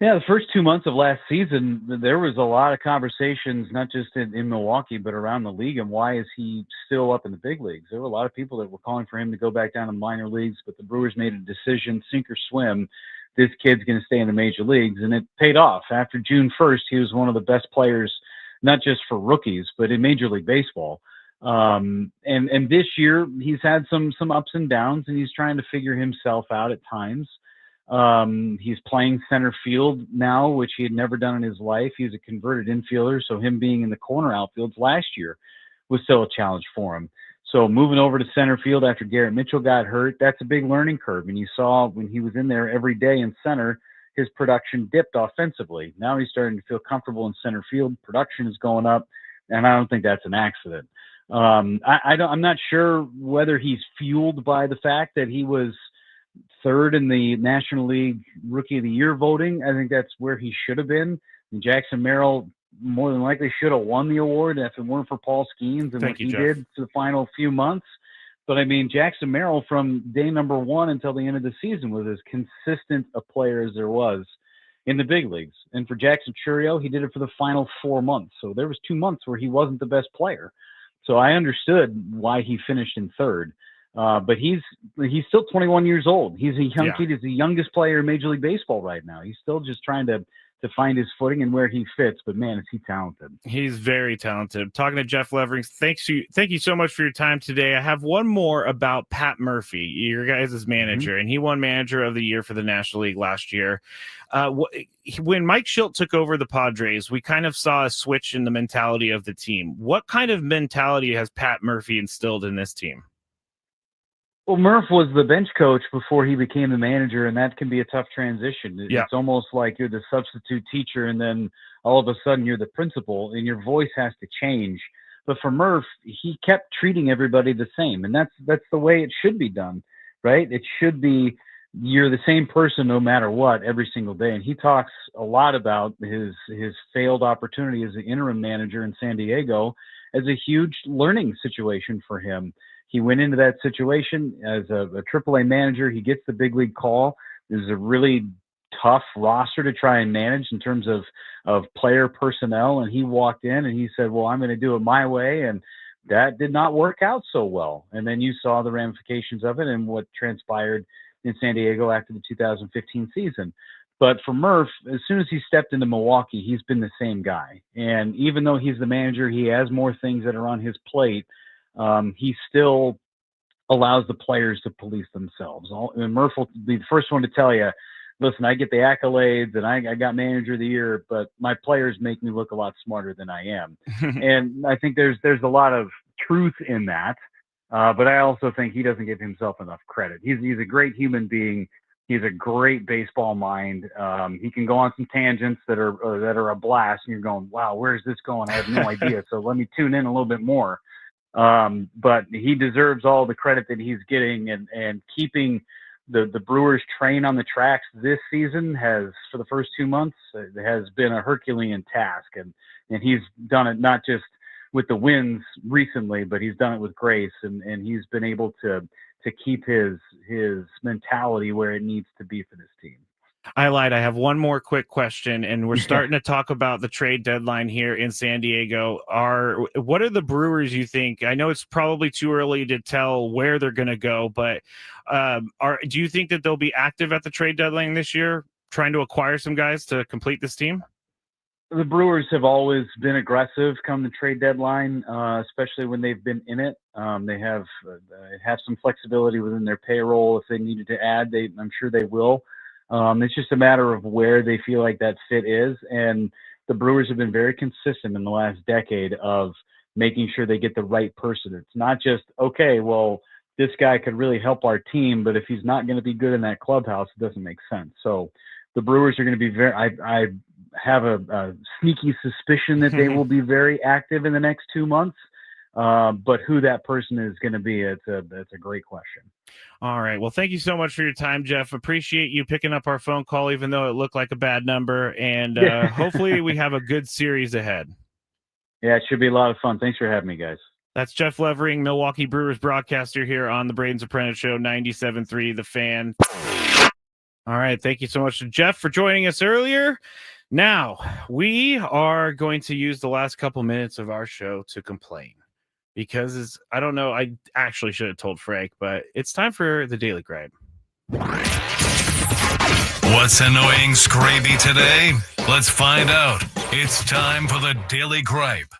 Yeah, the first 2 months of last season, there was a lot of conversations, not just in Milwaukee, but around the league, and why is he still up in the big leagues? There were a lot of people that were calling for him to go back down to the minor leagues, but the Brewers made a decision, sink or swim. This kid's going to stay in the major leagues, and it paid off. After June 1st, he was one of the best players, not just for rookies, but in Major League Baseball. And this year, he's had some ups and downs, and he's trying to figure himself out at times. He's playing center field now, which he had never done in his life. He's a converted infielder, so him being in the corner outfields last year was still a challenge for him. So moving over to center field after Garrett Mitchell got hurt, that's a big learning curve. And you saw when he was in there every day in center, his production dipped offensively. Now he's starting to feel comfortable in center field. Production is going up, and I don't think that's an accident. I'm not sure whether he's fueled by the fact that he was third in the National League Rookie of the Year voting. I think that's where he should have been. And Jackson Merrill more than likely should have won the award if it weren't for Paul Skeens and what he did to the final few months. But I mean, Jackson Merrill from day number one until the end of the season was as consistent a player as there was in the big leagues. And for Jackson Chourio, he did it for the final 4 months. So there was 2 months where he wasn't the best player. So I understood why he finished in third. But he's still 21 years old. He's a young kid. He's the youngest player in Major League Baseball right now. He's still just trying to find his footing and where he fits. But man, is he talented. He's very talented. Talking to Jeff Levering, thank you so much for your time today. I have one more about Pat Murphy, your guys' manager, and he won Manager of the Year for the National League last year. When Mike Schilt took over the Padres, we kind of saw a switch in the mentality of the team. What kind of mentality has Pat Murphy instilled in this team? Well, Murph was the bench coach before he became the manager, and that can be a tough transition. It's almost like you're the substitute teacher, and then all of a sudden you're the principal, and your voice has to change. But for Murph, he kept treating everybody the same, and that's the way it should be done, right? It should be you're the same person no matter what every single day. And he talks a lot about his failed opportunity as the interim manager in San Diego as a huge learning situation for him. He went into that situation as a AAA manager. He gets the big league call. This is a really tough roster to try and manage in terms of player personnel. And he walked in and he said, well, I'm going to do it my way. And that did not work out so well. And then you saw the ramifications of it and what transpired in San Diego after the 2015 season. But for Murph, as soon as he stepped into Milwaukee, he's been the same guy. And even though he's the manager, he has more things that are on his plate. He still allows the players to police themselves. And Murph will be the first one to tell you, listen, I get the accolades and I got manager of the year, but my players make me look a lot smarter than I am. And I think there's a lot of truth in that. But I also think he doesn't give himself enough credit. He's a great human being. He's a great baseball mind. He can go on some tangents that are a blast, and you're going, wow, where's this going? I have no idea. So let me tune in a little bit more. But he deserves all the credit that he's getting, and keeping the Brewers train on the tracks this season has, for the first 2 months, has been a Herculean task. And he's done it not just with the wins recently, but he's done it with grace, and he's been able to keep his mentality where it needs to be for this team. I lied. I have one more quick question, and we're starting to talk about the trade deadline here in San Diego. What are the Brewers, you think? I know it's probably too early to tell where they're going to go, but do you think that they'll be active at the trade deadline this year, trying to acquire some guys to complete this team? The Brewers have always been aggressive come the trade deadline, especially when they've been in it. They have some flexibility within their payroll. If they needed to add, I'm sure they will. It's just a matter of where they feel like that fit is. And the Brewers have been very consistent in the last decade of making sure they get the right person. It's not just, okay, well, this guy could really help our team, but if he's not going to be good in that clubhouse, it doesn't make sense. So the Brewers are going to be I have a sneaky suspicion that they will be very active in the next 2 months. But who that person is going to be, it's a great question. All right. Well, thank you so much for your time, Jeff. Appreciate you picking up our phone call, even though it looked like a bad number. And hopefully we have a good series ahead. Yeah, it should be a lot of fun. Thanks for having me, guys. That's Jeff Levering, Milwaukee Brewers broadcaster here on the Braden Surprenant Show, 97.3 The Fan. All right. Thank you so much to Jeff for joining us earlier. Now, we are going to use the last couple minutes of our show to complain. Because I don't know, I actually should have told Frank, but it's time for the Daily Gripe. What's annoying Skraby today? Let's find out. It's time for the Daily Gripe.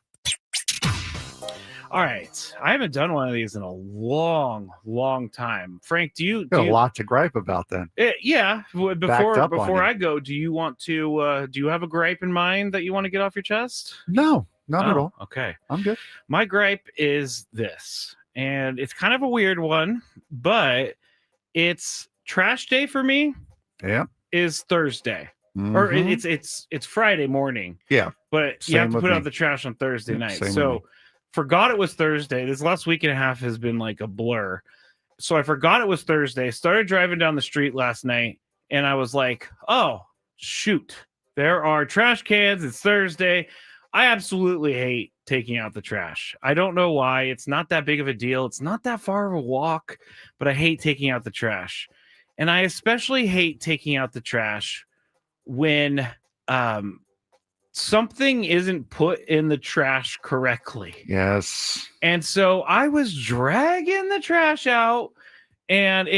All right. I haven't done one of these in a long, long time. Frank, do you a lot to gripe about then? Yeah. Before I go, do you want to do you have a gripe in mind that you want to get off your chest? No, not at all. Okay. I'm good. My gripe is this, and it's kind of a weird one, but it's trash day for me. Yeah. Is Thursday. Or it's Friday morning. Yeah. But you have to put out the trash on Thursday night. So forgot it was Thursday. This last week and a half has been like a blur. So I forgot it was Thursday. Started driving down the street last night, and I was like, oh, shoot. There are trash cans. It's Thursday. I absolutely hate taking out the trash. I don't know why. It's not that big of a deal. It's not that far of a walk, but I hate taking out the trash. And I especially hate taking out the trash when something isn't put in the trash correctly. Yes. And so I was dragging the trash out, and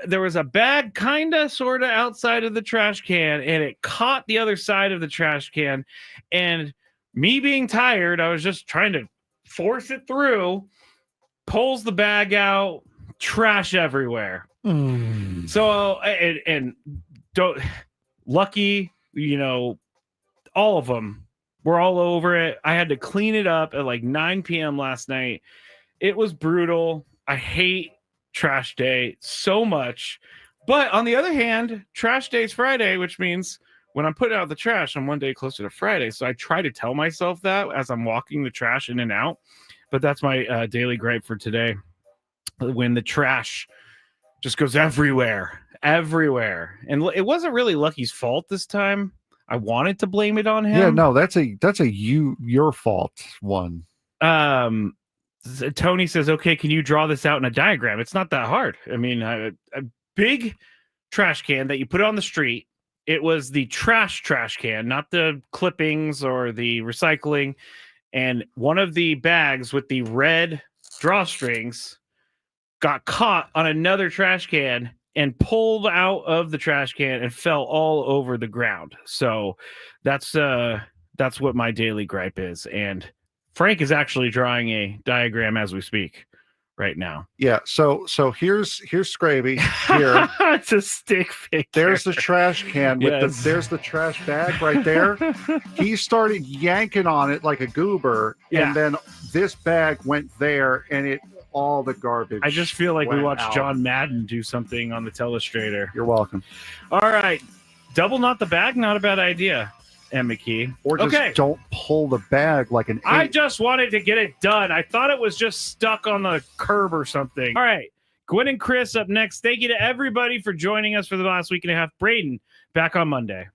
there was a bag kind of sort of outside of the trash can, and it caught the other side of the trash can. And me being tired, I was just trying to force it through, pulls the bag out, trash everywhere. So, and lucky, all of them were all over it. I had to clean it up at like 9 p.m. last night. It was brutal. I hate trash day so much. But on the other hand, trash day is Friday, which means when I'm putting out the trash, I'm one day closer to Friday. So I try to tell myself that as I'm walking the trash in and out. But that's my daily gripe for today. When the trash just goes everywhere. everywhere. And it wasn't really Lucky's fault this time. I wanted to blame it on him. Yeah, no, that's your fault one. Tony says, okay, can you draw this out in a diagram? It's not that hard. I mean, a big trash can that you put on the street. It was the trash can, not the clippings or the recycling. And one of the bags with the red drawstrings got caught on another trash can and pulled out of the trash can and fell all over the ground. So that's what my daily gripe is. And Frank is actually drawing a diagram as we speak right now. Yeah. So here's Skraby. Here, it's a stick figure. There's the trash can with Yes. there's the trash bag right there. He started yanking on it like a goober, and then this bag went there, and all the garbage. I just feel like we went watched out. John Madden do something on the telestrator. You're welcome. All right. Double knot the bag, not a bad idea, M. McKee. Or just don't pull the bag like an I eight. just wanted to get it done. I thought it was just stuck on the curb or something. All right. Gwen and Chris up next. Thank you to everybody for joining us for the last week and a half. Braden, back on Monday.